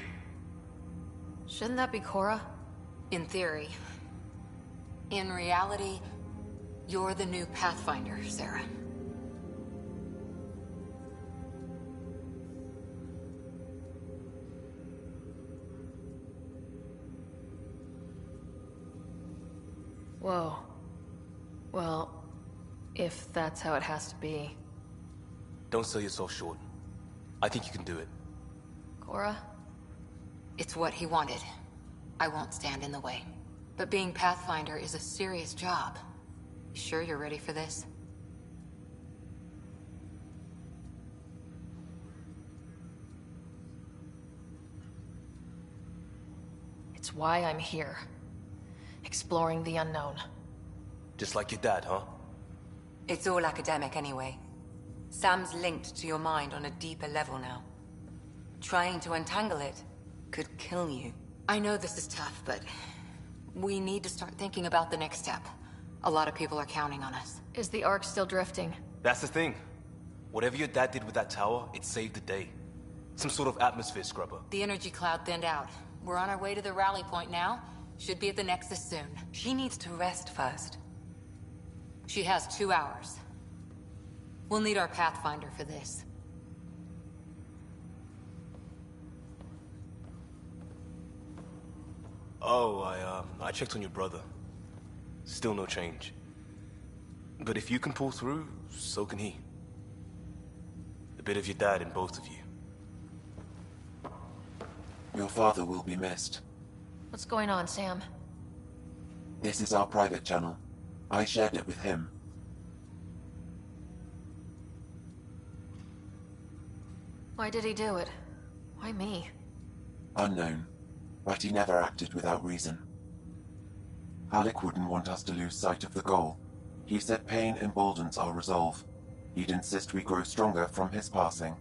[SPEAKER 1] Shouldn't that be Cora?
[SPEAKER 4] In theory. In reality, you're the new Pathfinder, Sarah.
[SPEAKER 1] Whoa. Well, if that's how it has to be.
[SPEAKER 5] Don't sell yourself short. I think you can do it.
[SPEAKER 1] Cora?
[SPEAKER 4] It's what he wanted. I won't stand in the way. But being Pathfinder is a serious job. You sure you're ready for this?
[SPEAKER 1] It's why I'm here. Exploring the unknown.
[SPEAKER 5] Just like your dad, huh?
[SPEAKER 6] It's all academic anyway. Sam's linked to your mind on a deeper level now. Trying to untangle it could kill you.
[SPEAKER 4] I know this is tough, but we need to start thinking about the next step. A lot of people are counting on us.
[SPEAKER 1] Is the Ark still drifting?
[SPEAKER 5] That's the thing. Whatever your dad did with that tower, it saved the day. Some sort of atmosphere scrubber.
[SPEAKER 4] The energy cloud thinned out. We're on our way to the rally point now. Should be at the Nexus soon.
[SPEAKER 6] She needs to rest first.
[SPEAKER 4] She has 2 hours. We'll need our Pathfinder for this.
[SPEAKER 5] Oh, I checked on your brother. Still no change. But if you can pull through, so can he. A bit of your dad in both of you.
[SPEAKER 7] Your father will be missed.
[SPEAKER 1] What's going on, Sam?
[SPEAKER 7] This is our private channel. I shared it with him.
[SPEAKER 1] Why did he do it? Why me?
[SPEAKER 7] Unknown, but he never acted without reason. Alec wouldn't want us to lose sight of the goal. He said pain emboldens our resolve. He'd insist we grow stronger from his passing.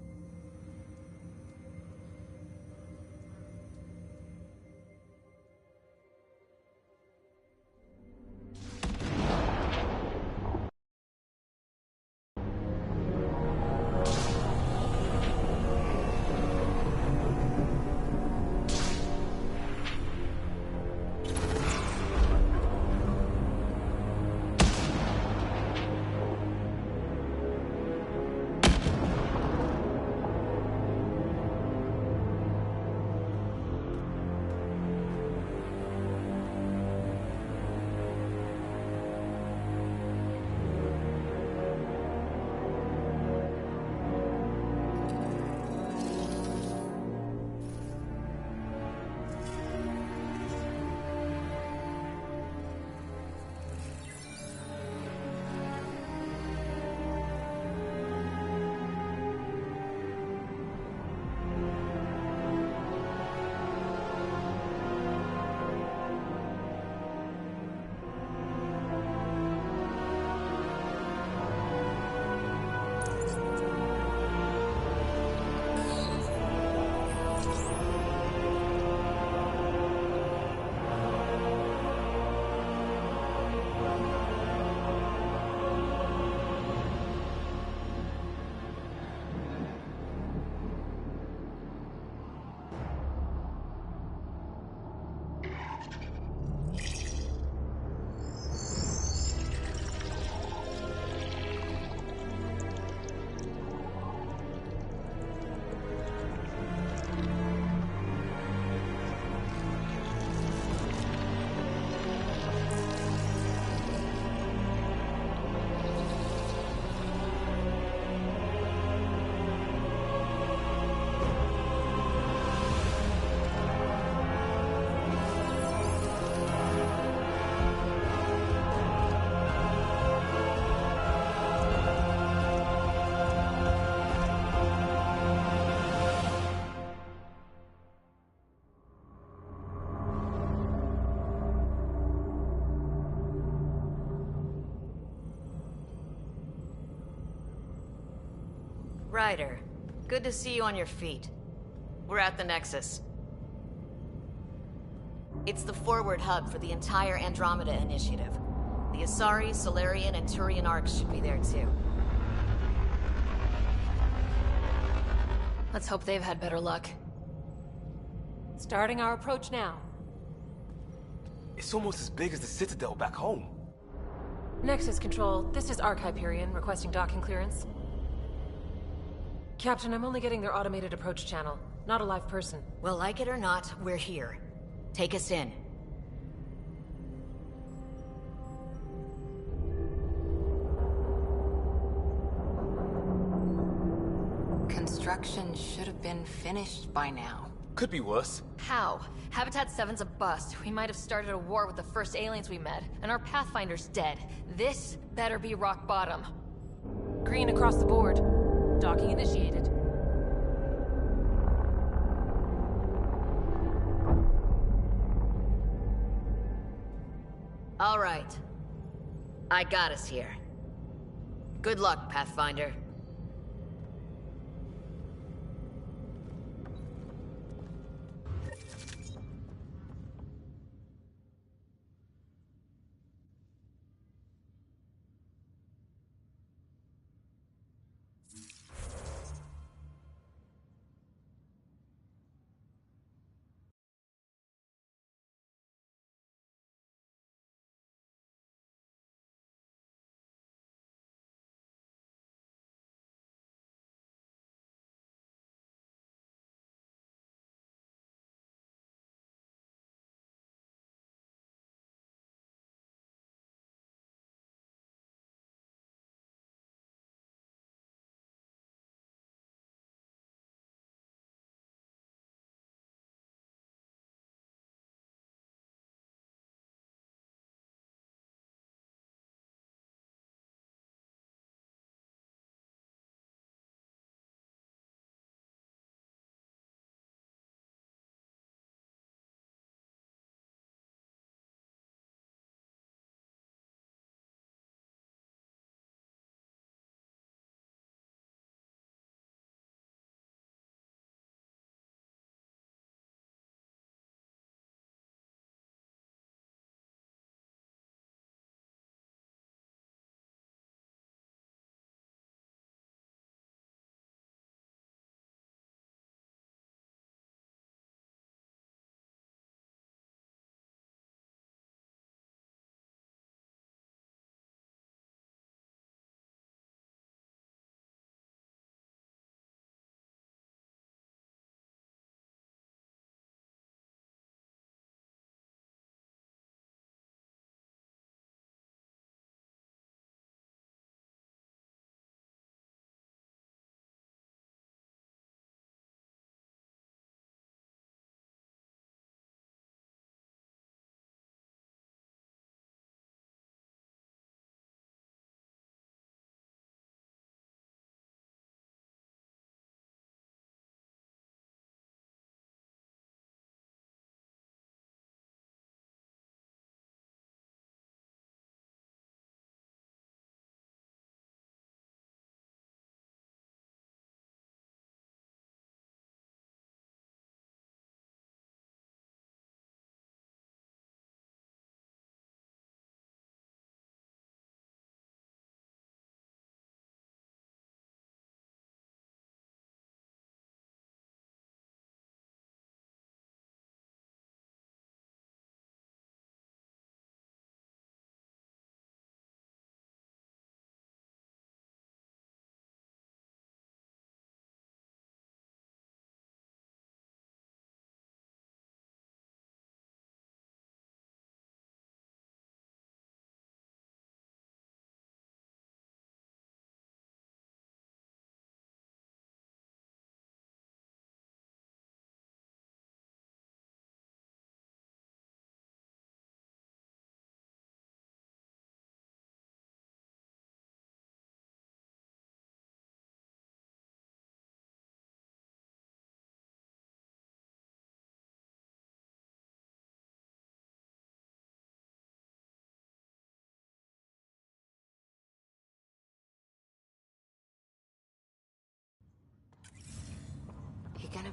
[SPEAKER 3] Ryder, good to see you on your feet. We're at the Nexus. It's the forward hub for the entire Andromeda initiative. The Asari, Solarian, and Turian arcs should be there too.
[SPEAKER 1] Let's hope they've had better luck.
[SPEAKER 9] Starting our approach now.
[SPEAKER 5] It's almost as big as the Citadel back home.
[SPEAKER 9] Nexus Control, this is Arc Hyperion requesting docking clearance. Captain, I'm only getting their automated approach channel, not a live person.
[SPEAKER 3] Well, like it or not, we're here. Take us in.
[SPEAKER 4] Construction should have been finished by now.
[SPEAKER 5] Could be worse.
[SPEAKER 1] How? Habitat 7's a bust. We might have started a war with the first aliens we met, and our Pathfinder's dead. This better be rock bottom.
[SPEAKER 9] Green across the board. Docking initiated.
[SPEAKER 3] All right. I got us here. Good luck, Pathfinder.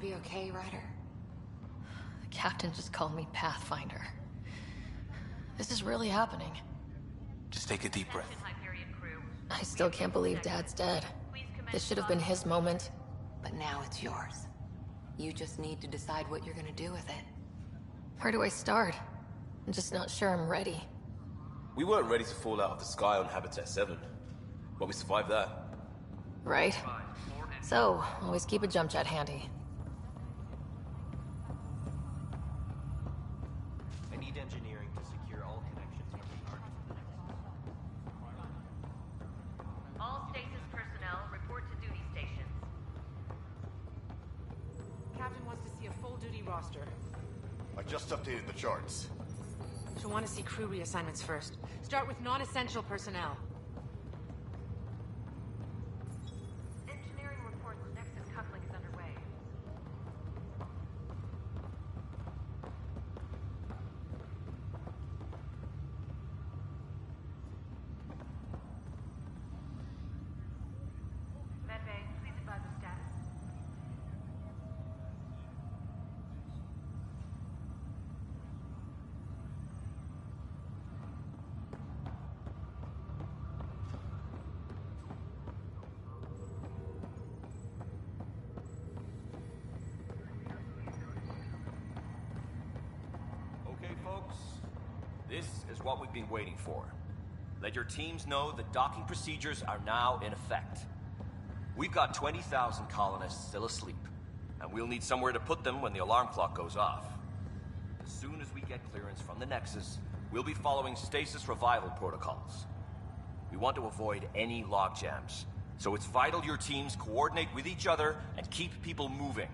[SPEAKER 4] be okay, Ryder?
[SPEAKER 19] The captain just called me Pathfinder. This is really happening.
[SPEAKER 5] Just take a deep breath.
[SPEAKER 19] I still can't believe Dad's dead. This should have been his moment.
[SPEAKER 4] But now it's yours. You just need to decide what you're gonna do with it.
[SPEAKER 19] Where do I start? I'm just not sure I'm ready.
[SPEAKER 5] We weren't ready to fall out of the sky on Habitat 7, but we survived that.
[SPEAKER 19] Right. So, always keep a jump jet handy.
[SPEAKER 18] I need engineering to secure all connections from the target.
[SPEAKER 21] All stasis personnel report to duty stations.
[SPEAKER 22] Captain wants to see a full-duty roster.
[SPEAKER 2] I just updated the charts.
[SPEAKER 22] She'll want to see crew reassignments first. Start with non-essential personnel.
[SPEAKER 21] Engineering reports Nexus coupling is underway. Medbay, please advise the status.
[SPEAKER 23] Okay, folks. This is what we've been waiting for. Let your teams know that docking procedures are now in effect. We've got 20,000 colonists still asleep, and we'll need somewhere to put them when the alarm clock goes off. As soon as we get clearance from the Nexus, we'll be following stasis revival protocols. We want to avoid any logjams, so it's vital your teams coordinate with each other and keep people moving.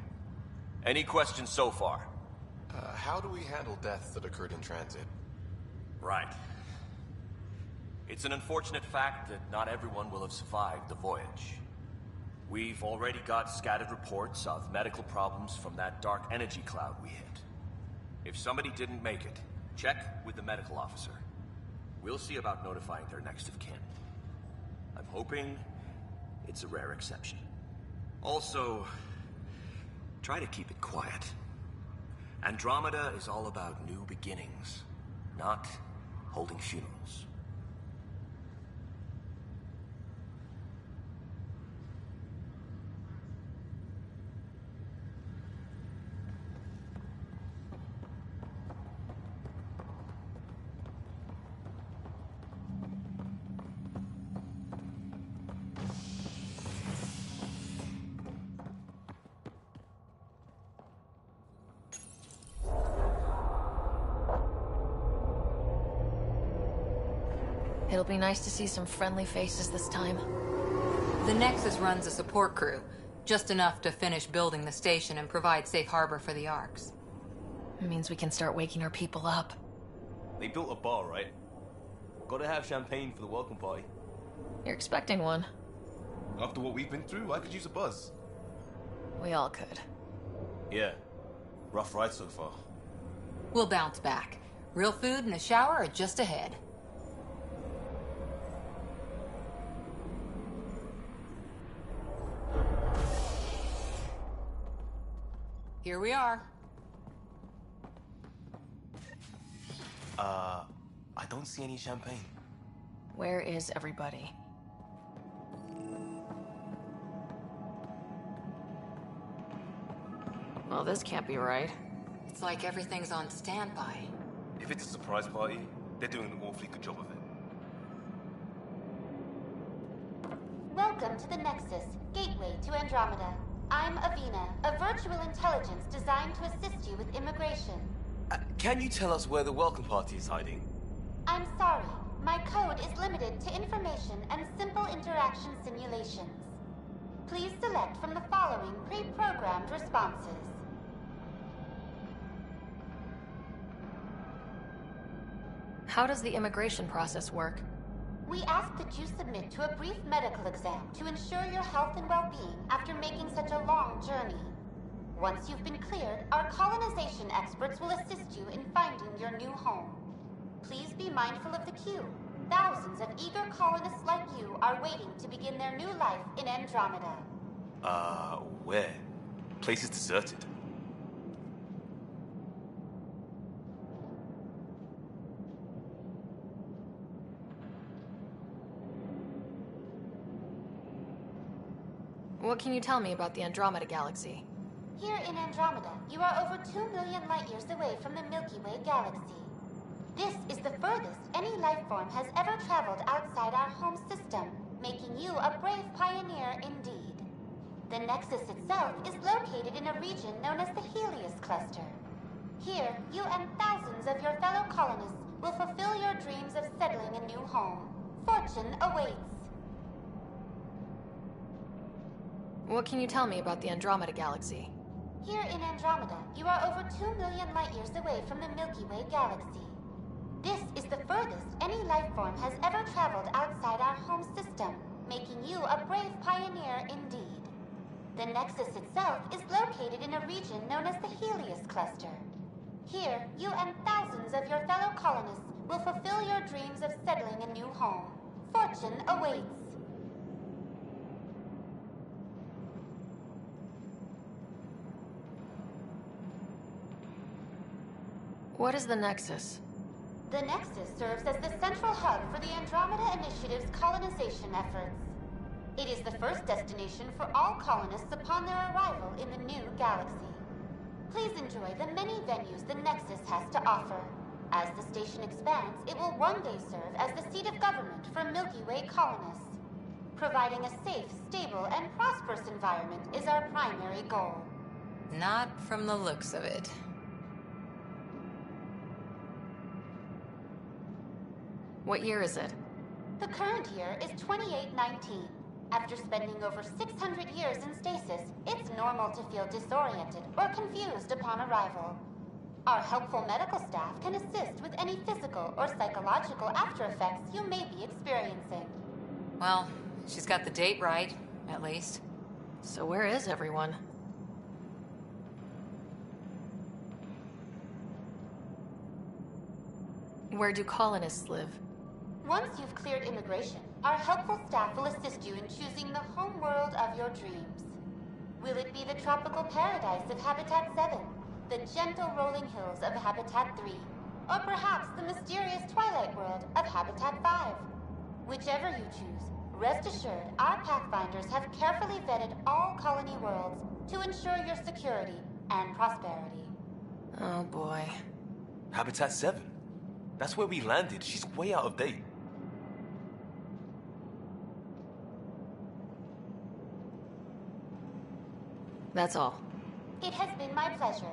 [SPEAKER 23] Any questions so far?
[SPEAKER 12] How do we handle deaths that occurred in transit?
[SPEAKER 23] Right. It's an unfortunate fact that not everyone will have survived the voyage. We've already got scattered reports of medical problems from that dark energy cloud we hit. If somebody didn't make it, check with the medical officer. We'll see about notifying their next of kin. I'm hoping it's a rare exception. Also, try to keep it quiet. Andromeda is all about new beginnings, not holding funerals.
[SPEAKER 19] It'll be nice to see some friendly faces this time.
[SPEAKER 4] The Nexus runs a support crew, just enough to finish building the station and provide safe harbor for the Arks.
[SPEAKER 19] It means we can start waking our people up.
[SPEAKER 5] They built a bar, right? Gotta have champagne for the welcome party.
[SPEAKER 19] You're expecting one.
[SPEAKER 5] After what we've been through, I could use a buzz.
[SPEAKER 19] We all could.
[SPEAKER 5] Yeah. Rough ride so far.
[SPEAKER 4] We'll bounce back. Real food and a shower are just ahead. Here we are.
[SPEAKER 5] I don't see any champagne.
[SPEAKER 19] Where is everybody? Well, this can't be right.
[SPEAKER 4] It's like everything's on standby.
[SPEAKER 5] If it's a surprise party, they're doing an awfully good job of it.
[SPEAKER 24] Welcome to the Nexus, gateway to Andromeda. I'm Avina, a virtual intelligence designed to assist you with immigration.
[SPEAKER 5] Can you tell us where the welcome party is hiding?
[SPEAKER 24] I'm sorry. My code is limited to information and simple interaction simulations. Please select from the following pre-programmed responses.
[SPEAKER 19] How does the immigration process work?
[SPEAKER 24] We ask that you submit to a brief medical exam to ensure your health and well-being after making such a long journey. Once you've been cleared, our colonization experts will assist you in finding your new home. Please be mindful of the queue. Thousands of eager colonists like you are waiting to begin their new life in Andromeda.
[SPEAKER 5] Where? Place is deserted.
[SPEAKER 19] What can you tell me about the Andromeda galaxy?
[SPEAKER 24] Here in Andromeda, you are over 2 million light years away from the Milky Way galaxy. This is the furthest any life form has ever traveled outside our home system, making you a brave pioneer indeed. The Nexus itself is located in a region known as the Helios Cluster. Here, you and thousands of your fellow colonists will fulfill your dreams of settling a new home. Fortune awaits.
[SPEAKER 19] What can you tell me about the Andromeda galaxy?
[SPEAKER 24] Here in Andromeda, you are over 2 million light years away from the Milky Way galaxy. This is the furthest any life form has ever traveled outside our home system, making you a brave pioneer indeed. The Nexus itself is located in a region known as the Helios Cluster. Here, you and thousands of your fellow colonists will fulfill your dreams of settling a new home. Fortune awaits.
[SPEAKER 19] What is the Nexus?
[SPEAKER 24] The Nexus serves as the central hub for the Andromeda Initiative's colonization efforts. It is the first destination for all colonists upon their arrival in the new galaxy. Please enjoy the many venues the Nexus has to offer. As the station expands, it will one day serve as the seat of government for Milky Way colonists. Providing a safe, stable, and prosperous environment is our primary goal.
[SPEAKER 4] Not from the looks of it.
[SPEAKER 19] What year is it?
[SPEAKER 24] The current year is 2819. After spending over 600 years in stasis, it's normal to feel disoriented or confused upon arrival. Our helpful medical staff can assist with any physical or psychological aftereffects you may be experiencing.
[SPEAKER 4] Well, she's got the date right, at least.
[SPEAKER 19] So where is everyone? Where do colonists live?
[SPEAKER 24] Once you've cleared immigration, our helpful staff will assist you in choosing the home world of your dreams. Will it be the tropical paradise of Habitat 7, the gentle rolling hills of Habitat 3, or perhaps the mysterious twilight world of Habitat 5? Whichever you choose, rest assured our Pathfinders have carefully vetted all colony worlds to ensure your security and prosperity.
[SPEAKER 19] Oh boy.
[SPEAKER 5] Habitat 7. That's where we landed. She's way out of date.
[SPEAKER 19] That's all.
[SPEAKER 24] It has been my pleasure.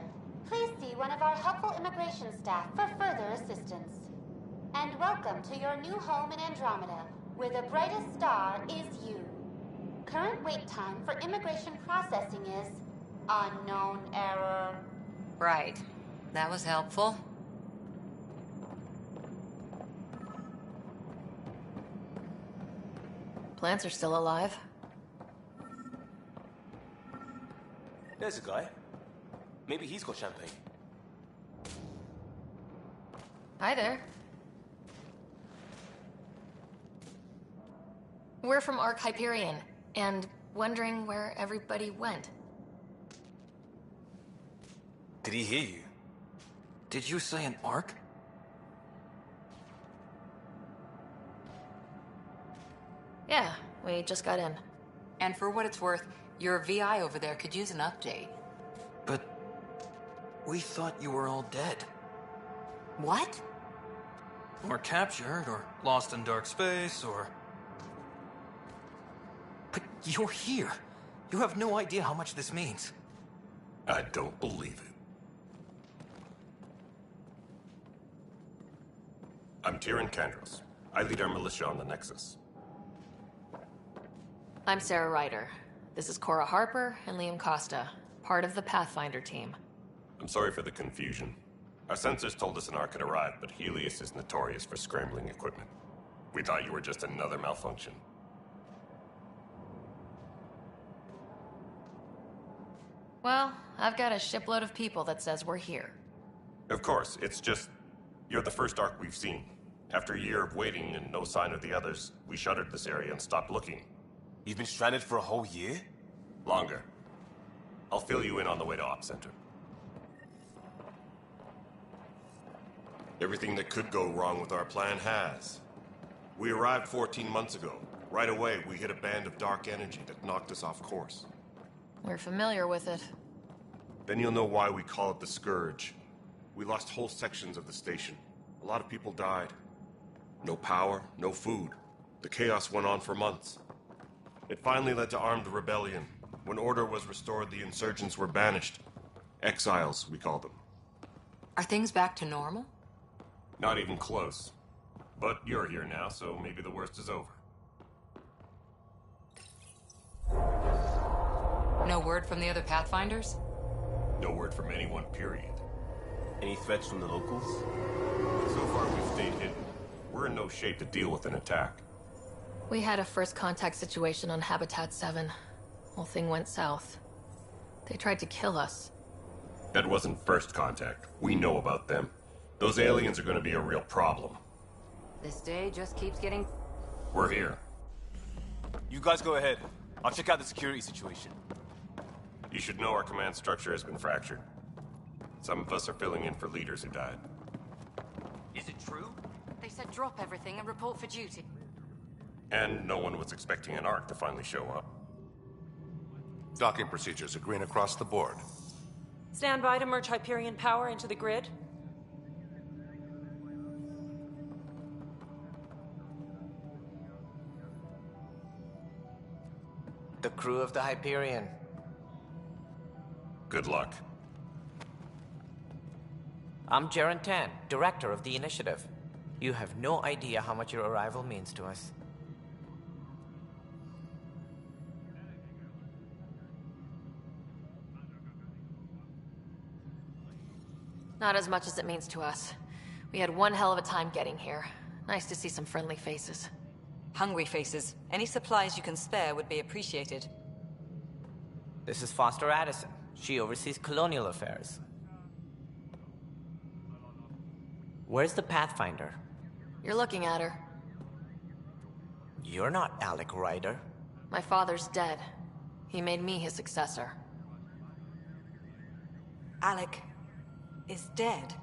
[SPEAKER 24] Please see one of our helpful immigration staff for further assistance. And welcome to your new home in Andromeda, where the brightest star is you. Current wait time for immigration processing is unknown error.
[SPEAKER 4] Right. That was helpful.
[SPEAKER 19] Plants are still alive.
[SPEAKER 5] There's a guy. Maybe he's got champagne.
[SPEAKER 19] Hi there. We're from Ark Hyperion, and wondering where everybody went.
[SPEAKER 5] Did he hear you?
[SPEAKER 8] Did you say an Ark?
[SPEAKER 19] Yeah, we just got in.
[SPEAKER 4] And for what it's worth, your VI over there could use an update.
[SPEAKER 8] But we thought you were all dead.
[SPEAKER 4] What?
[SPEAKER 8] Or captured, or lost in dark space, or... But you're here. You have no idea how much this means.
[SPEAKER 13] I don't believe it. I'm Tyrion Kandros. I lead our militia on the Nexus.
[SPEAKER 19] I'm Sarah Ryder. This is Cora Harper and Liam Costa, part of the Pathfinder team.
[SPEAKER 13] I'm sorry for the confusion. Our sensors told us an Ark had arrived, but Helios is notorious for scrambling equipment. We thought you were just another malfunction.
[SPEAKER 19] Well, I've got a shipload of people that says we're here.
[SPEAKER 13] Of course, it's just... you're the first Ark we've seen. After a year of waiting and no sign of the others, we shuttered this area and stopped looking.
[SPEAKER 5] You've been stranded for a whole year?
[SPEAKER 13] Longer. I'll fill you in on the way to Op Center. Everything that could go wrong with our plan has. We arrived 14 months ago. Right away, we hit a band of dark energy that knocked us off course.
[SPEAKER 19] We're familiar with it.
[SPEAKER 13] Then you'll know why we call it the Scourge. We lost whole sections of the station. A lot of people died. No power, no food. The chaos went on for months. It finally led to armed rebellion. When order was restored, the insurgents were banished. Exiles, we call them.
[SPEAKER 4] Are things back to normal?
[SPEAKER 13] Not even close. But you're here now, so maybe the worst is over.
[SPEAKER 4] No word from the other Pathfinders?
[SPEAKER 13] No word from anyone, period.
[SPEAKER 5] Any threats from the locals?
[SPEAKER 13] So far, we've stayed hidden. We're in no shape to deal with an attack.
[SPEAKER 19] We had a first contact situation on Habitat 7. Whole thing went south. They tried to kill us.
[SPEAKER 13] That wasn't first contact. We know about them. Those aliens are going to be a real problem.
[SPEAKER 4] This day just keeps getting...
[SPEAKER 13] We're here.
[SPEAKER 5] You guys go ahead. I'll check out the security situation.
[SPEAKER 13] You should know our command structure has been fractured. Some of us are filling in for leaders who died.
[SPEAKER 18] Is it true?
[SPEAKER 22] They said drop everything and report for duty.
[SPEAKER 13] And no one was expecting an Ark to finally show up.
[SPEAKER 10] Docking procedures are green across the board.
[SPEAKER 9] Stand by to merge Hyperion power into the grid.
[SPEAKER 11] The crew of the Hyperion.
[SPEAKER 13] Good luck.
[SPEAKER 11] I'm Jaren Tan, director of the initiative. You have no idea how much your arrival means to us.
[SPEAKER 19] Not as much as it means to us. We had one hell of a time getting here. Nice to see some friendly faces.
[SPEAKER 16] Hungry faces. Any supplies you can spare would be appreciated.
[SPEAKER 11] This is Foster Addison. She oversees colonial affairs. Where's the Pathfinder?
[SPEAKER 19] You're looking at her.
[SPEAKER 11] You're not Alec Ryder.
[SPEAKER 19] My father's dead. He made me his successor.
[SPEAKER 16] Alec is dead.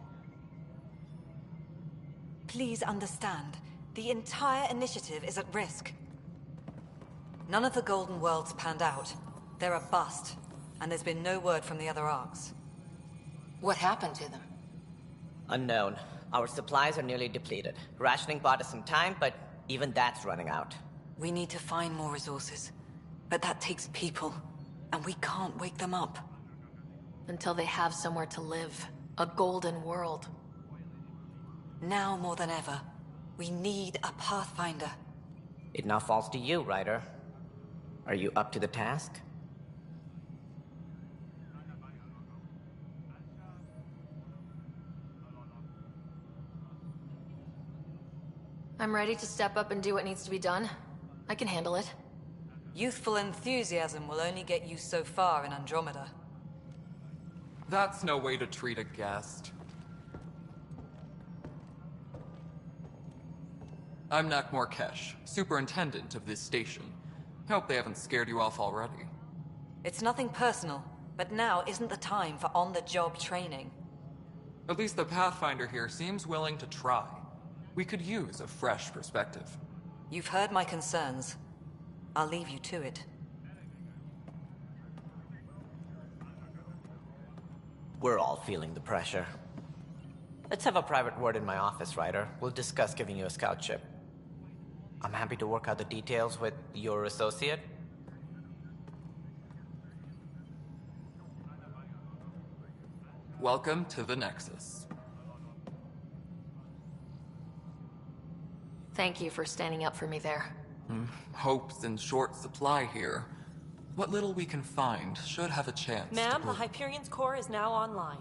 [SPEAKER 16] Please understand, the entire initiative is at risk. None of the Golden Worlds panned out. They're a bust, and there's been no word from the other arcs.
[SPEAKER 4] What happened to them?
[SPEAKER 11] Unknown. Our supplies are nearly depleted. Rationing bought us some time, but even that's running out.
[SPEAKER 16] We need to find more resources. But that takes people, and we can't wake them up.
[SPEAKER 19] Until they have somewhere to live. A golden world.
[SPEAKER 16] Now more than ever, we need a Pathfinder.
[SPEAKER 11] It now falls to you, Ryder. Are you up to the task?
[SPEAKER 19] I'm ready to step up and do what needs to be done. I can handle it.
[SPEAKER 16] Youthful enthusiasm will only get you so far in Andromeda.
[SPEAKER 17] That's no way to treat a guest. I'm Nak Morkesh, superintendent of this station. Hope they haven't scared you off already.
[SPEAKER 16] It's nothing personal, but now isn't the time for on-the-job training.
[SPEAKER 17] At least the Pathfinder here seems willing to try. We could use a fresh perspective.
[SPEAKER 16] You've heard my concerns. I'll leave you to it.
[SPEAKER 11] We're all feeling the pressure. Let's have a private word in my office, Ryder. We'll discuss giving you a scout ship. I'm happy to work out the details with your associate.
[SPEAKER 17] Welcome to the Nexus.
[SPEAKER 19] Thank you for standing up for me there.
[SPEAKER 17] Hope's in short supply here. What little we can find should have a chance
[SPEAKER 9] Ma'am, the Hyperion's core is now online.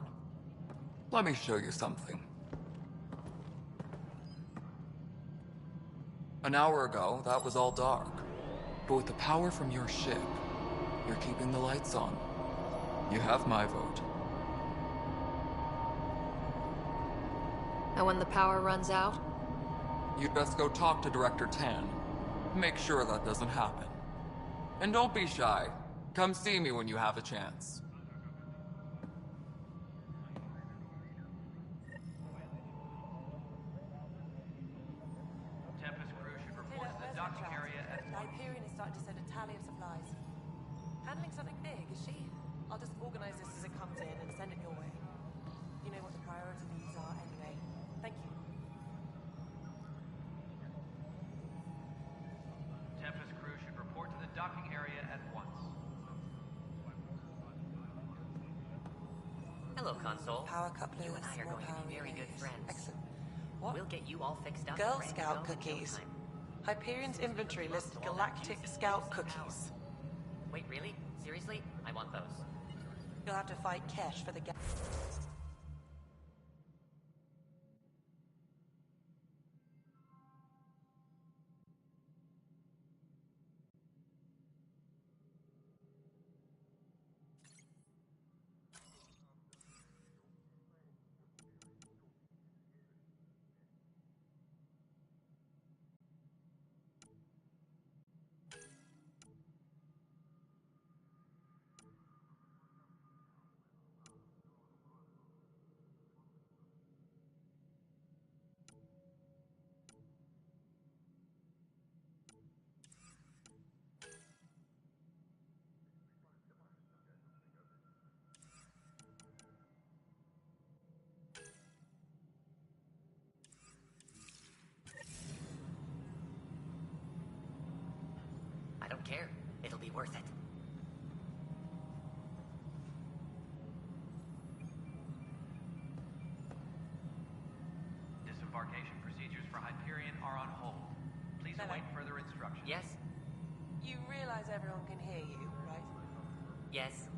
[SPEAKER 17] Let me show you something. An hour ago, that was all dark. But with the power from your ship, you're keeping the lights on. You have my vote.
[SPEAKER 19] And when the power runs out?
[SPEAKER 17] You'd best go talk to Director Tan. Make sure that doesn't happen. And don't be shy. Come see me when you have a chance.
[SPEAKER 22] Hyperion is starting to send a tally of supplies. Handling something big, is she? I'll just organize this as it comes in and send it your way. You know what the priorities are anyway. Thank you.
[SPEAKER 18] Tempest crew should report to the docking area at once.
[SPEAKER 6] Hello, Console.
[SPEAKER 16] Power couplers,
[SPEAKER 6] You and I are
[SPEAKER 16] more
[SPEAKER 6] going to
[SPEAKER 16] power
[SPEAKER 6] be very good
[SPEAKER 16] relays.
[SPEAKER 6] friends.
[SPEAKER 16] Excellent. What?
[SPEAKER 6] We'll get you all fixed up.
[SPEAKER 16] Girl
[SPEAKER 6] and ready to
[SPEAKER 16] Scout
[SPEAKER 6] go in no
[SPEAKER 16] cookies.
[SPEAKER 6] time.
[SPEAKER 22] Hyperion's inventory lists Galactic Scout cookies.
[SPEAKER 6] Wait, really? Seriously? I want those.
[SPEAKER 22] You'll have to fight Kesh for the gas.
[SPEAKER 6] I don't care. It'll be worth it.
[SPEAKER 18] Disembarkation procedures for Hyperion are on hold. Please await further instructions.
[SPEAKER 6] Yes?
[SPEAKER 22] You realize everyone can hear you, right?
[SPEAKER 6] Yes?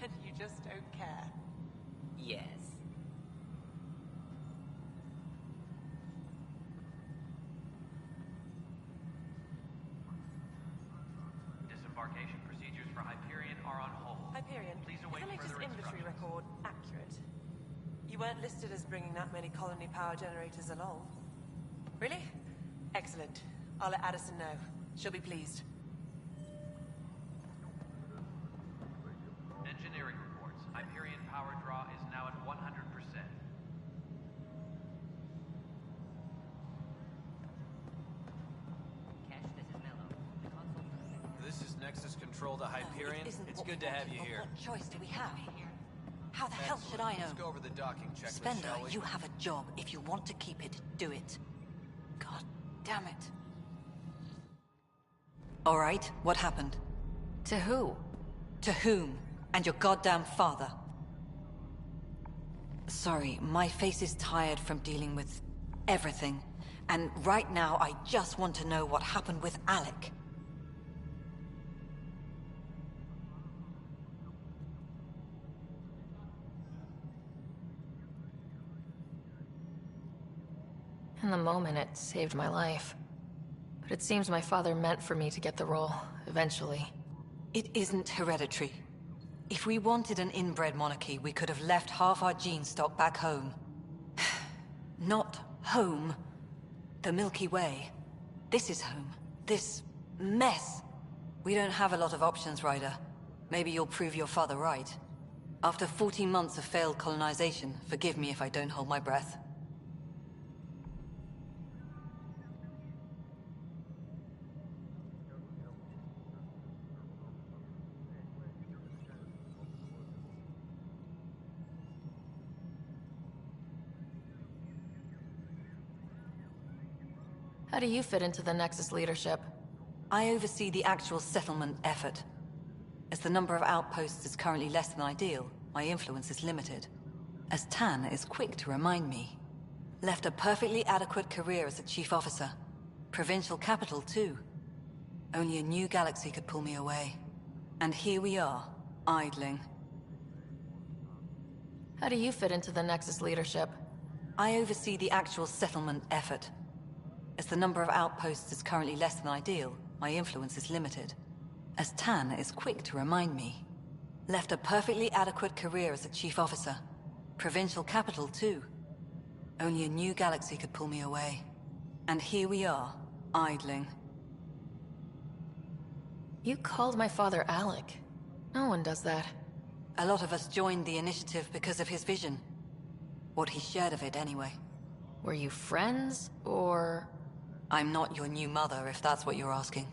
[SPEAKER 22] And you just don't care.
[SPEAKER 6] Yes.
[SPEAKER 18] Disembarkation procedures for Hyperion are on hold.
[SPEAKER 22] Hyperion,
[SPEAKER 18] Please
[SPEAKER 22] is
[SPEAKER 18] await
[SPEAKER 22] Alex's
[SPEAKER 18] further
[SPEAKER 22] inventory
[SPEAKER 18] instructions.
[SPEAKER 22] record accurate? You weren't listed as bringing that many colony power generators along. Really? Excellent. I'll let Addison know. She'll be pleased.
[SPEAKER 18] Engineering reports. Hyperion power draw is now at 100%.
[SPEAKER 6] Cash, this is Mello. The console for the second.
[SPEAKER 8] This is Nexus Control to Hyperion. It's good to have you here.
[SPEAKER 16] What choice do we have? How the hell should I know?
[SPEAKER 8] Let's go over the docking checklist,
[SPEAKER 16] Spender,
[SPEAKER 8] shall we?
[SPEAKER 16] you have a job. If you want to keep it, do it. God damn it. All right, what happened?
[SPEAKER 19] To who?
[SPEAKER 16] To whom? And your goddamn father. Sorry, my face is tired from dealing with everything. And right now, I just want to know what happened with Alec.
[SPEAKER 19] In the moment, it saved my life. But it seems my father meant for me to get the role, eventually.
[SPEAKER 16] It isn't hereditary. If we wanted an inbred monarchy, we could have left half our gene stock back home. Not home. The Milky Way. This is home. This mess. We don't have a lot of options, Ryder. Maybe you'll prove your father right. After 14 months of failed colonization, forgive me if I don't hold my breath.
[SPEAKER 19] How do you fit into the Nexus leadership?
[SPEAKER 16] I oversee the actual settlement effort. As the number of outposts is currently less than ideal, my influence is limited. As Tan is quick to remind me. Left a perfectly adequate career as a chief officer. Provincial capital, too. Only a new galaxy could pull me away. And here we are, idling.
[SPEAKER 19] How do you fit into the Nexus leadership?
[SPEAKER 16] I oversee the actual settlement effort. As the number of outposts is currently less than ideal, my influence is limited. As Tan is quick to remind me. Left a perfectly adequate career as a chief officer. Provincial capital, too. Only a new galaxy could pull me away. And here we are, idling.
[SPEAKER 19] You called my father Alec. No one does that.
[SPEAKER 16] A lot of us joined the initiative because of his vision. What he shared of it, anyway.
[SPEAKER 19] Were you friends, or...?
[SPEAKER 16] I'm not your new mother, if that's what you're asking.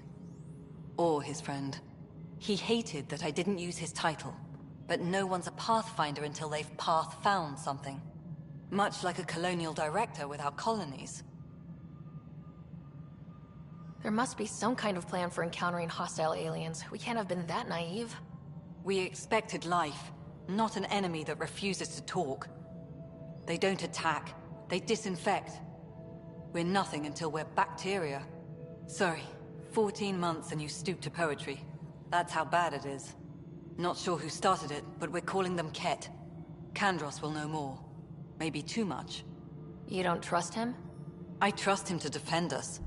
[SPEAKER 16] Or his friend. He hated that I didn't use his title. But no one's a Pathfinder until they've path-found something. Much like a colonial director with our colonies.
[SPEAKER 19] There must be some kind of plan for encountering hostile aliens. We can't have been that naive.
[SPEAKER 16] We expected life, not an enemy that refuses to talk. They don't attack, they disinfect. We're nothing until we're bacteria. Sorry, 14 months and you stoop to poetry. That's how bad it is. Not sure who started it, but we're calling them Ket. Kandros will know more. Maybe too much.
[SPEAKER 19] You don't trust him?
[SPEAKER 16] I trust him to defend us.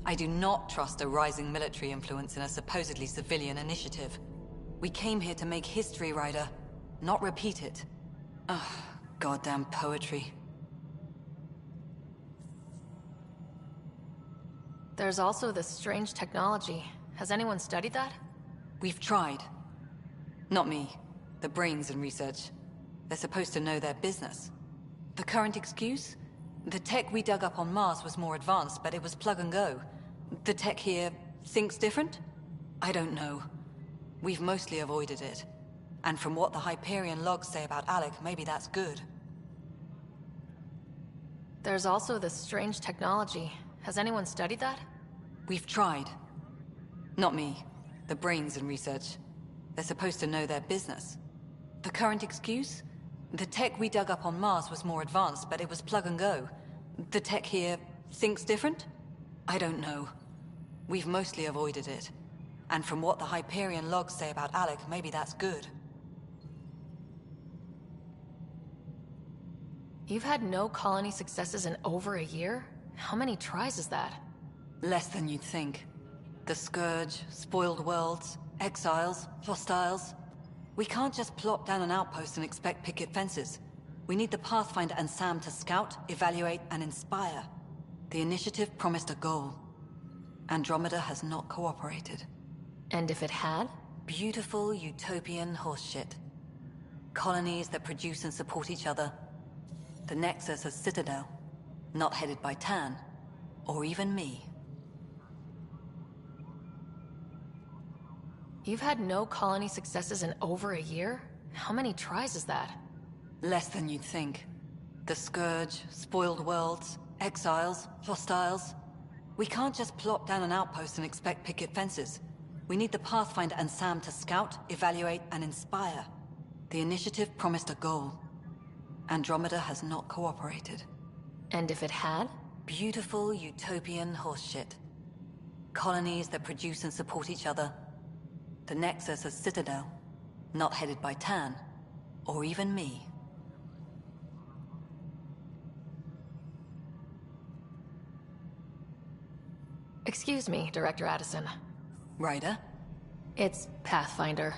[SPEAKER 16] I do not trust a rising military influence in a supposedly civilian initiative. We came here to make history, Ryder, not repeat it. Ugh, goddamn poetry.
[SPEAKER 19] There's also this strange technology. Has anyone studied that?
[SPEAKER 16] We've tried. Not me. The brains in research. They're supposed to know their business. The current excuse? The tech we dug up on Mars was more advanced, but it was plug and go. The tech here thinks different? I don't know. We've mostly avoided it. And from what the Hyperion logs say about Alec, maybe that's good.
[SPEAKER 19] There's also this strange technology. Has anyone studied that?
[SPEAKER 16] We've tried. Not me. The brains in research. They're supposed to know their business. The current excuse? The tech we dug up on Mars was more advanced, but it was plug and go. The tech here thinks different? I don't know. We've mostly avoided it. And from what the Hyperion logs say about Alec, maybe that's good.
[SPEAKER 19] You've had no colony successes in over a year? How many tries is that?
[SPEAKER 16] Less than you'd think. The Scourge, spoiled worlds, exiles, hostiles. We can't just plop down an outpost and expect picket fences. We need the Pathfinder and Sam to scout, evaluate, and inspire. The initiative promised a goal. Andromeda has not cooperated.
[SPEAKER 19] And if it had?
[SPEAKER 16] Beautiful utopian horseshit. Colonies that produce and support each other. The Nexus as Citadel. Not headed by Tan. Or even me.
[SPEAKER 19] You've had no colony successes in over a year? How many tries is that?
[SPEAKER 16] Less than you'd think. The Scourge, spoiled worlds, exiles, hostiles. We can't just plop down an outpost and expect picket fences. We need the Pathfinder and Sam to scout, evaluate, and inspire. The initiative promised a goal. Andromeda has not cooperated.
[SPEAKER 19] And if it had?
[SPEAKER 16] Beautiful utopian horseshit. Colonies that produce and support each other. The Nexus as Citadel. Not headed by Tan. Or even me.
[SPEAKER 19] Excuse me, Director Addison.
[SPEAKER 16] Ryder?
[SPEAKER 19] It's Pathfinder.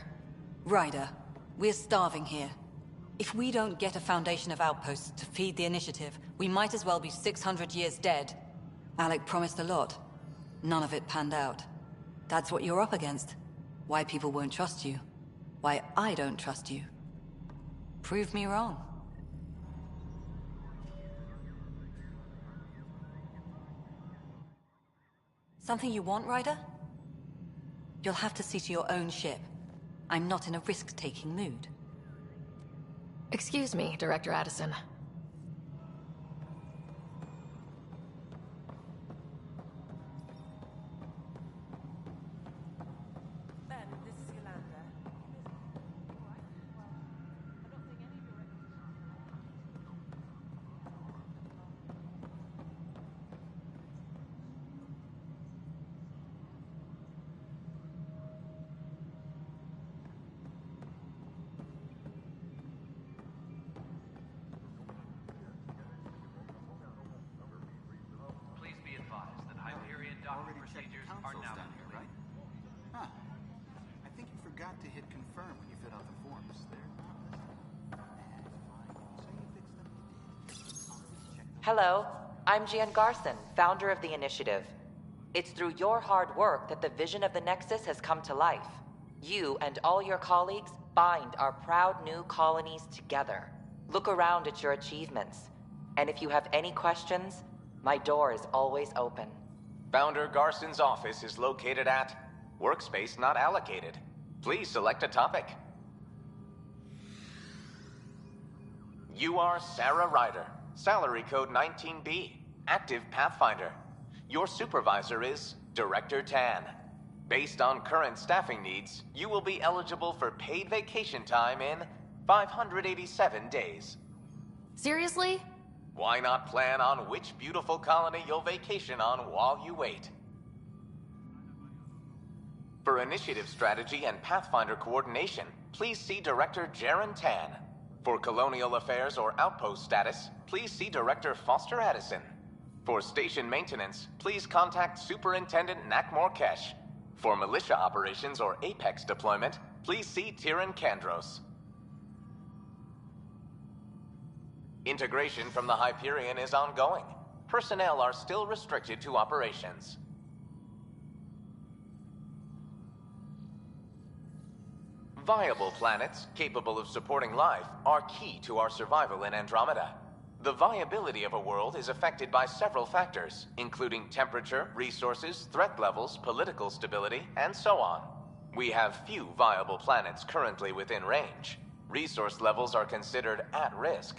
[SPEAKER 16] Ryder, we're starving here. If we don't get a foundation of outposts to feed the initiative, we might as well be 600 years dead. Alec promised a lot. None of it panned out. That's what you're up against. Why people won't trust you. Why I don't trust you. Prove me wrong. Something you want, Ryder? You'll have to see to your own ship. I'm not in a risk-taking mood.
[SPEAKER 19] Excuse me, Director Addison.
[SPEAKER 7] Procedures are now complete. Right? Huh. I think you forgot to hit confirm when you filled out the forms.
[SPEAKER 14] Hello, I'm Gian Garson, founder of the initiative. It's through your hard work that the vision of the Nexus has come to life. You and all your colleagues bind our proud new colonies together. Look around at your achievements. And if you have any questions, my door is always open.
[SPEAKER 15] Founder Garson's office is located at
[SPEAKER 1] Workspace not allocated. Please select a topic. You are Sarah Ryder, salary code 19B, active Pathfinder. Your supervisor is Director Tan. Based on current staffing needs, you will be eligible for paid vacation time in 587 days.
[SPEAKER 19] Seriously?
[SPEAKER 1] Why not plan on which beautiful colony you'll vacation on while you wait? For initiative strategy and Pathfinder coordination, please see Director Jaren Tan. For colonial affairs or outpost status, please see Director Foster Addison. For station maintenance, please contact Superintendent Nakmor Kesh. For militia operations or Apex deployment, please see Tyran Kandros. Integration from the Hyperion is ongoing. Personnel are still restricted to operations. Viable planets capable of supporting life are key to our survival in Andromeda. The viability of a world is affected by several factors, including temperature, resources, threat levels, political stability, and so on. We have few viable planets currently within range. Resource levels are considered at risk.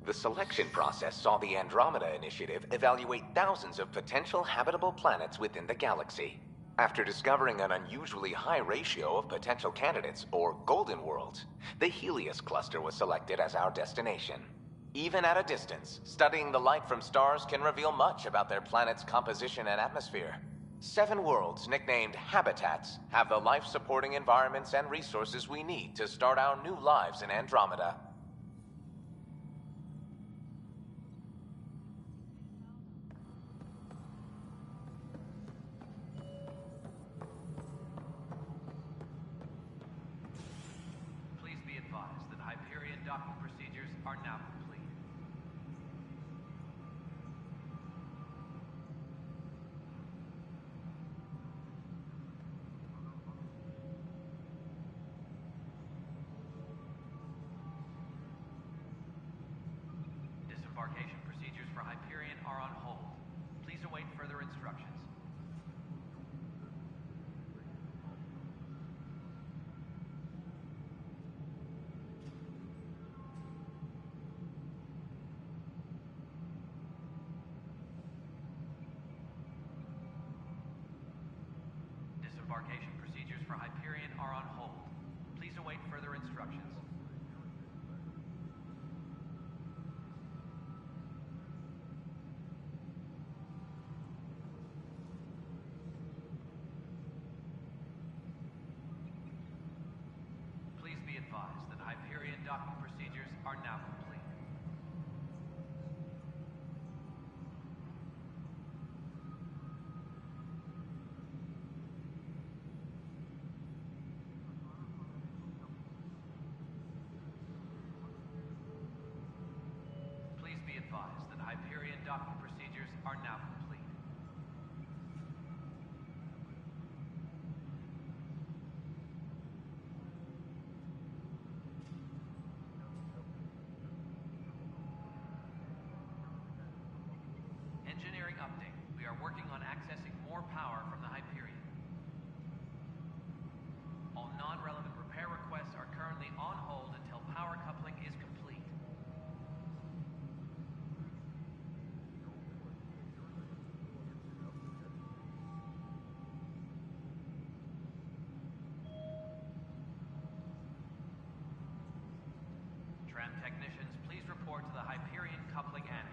[SPEAKER 1] The selection process saw the Andromeda Initiative evaluate thousands of potential habitable planets within the galaxy. After discovering an unusually high ratio of potential candidates, or golden worlds, the Helios cluster was selected as our destination. Even at a distance, studying the light from stars can reveal much about their planet's composition and atmosphere. 7 worlds, nicknamed habitats, have the life-supporting environments and resources we need to start our new lives in Andromeda.
[SPEAKER 18] Docking procedures are now complete. Disembarkation procedures for Hyperion are on hold. Please await further instructions. Disembarkation procedures for Hyperion are on hold. Please await further instructions. Please be advised that Hyperion docking procedures are now complete. Advised that Hyperion docking procedures are now complete. Engineering update. We are working on accessing more power from the Hyperion. All non-relevant repair requests are currently on hold until power coupling is complete. Tram technicians, please report to the Hyperion coupling annex.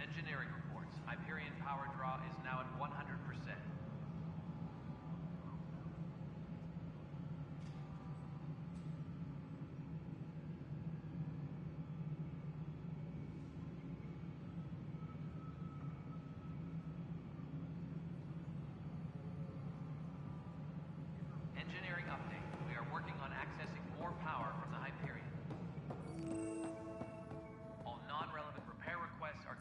[SPEAKER 18] Engineering reports. Hyperion power draw is now at 100%. Engineering update. We are working on accessing more power from the Hyperion. All non-relevant repair requests are...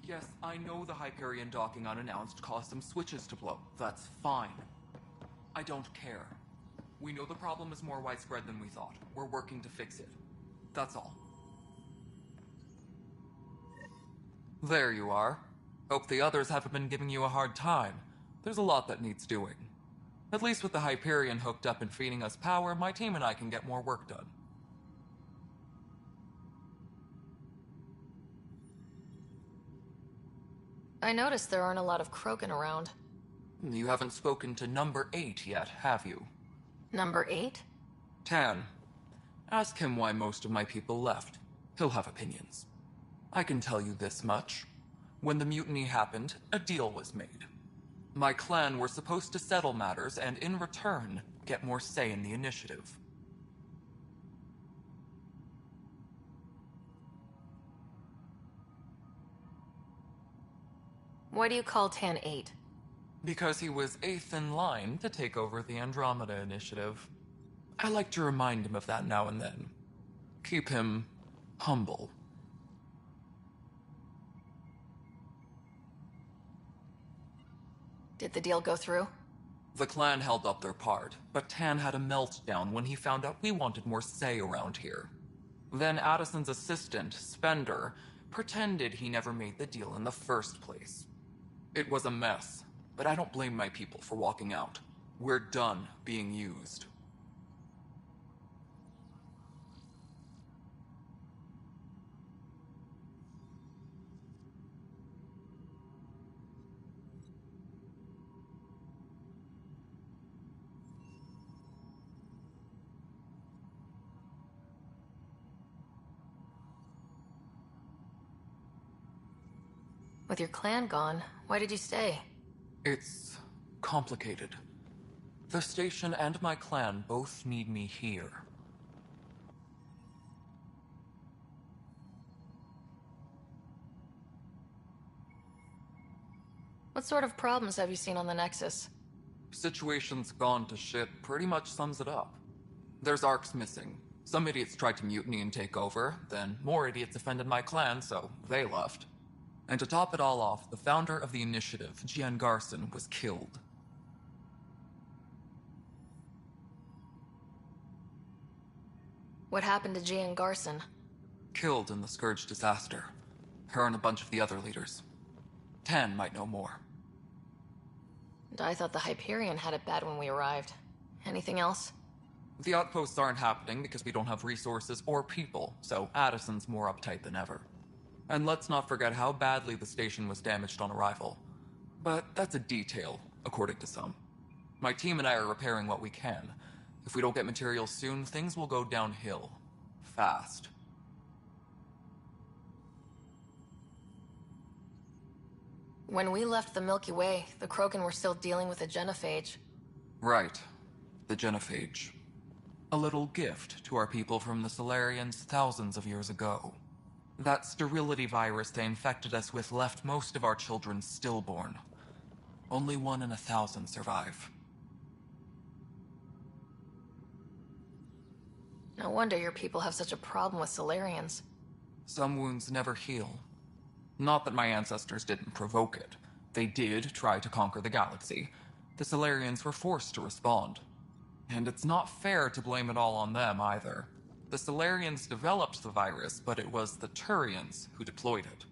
[SPEAKER 17] Yes, I know the Hyperion docking unannounced caused some switches to blow. That's fine. I don't care. We know the problem is more widespread than we thought. We're working to fix it. That's all. There you are. Hope the others haven't been giving you a hard time. There's a lot that needs doing. At least with the Hyperion hooked up and feeding us power, my team and I can get more work done.
[SPEAKER 19] I noticed there aren't a lot of Krogan around.
[SPEAKER 17] You haven't spoken to number 8 yet, have you?
[SPEAKER 19] Number 8?
[SPEAKER 17] Tan. Ask him why most of my people left. He'll have opinions. I can tell you this much. When the mutiny happened, a deal was made. My clan were supposed to settle matters and, in return, get more say in the initiative.
[SPEAKER 19] Why do you call Tan 8?
[SPEAKER 17] Because he was 8th in line to take over the Andromeda initiative. I like to remind him of that now and then. Keep him humble.
[SPEAKER 19] Did the deal go through?
[SPEAKER 17] The clan held up their part, but Tan had a meltdown when he found out we wanted more say around here. Then Addison's assistant, Spender, pretended he never made the deal in the first place. It was a mess, but I don't blame my people for walking out. We're done being used.
[SPEAKER 19] With your clan gone, why did you stay?
[SPEAKER 17] It's complicated. The station and my clan both need me here.
[SPEAKER 19] What sort of problems have you seen on the Nexus?
[SPEAKER 17] Situation's gone to shit pretty much sums it up. There's arcs missing. Some idiots tried to mutiny and take over, then more idiots offended my clan, so they left. And to top it all off, the founder of the initiative, Gian Garson, was killed.
[SPEAKER 19] What happened to Gian Garson?
[SPEAKER 17] Killed in the Scourge disaster. Her and a bunch of the other leaders. Tan might know more.
[SPEAKER 19] And I thought the Hyperion had it bad when we arrived. Anything else?
[SPEAKER 17] The outposts aren't happening because we don't have resources or people, so Addison's more uptight than ever. And let's not forget how badly the station was damaged on arrival. But that's a detail, according to some. My team and I are repairing what we can. If we don't get materials soon, things will go downhill. Fast.
[SPEAKER 19] When we left the Milky Way, the Krogan were still dealing with the genophage.
[SPEAKER 17] Right. The genophage. A little gift to our people from the Solarians thousands of years ago. That sterility virus they infected us with left most of our children stillborn. Only 1 in 1,000 survive.
[SPEAKER 19] No wonder your people have such a problem with Solarians.
[SPEAKER 17] Some wounds never heal. Not that my ancestors didn't provoke it. They did try to conquer the galaxy. The Solarians were forced to respond. And it's not fair to blame it all on them either. The Solarians developed the virus, but it was the Turians who deployed it.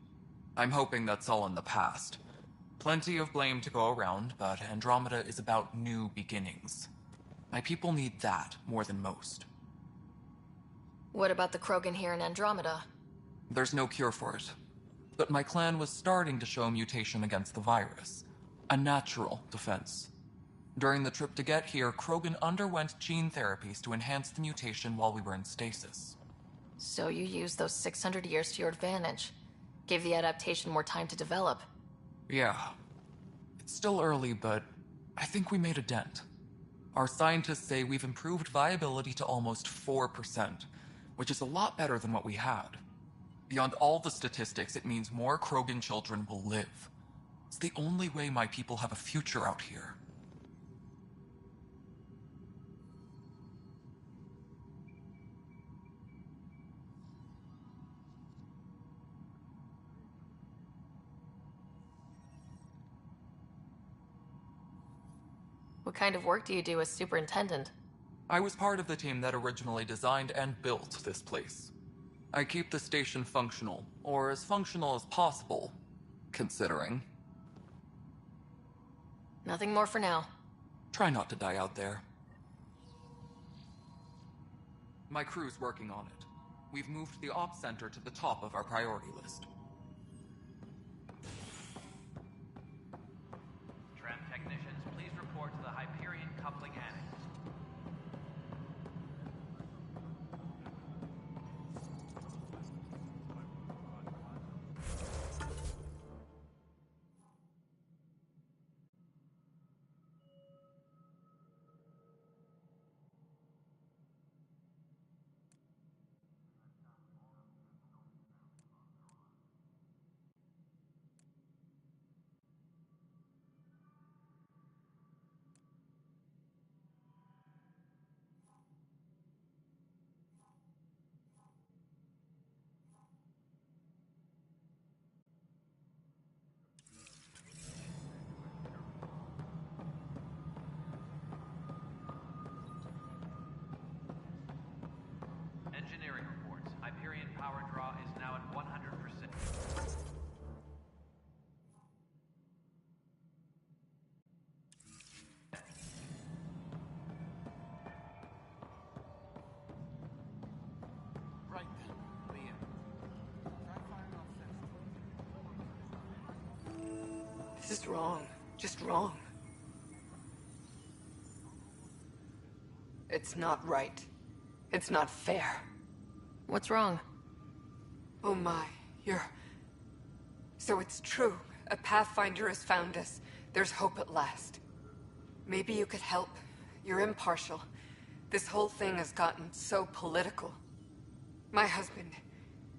[SPEAKER 17] I'm hoping that's all in the past. Plenty of blame to go around, but Andromeda is about new beginnings. My people need that more than most.
[SPEAKER 19] What about the Krogan here in Andromeda?
[SPEAKER 17] There's no cure for it. But my clan was starting to show a mutation against the virus. A natural defense. During the trip to get here, Krogan underwent gene therapies to enhance the mutation while we were in stasis.
[SPEAKER 19] So you used those 600 years to your advantage. Gave the adaptation more time to develop.
[SPEAKER 17] Yeah. It's still early, but I think we made a dent. Our scientists say we've improved viability to almost 4%, which is a lot better than what we had. Beyond all the statistics, it means more Krogan children will live. It's the only way my people have a future out here.
[SPEAKER 19] What kind of work do you do as superintendent?
[SPEAKER 17] I was part of the team that originally designed and built this place. I keep the station functional, or as functional as possible, considering.
[SPEAKER 19] Nothing more for now.
[SPEAKER 17] Try not to die out there. My crew's working on it. We've moved the ops center to the top of our priority list.
[SPEAKER 18] Tram technicians, please report to the Hyperion coupling annex. Engineering reports. Hyperion power draw is now at 100%.
[SPEAKER 7] Right then, Leah. Try firing off sensors.
[SPEAKER 2] This is wrong. Just wrong. It's not right. It's not fair.
[SPEAKER 19] What's wrong?
[SPEAKER 2] Oh my, So it's true. A Pathfinder has found us. There's hope at last. Maybe you could help. You're impartial. This whole thing has gotten so political. My husband,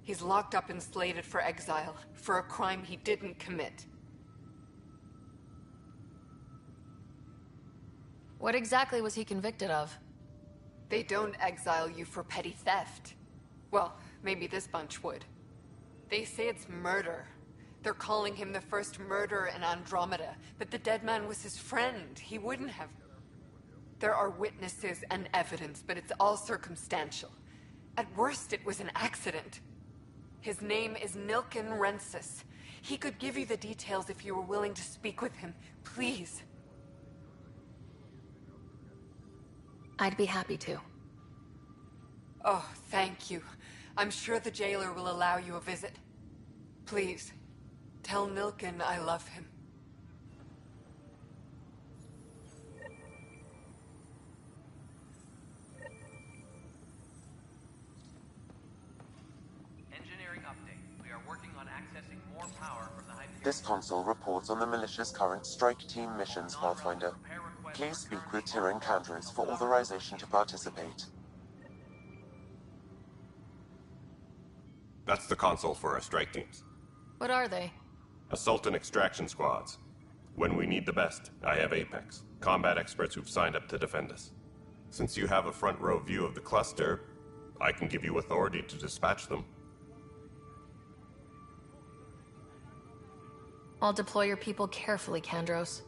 [SPEAKER 2] he's locked up and slated for exile for a crime he didn't commit.
[SPEAKER 19] What exactly was he convicted of?
[SPEAKER 2] They don't exile you for petty theft. Well, maybe this bunch would. They say it's murder. They're calling him the first murderer in Andromeda, but the dead man was his friend. He wouldn't have. There are witnesses and evidence, but it's all circumstantial. At worst, it was an accident. His name is Nilken Rensis. He could give you the details if you were willing to speak with him. Please.
[SPEAKER 19] I'd be happy to.
[SPEAKER 2] Oh, thank you. I'm sure the jailer will allow you a visit. Please, tell Nilken I love him.
[SPEAKER 18] Engineering update. We are working on accessing more power from the Hyperion.
[SPEAKER 3] This console reports on the militia's current strike team missions, Pathfinder. Please speak with Tyrion Candres for authorization to participate.
[SPEAKER 13] That's the console for our strike teams.
[SPEAKER 19] What are they?
[SPEAKER 13] Assault and extraction squads. When we need the best, I have Apex, combat experts who've signed up to defend us. Since you have a front row view of the cluster, I can give you authority to dispatch them.
[SPEAKER 19] I'll deploy your people carefully, Kandros.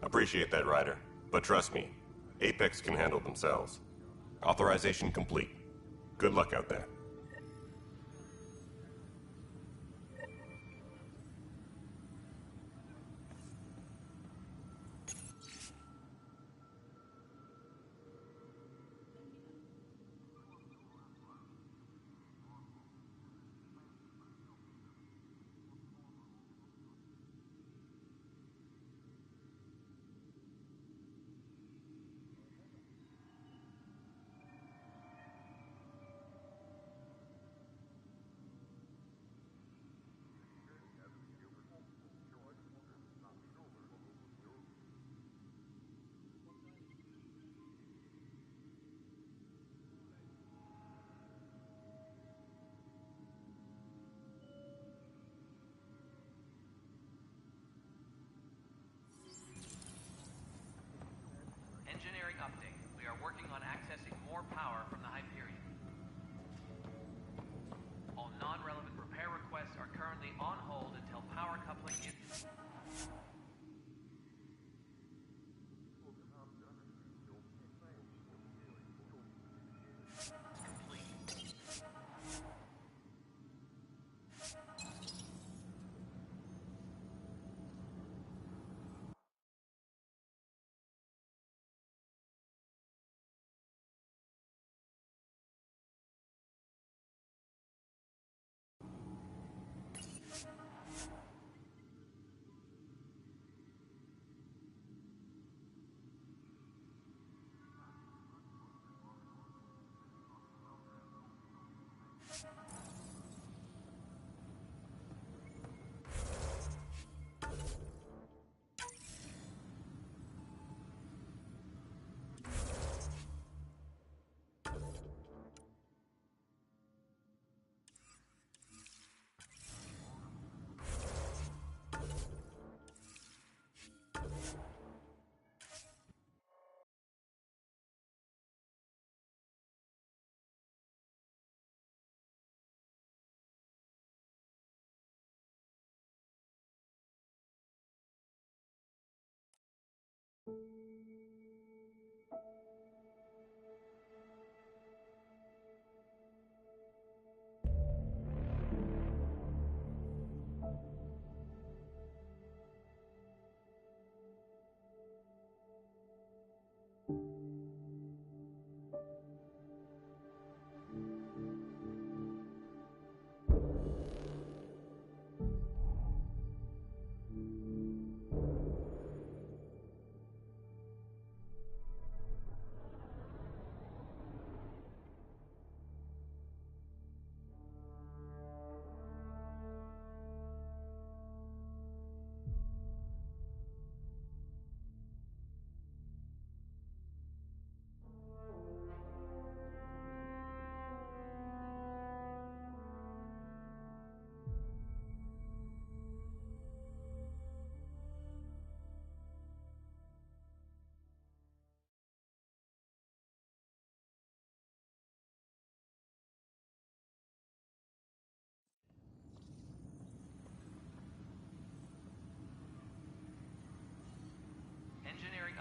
[SPEAKER 13] Appreciate that, Ryder. But trust me, Apex can handle themselves. Authorization complete. Good luck out there.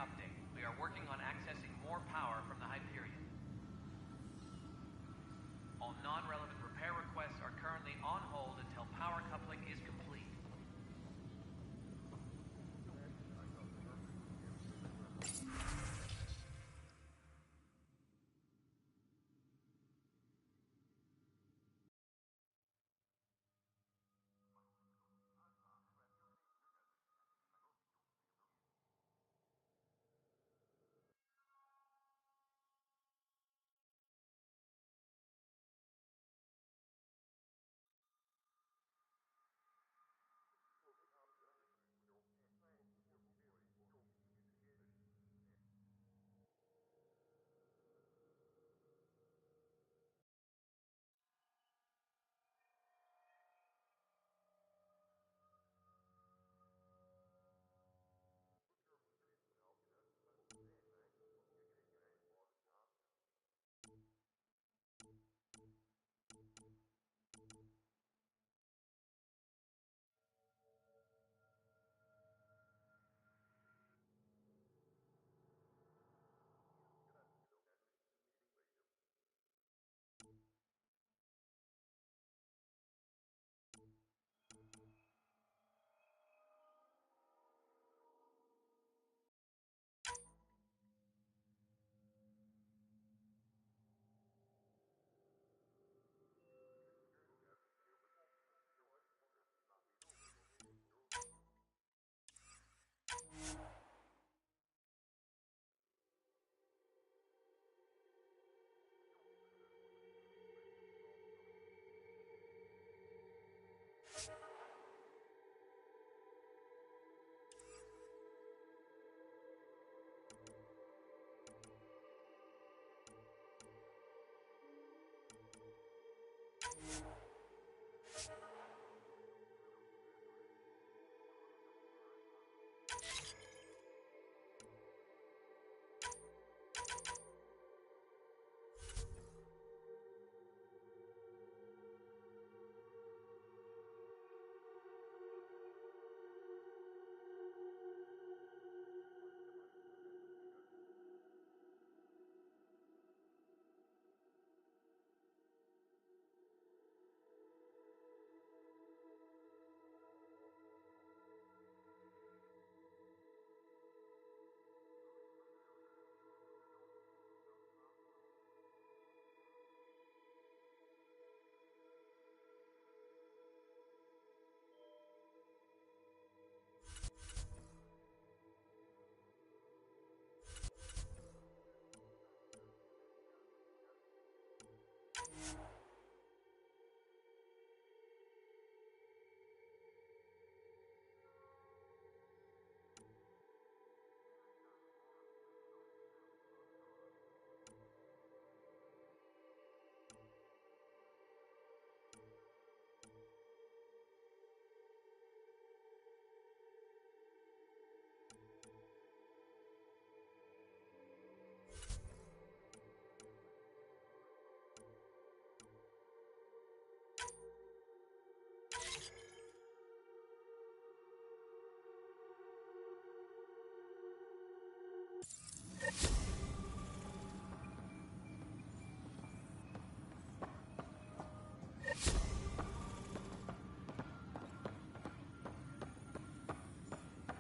[SPEAKER 18] update. We are working on accessing more power from the Hyperion. All non-relevant repair requests are currently on hold until power coupling is complete.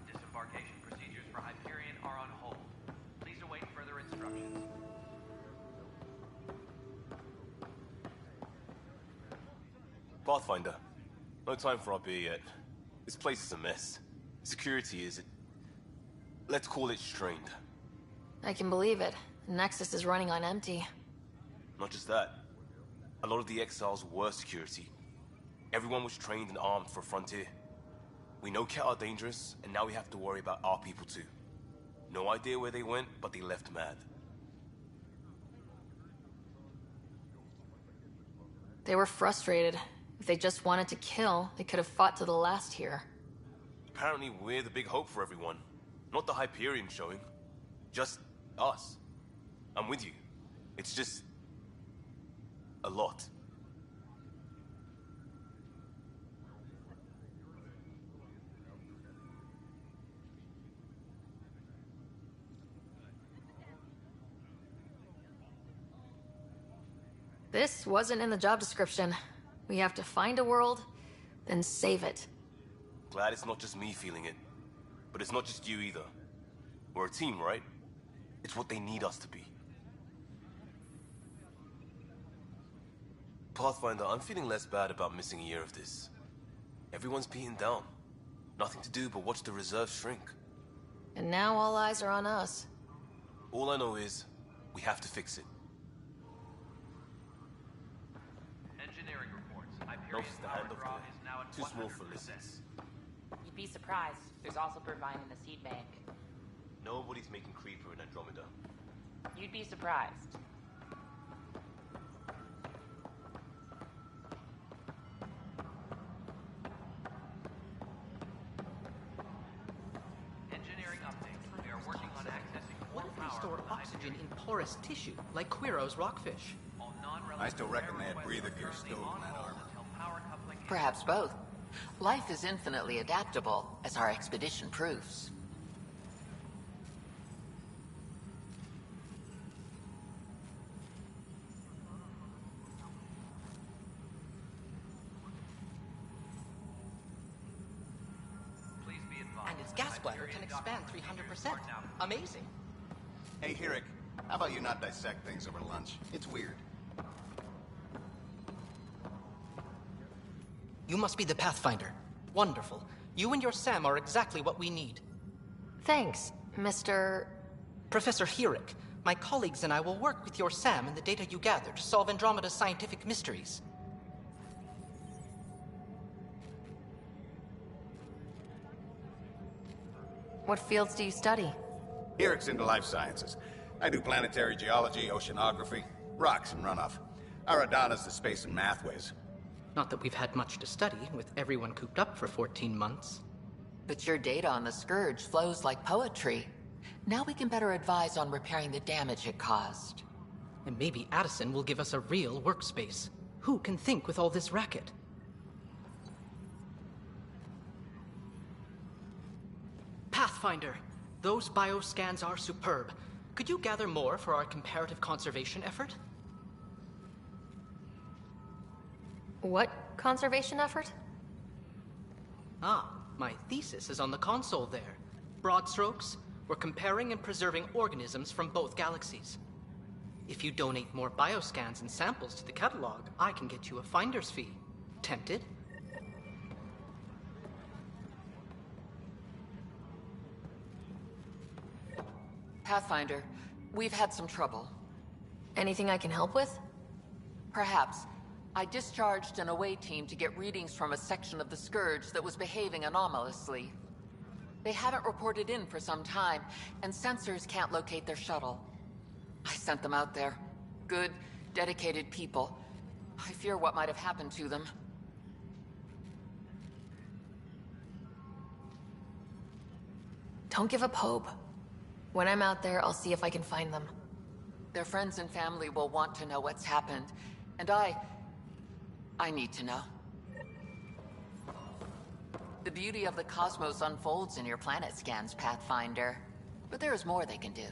[SPEAKER 18] Disembarkation procedures for Hyperion are on hold. Please await further instructions.
[SPEAKER 5] Pathfinder, no time for our beer yet. This place is a mess. Security is... let's call it strained.
[SPEAKER 19] I can believe it. Nexus is running on empty.
[SPEAKER 5] Not just that. A lot of the exiles were security. Everyone was trained and armed for Frontier. We know Ket are dangerous, and now we have to worry about our people too. No idea where they went, but they left mad.
[SPEAKER 19] They were frustrated. If they just wanted to kill, they could have fought to the last here.
[SPEAKER 5] Apparently we're the big hope for everyone. Not the Hyperion showing. Just us. I'm with you. It's just... a lot.
[SPEAKER 19] This wasn't in the job description. We have to find a world, then save it.
[SPEAKER 5] Glad it's not just me feeling it. But it's not just you either. We're a team, right? It's what they need us to be. Pathfinder, I'm feeling less bad about missing a year of this. Everyone's beaten down. Nothing to do but watch the reserves shrink.
[SPEAKER 19] And now all eyes are on us.
[SPEAKER 5] All I know is, we have to fix it.
[SPEAKER 18] Engineering reports.
[SPEAKER 5] No,
[SPEAKER 18] Hyperion
[SPEAKER 5] it's the
[SPEAKER 18] power
[SPEAKER 5] handoff
[SPEAKER 18] draw
[SPEAKER 5] there.
[SPEAKER 18] is now at
[SPEAKER 5] Too small for
[SPEAKER 18] 100%.
[SPEAKER 5] listens.
[SPEAKER 14] You'd be surprised. There's also Purvine in the seed bank.
[SPEAKER 5] Nobody's making Creeper in Andromeda.
[SPEAKER 14] You'd be surprised.
[SPEAKER 18] Engineering update. We are working on accessing
[SPEAKER 12] What
[SPEAKER 18] more
[SPEAKER 12] if they
[SPEAKER 18] power
[SPEAKER 12] store
[SPEAKER 18] from the
[SPEAKER 12] oxygen in porous tissue, like Quiro's rockfish?
[SPEAKER 7] I still reckon they had breather gear stowed in that armor.
[SPEAKER 15] Perhaps both. Life is infinitely adaptable, as our expedition proves.
[SPEAKER 18] Please be advised.
[SPEAKER 12] And its gas bladder can expand 300%. Amazing.
[SPEAKER 7] Hey, Hirik, how about you not dissect things over lunch? It's weird.
[SPEAKER 12] You must be the Pathfinder. Wonderful. You and your Sam are exactly what we need.
[SPEAKER 19] Thanks, Mr.
[SPEAKER 12] Professor Hirik, my colleagues and I will work with your Sam and the data you gather to solve Andromeda's scientific mysteries.
[SPEAKER 19] What fields do you study?
[SPEAKER 7] Hirik's into life sciences. I do planetary geology, oceanography, rocks and runoff. Aradana's the space and math whiz.
[SPEAKER 12] Not that we've had much to study, with everyone cooped up for 14 months.
[SPEAKER 15] But your data on the Scourge flows like poetry. Now we can better advise on repairing the damage it caused.
[SPEAKER 12] And maybe Addison will give us a real workspace. Who can think with all this racket? Pathfinder, those bioscans are superb. Could you gather more for our comparative conservation effort?
[SPEAKER 19] What conservation effort?
[SPEAKER 12] Ah, my thesis is on the console there. Broad strokes, we're comparing and preserving organisms from both galaxies. If you donate more bioscans and samples to the catalog, I can get you a finder's fee. Tempted?
[SPEAKER 15] Pathfinder, we've had some trouble.
[SPEAKER 19] Anything I can help with?
[SPEAKER 15] Perhaps. I discharged an away team to get readings from a section of the Scourge that was behaving anomalously. They haven't reported in for some time, and sensors can't locate their shuttle. I sent them out there. Good, dedicated people. I fear what might have happened to them.
[SPEAKER 19] Don't give up hope. When I'm out there, I'll see if I can find them.
[SPEAKER 15] Their friends and family will want to know what's happened, and I need to know. The beauty of the cosmos unfolds in your planet scans, Pathfinder. But there is more they can do.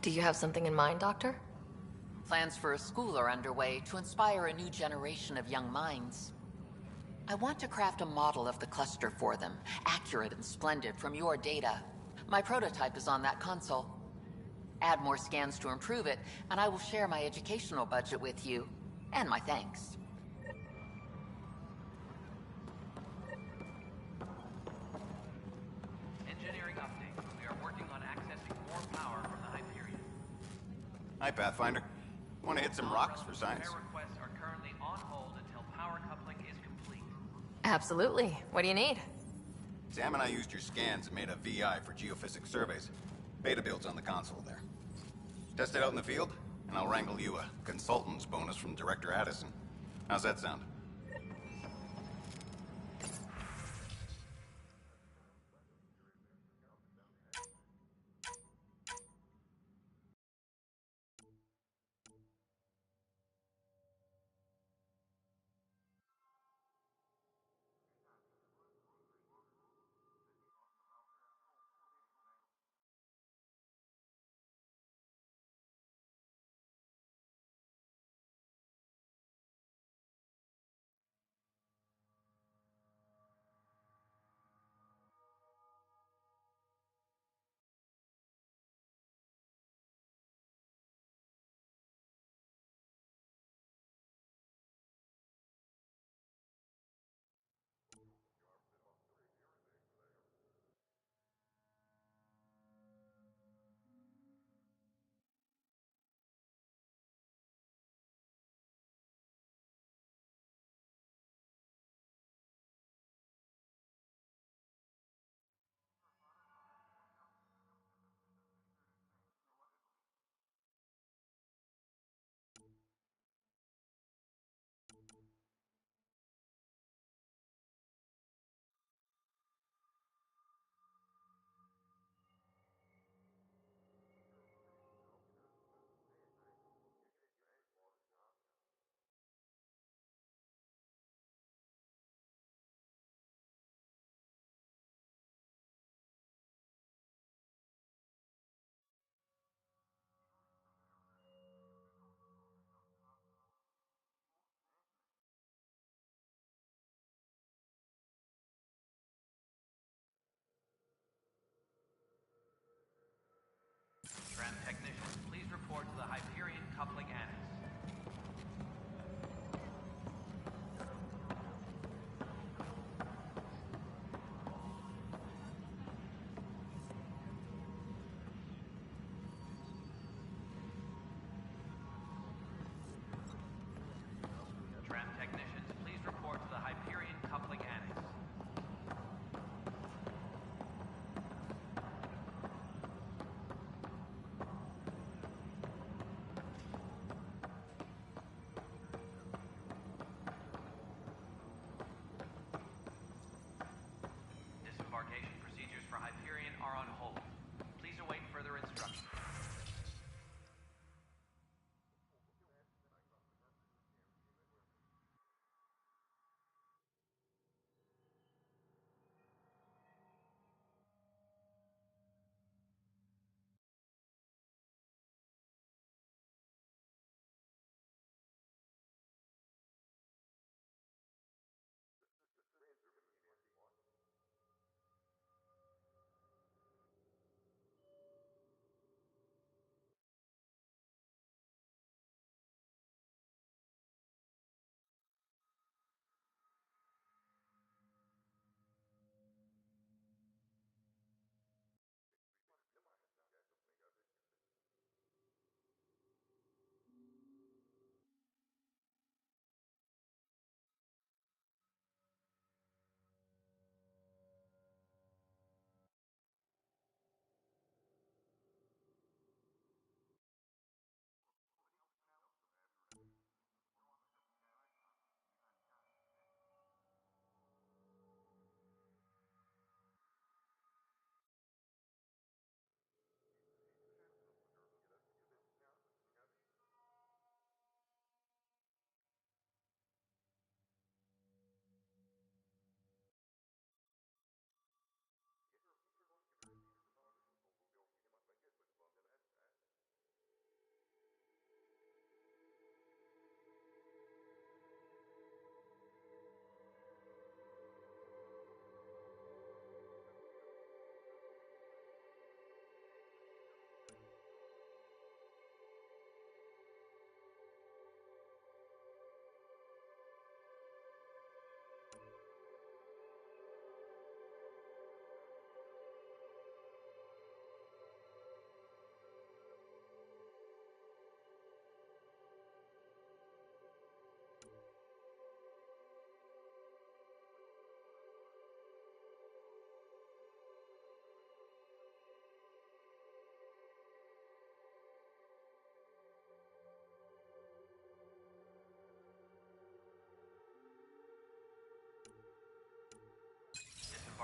[SPEAKER 19] Do you have something in mind, Doctor?
[SPEAKER 15] Plans for a school are underway to inspire a new generation of young minds. I want to craft a model of the cluster for them, accurate and splendid from your data. My prototype is on that console. Add more scans to improve it, and I will share my educational budget with you, and my thanks.
[SPEAKER 18] Engineering update. We are working on accessing more power from the Hyperion.
[SPEAKER 7] Hi, Pathfinder. Want to hit some rocks for science?
[SPEAKER 18] Repair requests are currently on hold until power coupling is complete.
[SPEAKER 19] Absolutely. What do you need?
[SPEAKER 7] Sam and I used your scans and made a VI for geophysics surveys. Beta builds on the console there. Test it out in the field, and I'll wrangle you a consultant's bonus from Director Addison. How's that sound?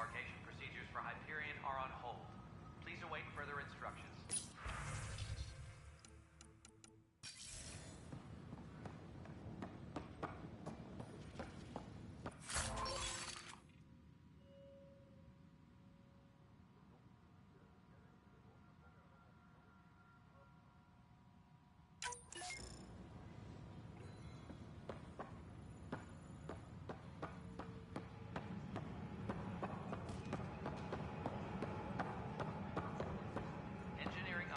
[SPEAKER 18] Embarkation procedures for Hyperion are on hold. Please await further instructions. Engineering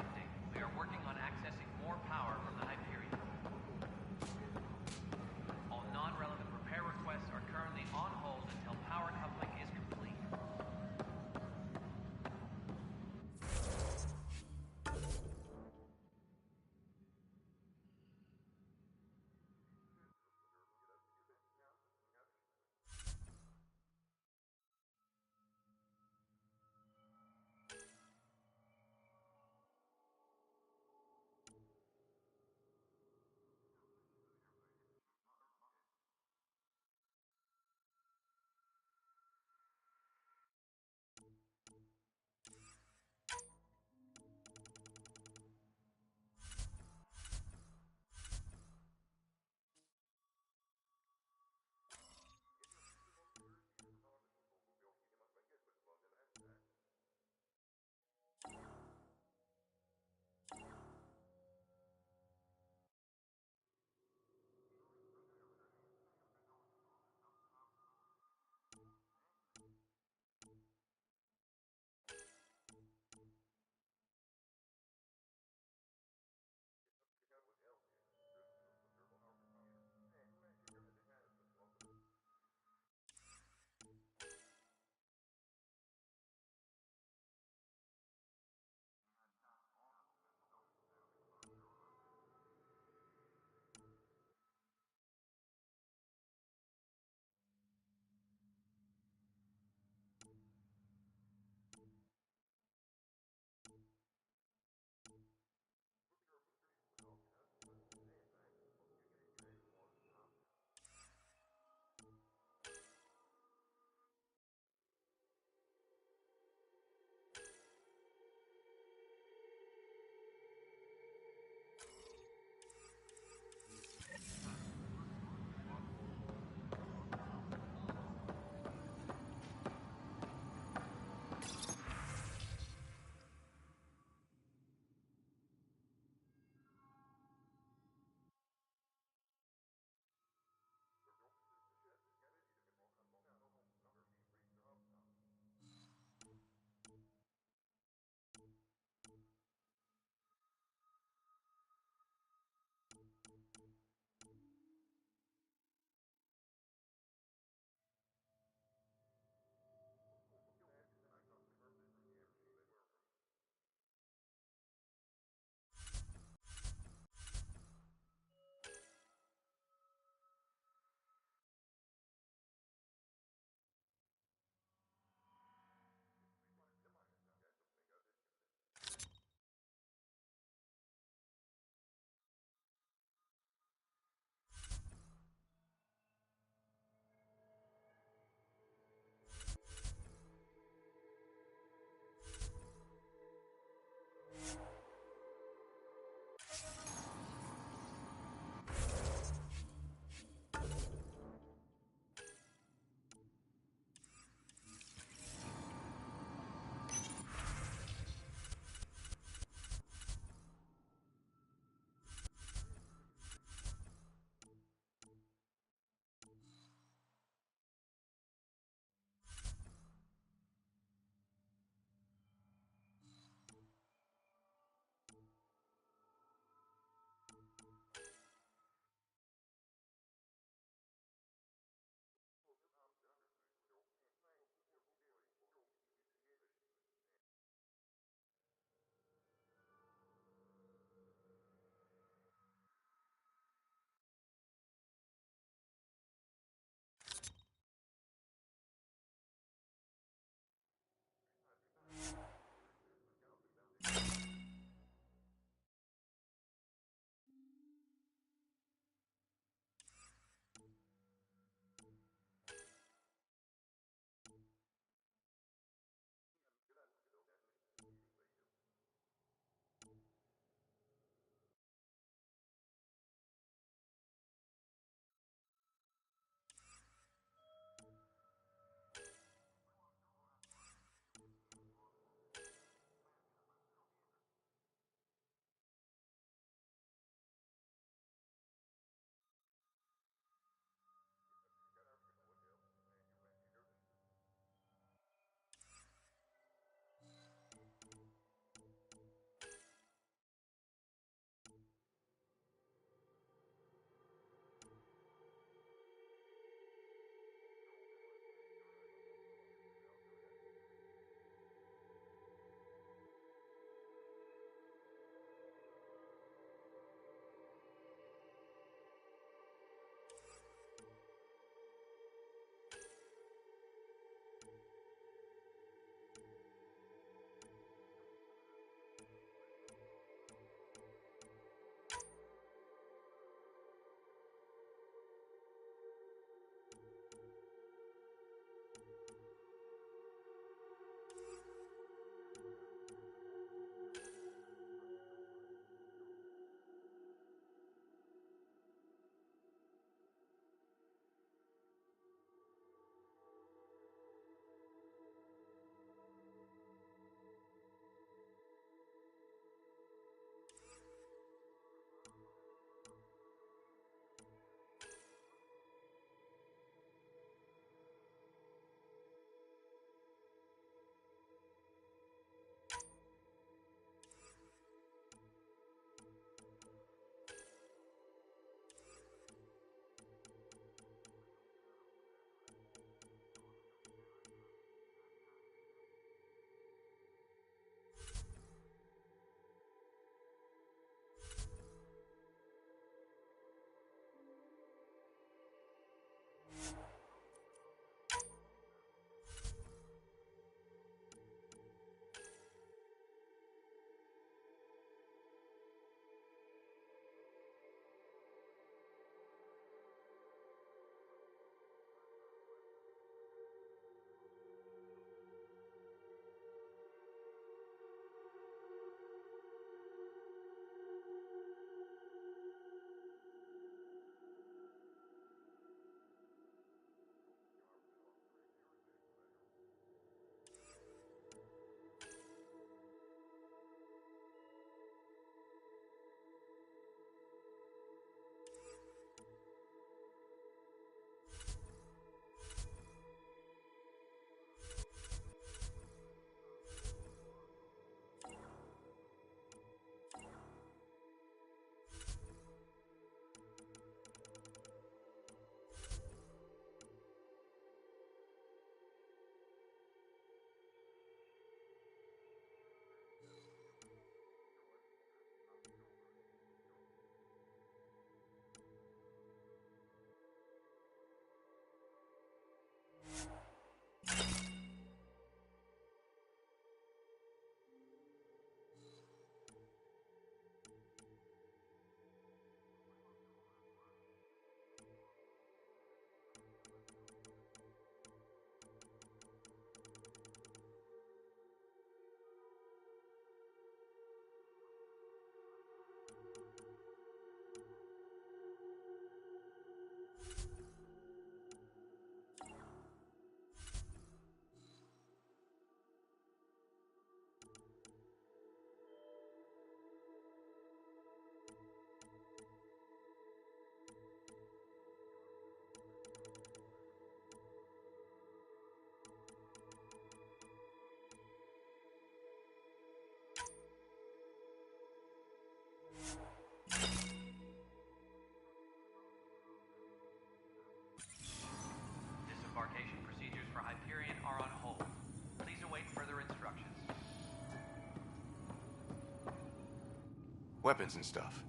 [SPEAKER 20] Weapons and stuff.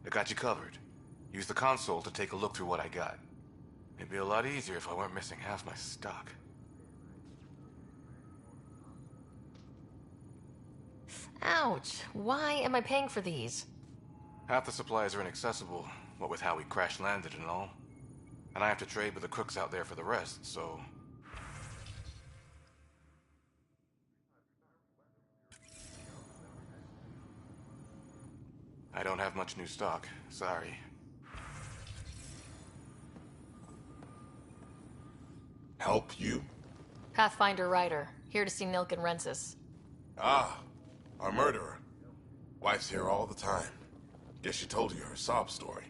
[SPEAKER 20] I got you covered. Use the console to take a look through what I got. It'd be a lot easier if I weren't missing half my stock.
[SPEAKER 19] Ouch. Why am I paying for these?
[SPEAKER 20] Half the supplies are inaccessible, what with how we crash-landed and all. And I have to trade with the crooks out there for the rest, so... I don't have much new stock. Sorry.
[SPEAKER 10] Help you?
[SPEAKER 19] Pathfinder Ryder, here to see Nilk and Rensis.
[SPEAKER 10] Ah, our murderer. Wife's here all the time. Guess she told you her sob story.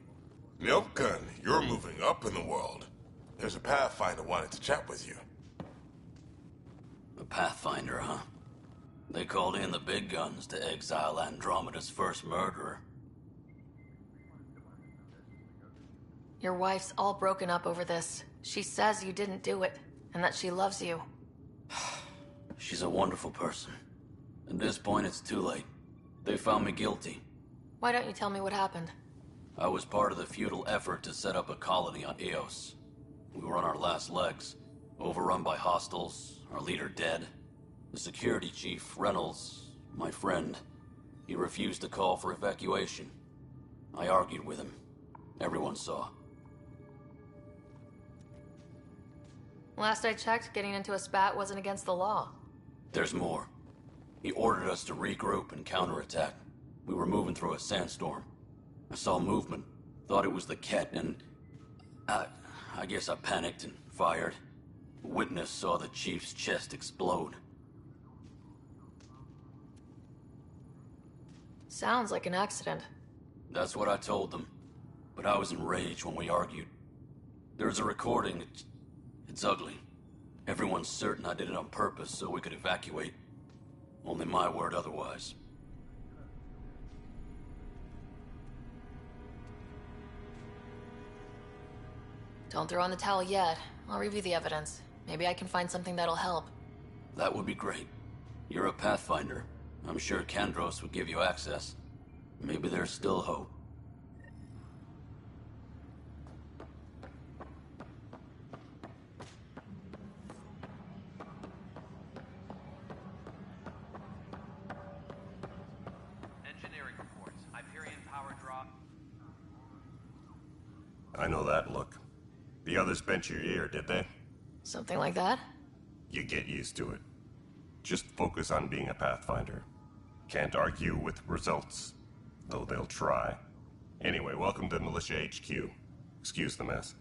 [SPEAKER 10] Milkgun, you're moving up in the world. There's a Pathfinder wanted to chat with you.
[SPEAKER 21] A Pathfinder, huh? They called in the big guns to exile Andromeda's first murderer.
[SPEAKER 19] Your wife's all broken up over this. She says you didn't do it, and that she loves you.
[SPEAKER 21] She's a wonderful person. At this point, it's too late. They found me guilty.
[SPEAKER 19] Why don't you tell me what happened?
[SPEAKER 21] I was part of the futile effort to set up a colony on Eos. We were on our last legs, overrun by hostiles, our leader dead. The security chief, Reynolds, my friend, he refused to call for evacuation. I argued with him. Everyone saw.
[SPEAKER 19] Last I checked, getting into a spat wasn't against the law.
[SPEAKER 21] There's more. He ordered us to regroup and counterattack. We were moving through a sandstorm. I saw movement, thought it was the Ket, and... I guess I panicked and fired. A witness saw the chief's chest explode.
[SPEAKER 19] Sounds like an accident.
[SPEAKER 21] That's what I told them. But I was enraged when we argued. There's a recording. It's ugly. Everyone's certain I did it on purpose so we could evacuate. Only my word otherwise.
[SPEAKER 19] Don't throw in the towel yet. I'll review the evidence. Maybe I can find something that'll help.
[SPEAKER 21] That would be great. You're a Pathfinder. I'm sure Kandros would give you access. Maybe there's still hope.
[SPEAKER 18] Engineering reports. Hyperion power drop.
[SPEAKER 13] I know that look. The others bent your ear, did they?
[SPEAKER 19] Something like that?
[SPEAKER 13] You get used to it. Just focus on being a Pathfinder. Can't argue with results, though they'll try. Anyway, welcome to Militia HQ. Excuse the mess.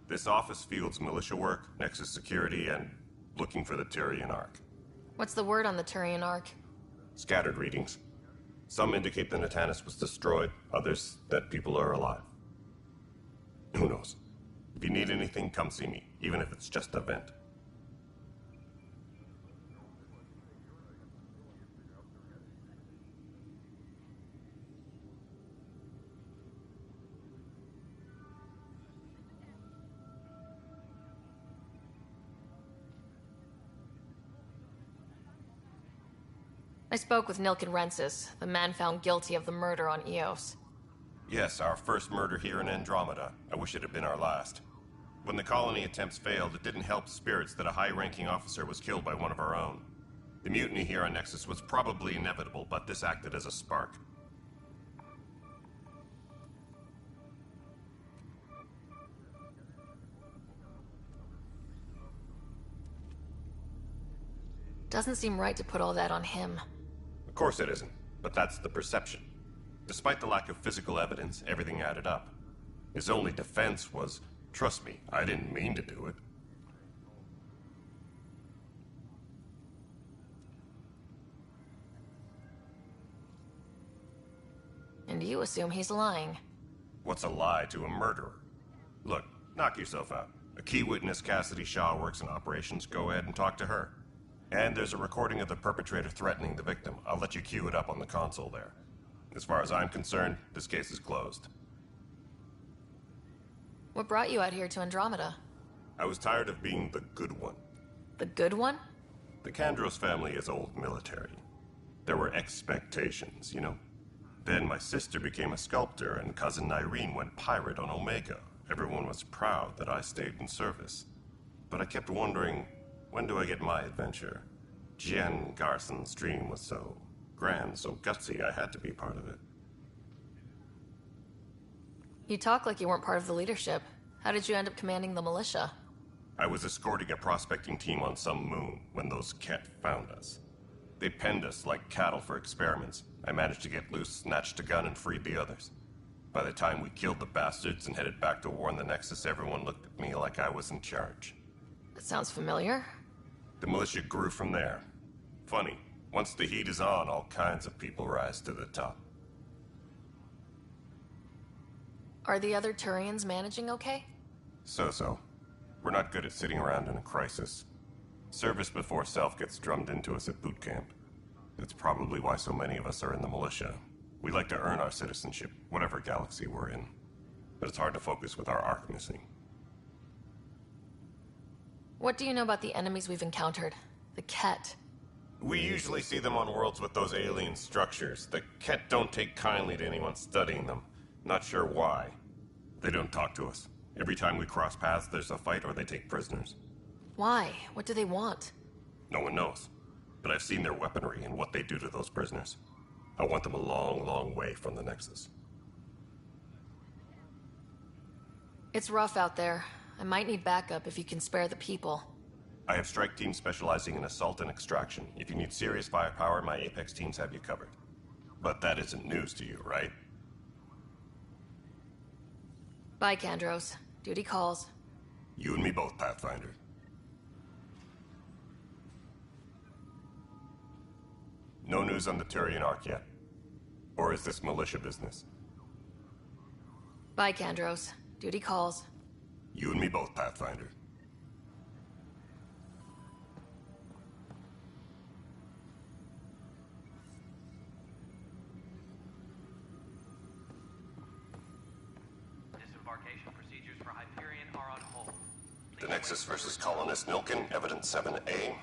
[SPEAKER 13] This office fields militia work, Nexus security, and looking for the Turian Ark.
[SPEAKER 19] What's the word on the Turian Ark?
[SPEAKER 13] Scattered readings. Some indicate the Natanus was destroyed, others that people are alive. Who knows? If you need anything, come see me, even if it's just a vent.
[SPEAKER 19] I spoke with Nilk and Rensis, the man found guilty of the murder on Eos.
[SPEAKER 13] Yes, our first murder here in Andromeda. I wish it had been our last. When the colony attempts failed, it didn't help spirits that a high-ranking officer was killed by one of our own. The mutiny here on Nexus was probably inevitable, but this acted as a spark.
[SPEAKER 19] Doesn't seem right to put all that on him.
[SPEAKER 13] Of course it isn't, but that's the perception. Despite the lack of physical evidence, everything added up. His only defense was, trust me, I didn't mean to do it.
[SPEAKER 19] And you assume he's lying.
[SPEAKER 13] What's a lie to a murderer? Look, knock yourself out. A key witness, Cassidy Shaw, works in operations. Go ahead and talk to her. And there's a recording of the perpetrator threatening the victim. I'll let you cue it up on the console there. As far as I'm concerned, this case is closed.
[SPEAKER 19] What brought you out here to Andromeda?
[SPEAKER 13] I was tired of being the good one.
[SPEAKER 19] The good one?
[SPEAKER 13] The Kandros family is old military. There were expectations, you know? Then my sister became a sculptor, and cousin Irene went pirate on Omega. Everyone was proud that I stayed in service. But I kept wondering, when do I get my adventure? Jen Garson's dream was so grand, so gutsy, I had to be part of it.
[SPEAKER 19] You talk like you weren't part of the leadership. How did you end up commanding the militia?
[SPEAKER 13] I was escorting a prospecting team on some moon when those Ket found us. They penned us like cattle for experiments. I managed to get loose, snatched a gun, and freed the others. By the time we killed the bastards and headed back to warn the Nexus, everyone looked at me like I was in charge.
[SPEAKER 19] That sounds familiar.
[SPEAKER 13] The militia grew from there. Funny, once the heat is on, all kinds of people rise to the top.
[SPEAKER 19] Are the other Turians managing okay?
[SPEAKER 13] So-so. We're not good at sitting around in a crisis. Service before self gets drummed into us at boot camp. That's probably why so many of us are in the militia. We like to earn our citizenship, whatever galaxy we're in. But it's hard to focus with our arc missing.
[SPEAKER 19] What do you know about the enemies we've encountered? The Ket.
[SPEAKER 13] We usually see them on worlds with those alien structures. The Ket don't take kindly to anyone studying them. Not sure why. They don't talk to us. Every time we cross paths, there's a fight or they take prisoners.
[SPEAKER 19] Why? What do they want?
[SPEAKER 13] No one knows. But I've seen their weaponry and what they do to those prisoners. I want them a long, long way from the Nexus.
[SPEAKER 19] It's rough out there. I might need backup if you can spare the people.
[SPEAKER 13] I have strike teams specializing in assault and extraction. If you need serious firepower, my Apex teams have you covered. But that isn't news to you, right?
[SPEAKER 19] Bye, Kandros. Duty calls.
[SPEAKER 13] You and me both, Pathfinder. No news on the Turian Arc yet? Or is this militia business?
[SPEAKER 19] Bye, Kandros. Duty calls.
[SPEAKER 13] You and me both, Pathfinder.
[SPEAKER 18] Disembarkation procedures for Hyperion are on hold.
[SPEAKER 13] The Nexus versus Colonist Nilkin, Evidence 7A.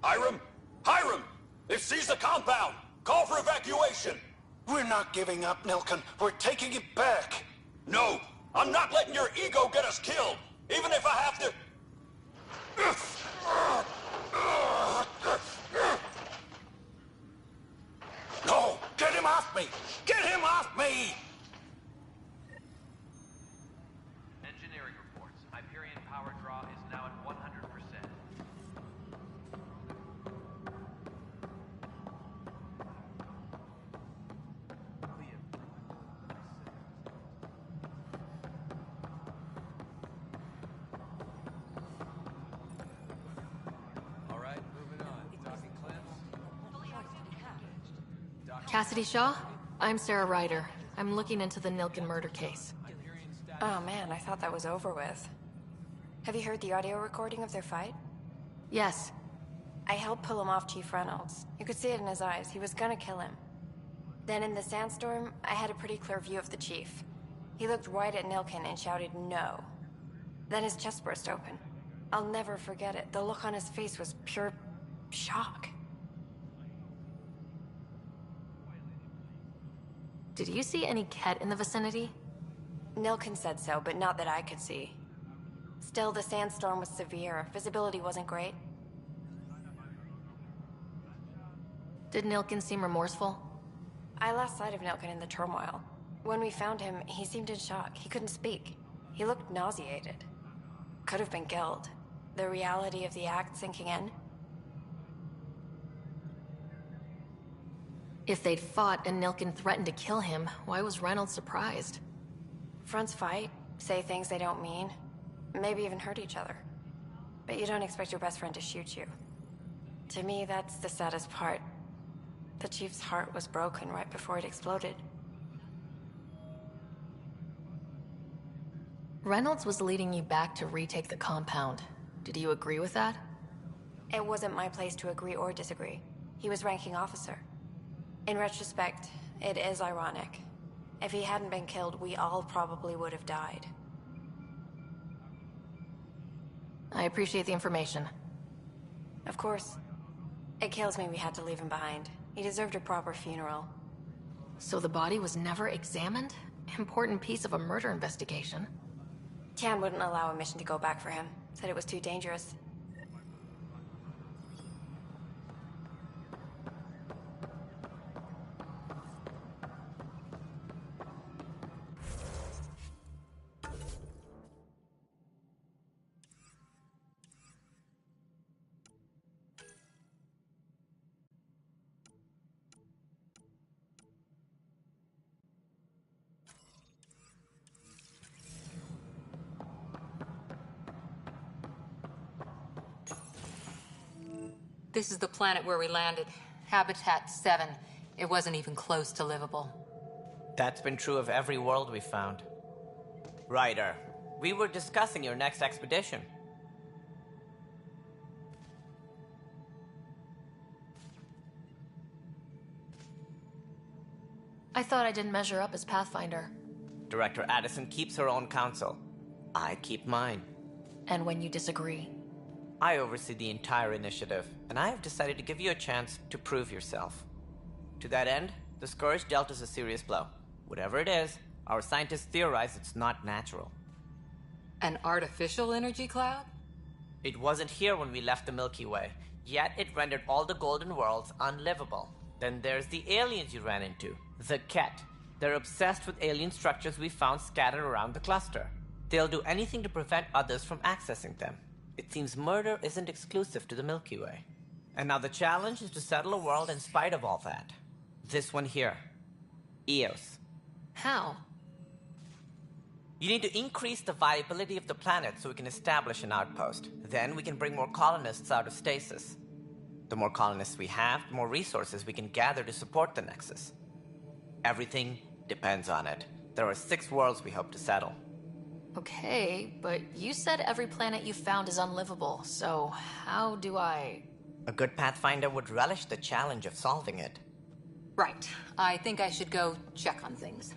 [SPEAKER 4] Hiram! Hiram! They've seized the compound! Call for evacuation! We're not giving up, Nilkin. We're taking it back. No! I'm not letting your ego get us killed! Even if I have to... No! Get him off me! Get him off me!
[SPEAKER 18] Engineering reports. Hyperion power draw is now at 100%.
[SPEAKER 19] Cassidy Shaw? I'm Sarah Ryder. I'm looking into the Nilkin murder case.
[SPEAKER 11] Oh man, I thought that was over with. Have you heard the audio recording of their fight?
[SPEAKER 19] Yes.
[SPEAKER 11] I helped pull him off Chief Reynolds. You could see it in his eyes. He was gonna kill him. Then in the sandstorm, I had a pretty clear view of the Chief. He looked right at Nilkin and shouted no. Then his chest burst open. I'll never forget it. The look on his face was pure shock.
[SPEAKER 19] Did you see any Ket in the vicinity?
[SPEAKER 11] Nilkin said so, but not that I could see. Still, the sandstorm was severe. Visibility wasn't great.
[SPEAKER 19] Did Nilkin seem remorseful?
[SPEAKER 11] I lost sight of Nilkin in the turmoil. When we found him, he seemed in shock. He couldn't speak. He looked nauseated. Could have been killed. The reality of the act sinking in.
[SPEAKER 19] If they'd fought and Nilkin threatened to kill him, why was Reynolds surprised?
[SPEAKER 11] Fronts fight, say things they don't mean, maybe even hurt each other. But you don't expect your best friend to shoot you. To me, that's the saddest part. The Chief's heart was broken right before it exploded.
[SPEAKER 19] Reynolds was leading you back to retake the compound. Did you agree with that?
[SPEAKER 11] It wasn't my place to agree or disagree. He was ranking officer. In retrospect, it is ironic. If he hadn't been killed, we all probably would have died.
[SPEAKER 19] I appreciate the information.
[SPEAKER 11] Of course. It kills me we had to leave him behind. He deserved a proper funeral.
[SPEAKER 19] So the body was never examined? Important piece of a murder investigation.
[SPEAKER 11] Tian wouldn't allow a mission to go back for him. Said it was too dangerous.
[SPEAKER 16] This is the planet where we landed. Habitat 7. It wasn't even close to livable.
[SPEAKER 9] That's been true of every world we found. Ryder, we were discussing your next expedition.
[SPEAKER 19] I thought I didn't measure up as Pathfinder.
[SPEAKER 9] Director Addison keeps her own counsel. I keep mine.
[SPEAKER 19] And when you disagree?
[SPEAKER 9] I oversee the entire initiative, and I have decided to give you a chance to prove yourself. To that end, the Scourge dealt us a serious blow. Whatever it is, our scientists theorize it's not natural.
[SPEAKER 16] An artificial energy cloud?
[SPEAKER 9] It wasn't here when we left the Milky Way, yet it rendered all the Golden Worlds unlivable. Then there's the aliens you ran into, the Ket. They're obsessed with alien structures we found scattered around the cluster. They'll do anything to prevent others from accessing them. It seems murder isn't exclusive to the Milky Way. And now the challenge is to settle a world in spite of all that. This one here. Eos.
[SPEAKER 19] How?
[SPEAKER 9] You need to increase the viability of the planet so we can establish an outpost. Then we can bring more colonists out of stasis. The more colonists we have, the more resources we can gather to support the Nexus. Everything depends on it. There are 6 worlds we hope to settle.
[SPEAKER 19] Okay, but you said every planet you found is unlivable, so how do I...
[SPEAKER 9] A good Pathfinder would relish the challenge of solving it.
[SPEAKER 16] Right. I think I should go check on things.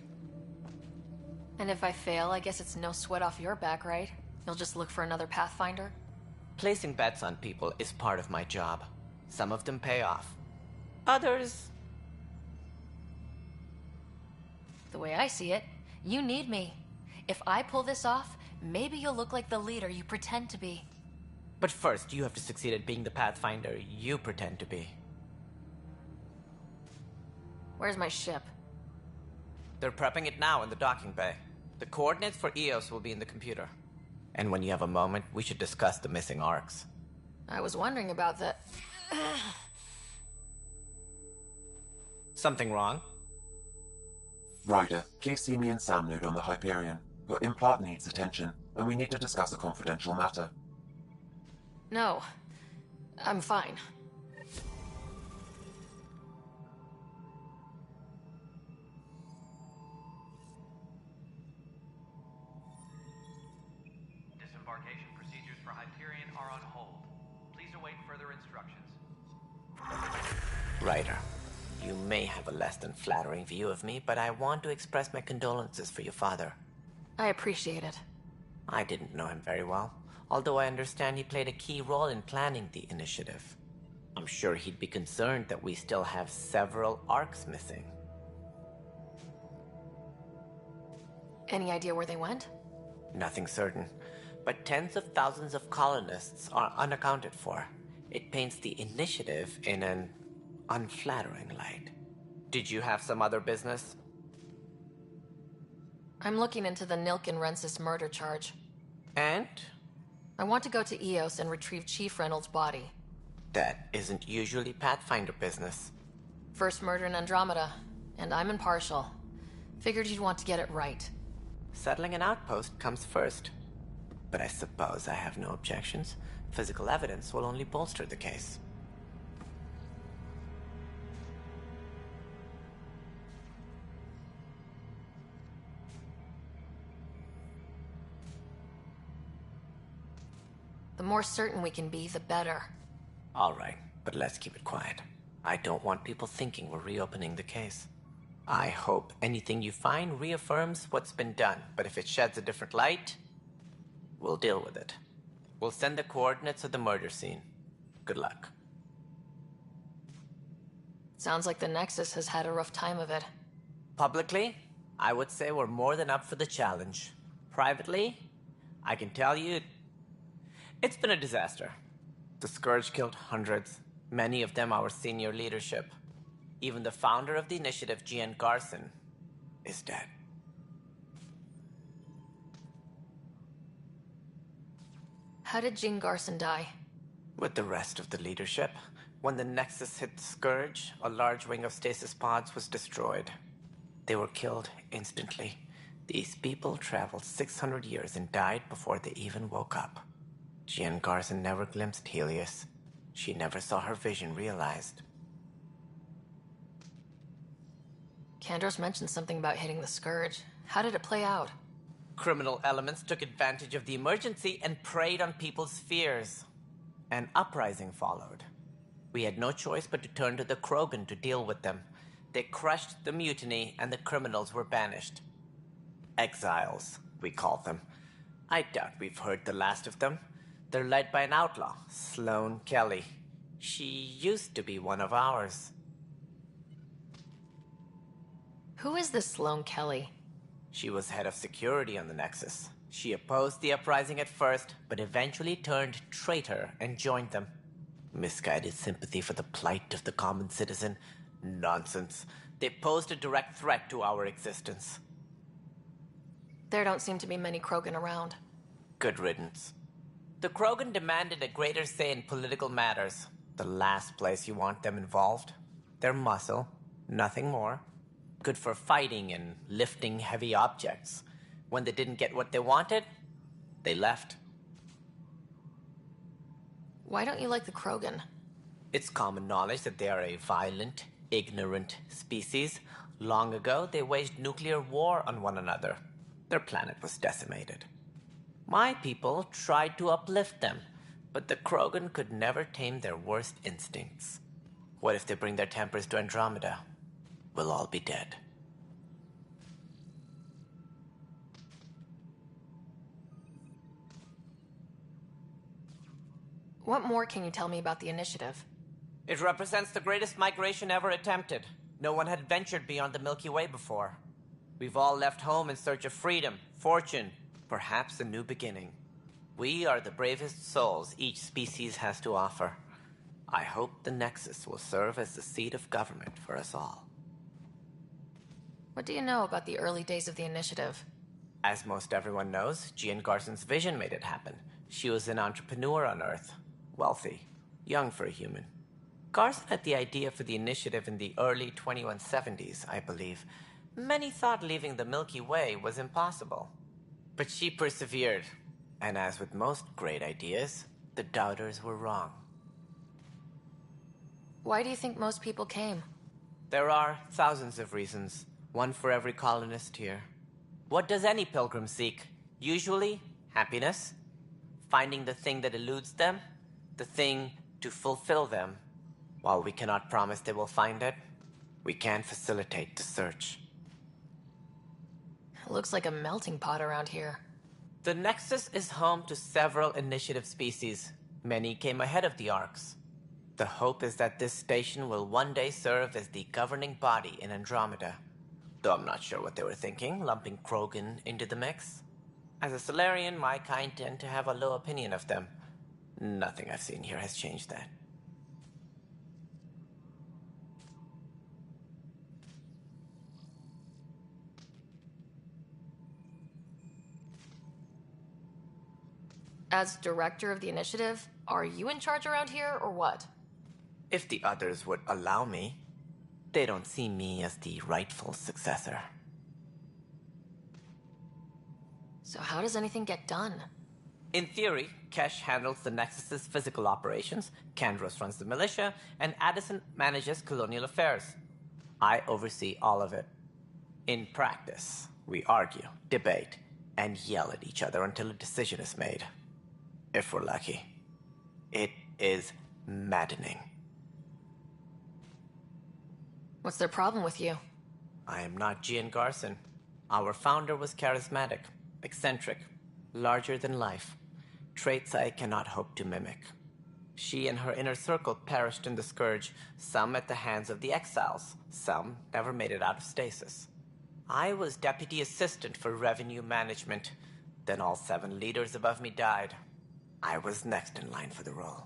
[SPEAKER 19] And if I fail, I guess it's no sweat off your back, right? You'll just look for another Pathfinder?
[SPEAKER 9] Placing bets on people is part of my job. Some of them pay off. Others...
[SPEAKER 19] The way I see it, you need me. If I pull this off, maybe you'll look like the leader you pretend to be.
[SPEAKER 9] But first, you have to succeed at being the Pathfinder you pretend to be.
[SPEAKER 19] Where's my ship?
[SPEAKER 9] They're prepping it now in the docking bay. The coordinates for Eos will be in the computer. And when you have a moment, we should discuss the missing arcs.
[SPEAKER 19] I was wondering about that.
[SPEAKER 9] Something wrong?
[SPEAKER 3] Ryder, Casey, me and Sam node on the Hyperion. Your implant needs attention, and we need to discuss a confidential matter.
[SPEAKER 19] No. I'm fine.
[SPEAKER 18] Disembarkation procedures for Hyperion are on hold. Please await further instructions.
[SPEAKER 9] Ryder, you may have a less than flattering view of me, but I want to express my condolences for your father.
[SPEAKER 19] I appreciate it.
[SPEAKER 9] I didn't know him very well, although I understand he played a key role in planning the initiative. I'm sure he'd be concerned that we still have several arcs missing.
[SPEAKER 19] Any idea where they went?
[SPEAKER 9] Nothing certain, but tens of thousands of colonists are unaccounted for. It paints the initiative in an unflattering light. Did you have some other business?
[SPEAKER 19] I'm looking into the Nilkin Rensis murder charge.
[SPEAKER 9] And?
[SPEAKER 19] I want to go to Eos and retrieve Chief Reynolds' body.
[SPEAKER 9] That isn't usually Pathfinder business.
[SPEAKER 19] First murder in Andromeda, and I'm impartial. Figured you'd want to get it right.
[SPEAKER 9] Settling an outpost comes first. But I suppose I have no objections. Physical evidence will only bolster the case.
[SPEAKER 19] The more certain we can be, the better.
[SPEAKER 9] All right, but let's keep it quiet. I don't want people thinking we're reopening the case. I hope anything you find reaffirms what's been done, but if it sheds a different light, we'll deal with it. We'll send the coordinates of the murder scene. Good luck.
[SPEAKER 19] Sounds like the Nexus has had a rough time of it.
[SPEAKER 9] Publicly, I would say we're more than up for the challenge. Privately, I can tell you, it's been a disaster. The Scourge killed hundreds, many of them our senior leadership. Even the founder of the initiative, Gian Garson, is dead.
[SPEAKER 19] How did Jean Garson die?
[SPEAKER 9] With the rest of the leadership, when the Nexus hit the Scourge, a large wing of stasis pods was destroyed. They were killed instantly. These people traveled 600 years and died before they even woke up. Jean Garson never glimpsed Helios. She never saw her vision realized.
[SPEAKER 19] Kandros mentioned something about hitting the Scourge. How did it play out?
[SPEAKER 9] Criminal elements took advantage of the emergency and preyed on people's fears. An uprising followed. We had no choice but to turn to the Krogan to deal with them. They crushed the mutiny and the criminals were banished. Exiles, we call them. I doubt we've heard the last of them. They're led by an outlaw, Sloane Kelly. She used to be one of ours.
[SPEAKER 19] Who is this Sloane Kelly?
[SPEAKER 9] She was head of security on the Nexus. She opposed the uprising at first, but eventually turned traitor and joined them. Misguided sympathy for the plight of the common citizen? Nonsense. They posed a direct threat to our existence.
[SPEAKER 19] There don't seem to be many Krogan around.
[SPEAKER 9] Good riddance. The Krogan demanded a greater say in political matters. The last place you want them involved. They're muscle, nothing more. Good for fighting and lifting heavy objects. When they didn't get what they wanted, they left.
[SPEAKER 19] Why don't you like the Krogan?
[SPEAKER 9] It's common knowledge that they are a violent, ignorant species. Long ago, they waged nuclear war on one another. Their planet was decimated. My people tried to uplift them, but the Krogan could never tame their worst instincts. What if they bring their tempers to Andromeda? We'll all be dead.
[SPEAKER 19] What more can you tell me about the initiative?
[SPEAKER 9] It represents the greatest migration ever attempted. No one had ventured beyond the Milky Way before. We've all left home in search of freedom, fortune, perhaps a new beginning. We are the bravest souls each species has to offer. I hope the Nexus will serve as the seat of government for us all.
[SPEAKER 19] What do you know about the early days of the initiative?
[SPEAKER 9] As most everyone knows, Jean Garson's vision made it happen. She was an entrepreneur on Earth. Wealthy. Young for a human. Garson had the idea for the initiative in the early 2170s, I believe. Many thought leaving the Milky Way was impossible. But she persevered. And as with most great ideas, the doubters were wrong.
[SPEAKER 19] Why do you think most people came?
[SPEAKER 9] There are thousands of reasons. One for every colonist here. What does any pilgrim seek? Usually, happiness. Finding the thing that eludes them. The thing to fulfill them. While we cannot promise they will find it, we can facilitate the search.
[SPEAKER 19] It looks like a melting pot around here.
[SPEAKER 9] The Nexus is home to several initiative species. Many came ahead of the Arks. The hope is that this station will one day serve as the governing body in Andromeda. Though I'm not sure what they were thinking, lumping Krogan into the mix. As a Solarian, my kind tend to have a low opinion of them. Nothing I've seen here has changed that.
[SPEAKER 19] As director of the initiative, are you in charge around here, or what?
[SPEAKER 9] If the others would allow me, they don't see me as the rightful successor.
[SPEAKER 19] So how does anything get done?
[SPEAKER 9] In theory, Kesh handles the Nexus's physical operations, Kandros runs the militia, and Addison manages colonial affairs. I oversee all of it. In practice, we argue, debate, and yell at each other until a decision is made. If we're lucky. It is maddening.
[SPEAKER 19] What's their problem with you?
[SPEAKER 9] I am not Jean Garson. Our founder was charismatic, eccentric, larger than life. Traits I cannot hope to mimic. She and her inner circle perished in the Scourge, some at the hands of the Exiles, some never made it out of stasis. I was deputy assistant for revenue management. Then all 7 leaders above me died. I was next in line for the role.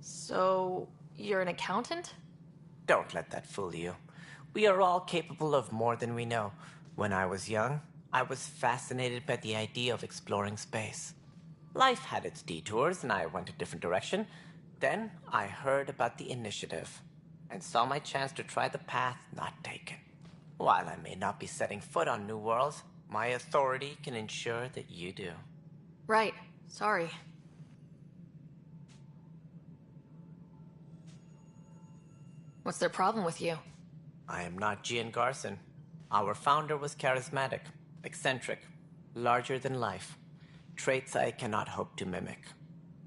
[SPEAKER 19] So, you're an accountant?
[SPEAKER 9] Don't let that fool you. We are all capable of more than we know. When I was young, I was fascinated by the idea of exploring space. Life had its detours, and I went a different direction. Then I heard about the initiative, and saw my chance to try the path not taken. While I may not be setting foot on new worlds, my authority can ensure that you do.
[SPEAKER 19] Right. Sorry. What's their problem with you?
[SPEAKER 9] I am not Gian Garson. Our founder was charismatic, eccentric, larger than life. Traits I cannot hope to mimic.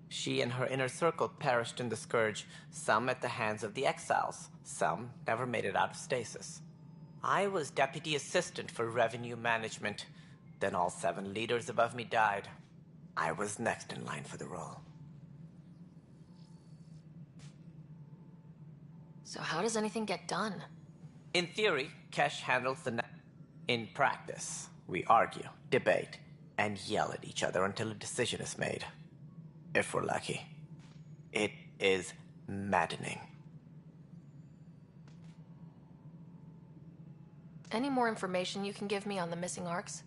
[SPEAKER 9] She and her inner circle perished in the Scourge, some at the hands of the Exiles, some never made it out of stasis. I was deputy assistant for revenue management. Then all 7 leaders above me died. I was next in line for the role.
[SPEAKER 19] So how does anything get done?
[SPEAKER 9] In theory, Kesh handles the In practice, we argue, debate, and yell at each other until a decision is made. If we're lucky. It is maddening.
[SPEAKER 19] Any more information you can give me on the missing arcs?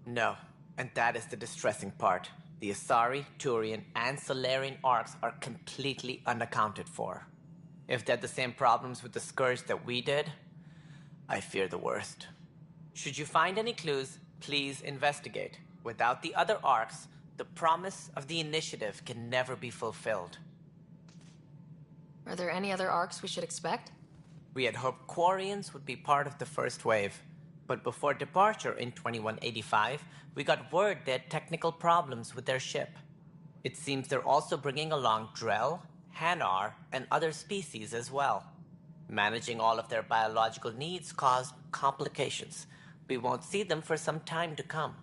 [SPEAKER 9] No, and that is the distressing part. The Asari, Turian, and Solarian arcs are completely unaccounted for. If they had the same problems with the Scourge that we did, I fear the worst. Should you find any clues, please investigate. Without the other arcs, the promise of the initiative can never be fulfilled.
[SPEAKER 19] Are there any other arcs we should expect?
[SPEAKER 9] We had hoped Quarians would be part of the first wave, but before departure in 2185, we got word they had technical problems with their ship. It seems they're also bringing along Drell, Hanar, and other species as well. Managing all of their biological needs caused complications. We won't see them for some time to come.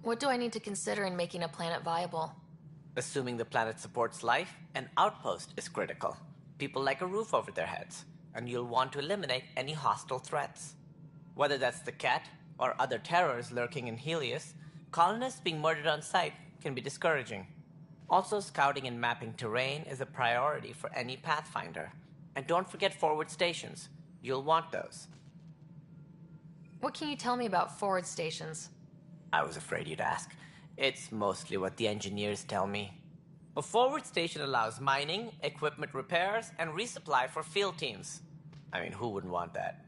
[SPEAKER 19] What do I need to consider in making a planet viable?
[SPEAKER 9] Assuming the planet supports life, an outpost is critical. People like a roof over their heads, and you'll want to eliminate any hostile threats. Whether that's the cat or other terrors lurking in Helios, colonists being murdered on sight can be discouraging. Also, scouting and mapping terrain is a priority for any Pathfinder. And don't forget forward stations. You'll want those.
[SPEAKER 19] What can you tell me about forward stations?
[SPEAKER 9] I was afraid you'd ask. It's mostly what the engineers tell me. A forward station allows mining, equipment repairs, and resupply for field teams. I mean, who wouldn't want that?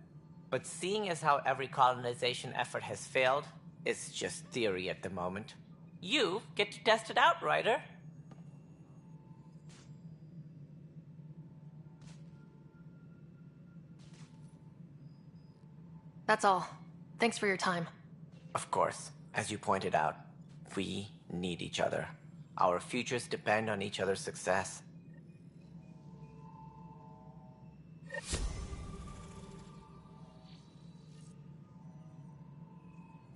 [SPEAKER 9] But seeing as how every colonization effort has failed, it's just theory at the moment. You get to test it out, Ryder.
[SPEAKER 19] That's all. Thanks for your time.
[SPEAKER 9] Of course, as you pointed out, we need each other. Our futures depend on each other's success.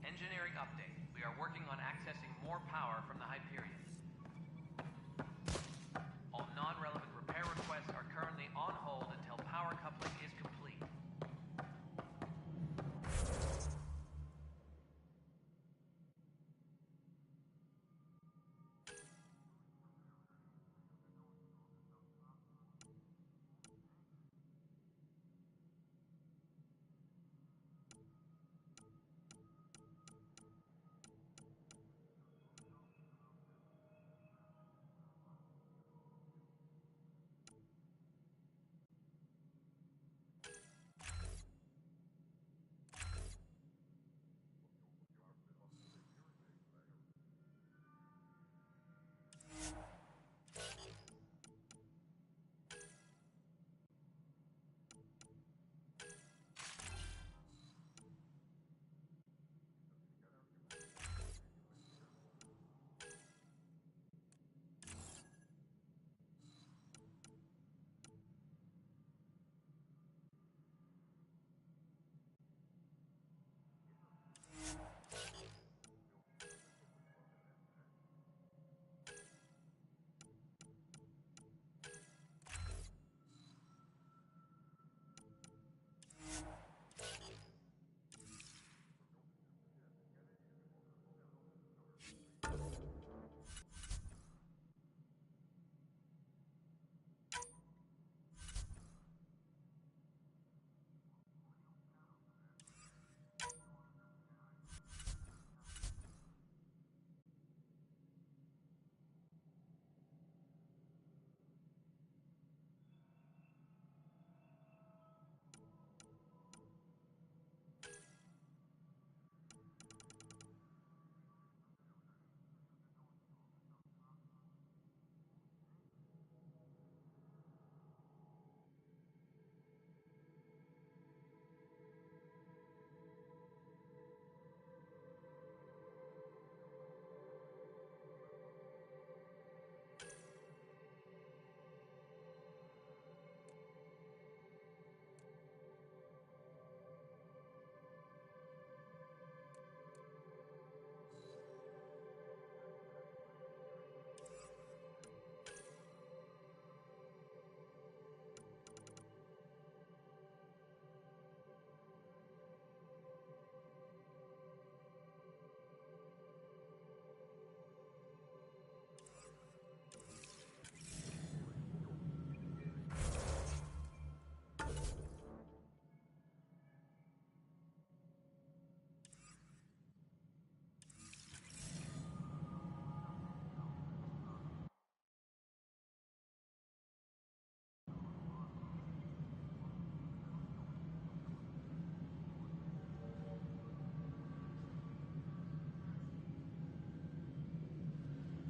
[SPEAKER 18] Engineering update. We are working on accessing more power from the Hyperion. All non-relevant repair requests are currently on hold until power coupling is complete.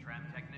[SPEAKER 18] Tram Tech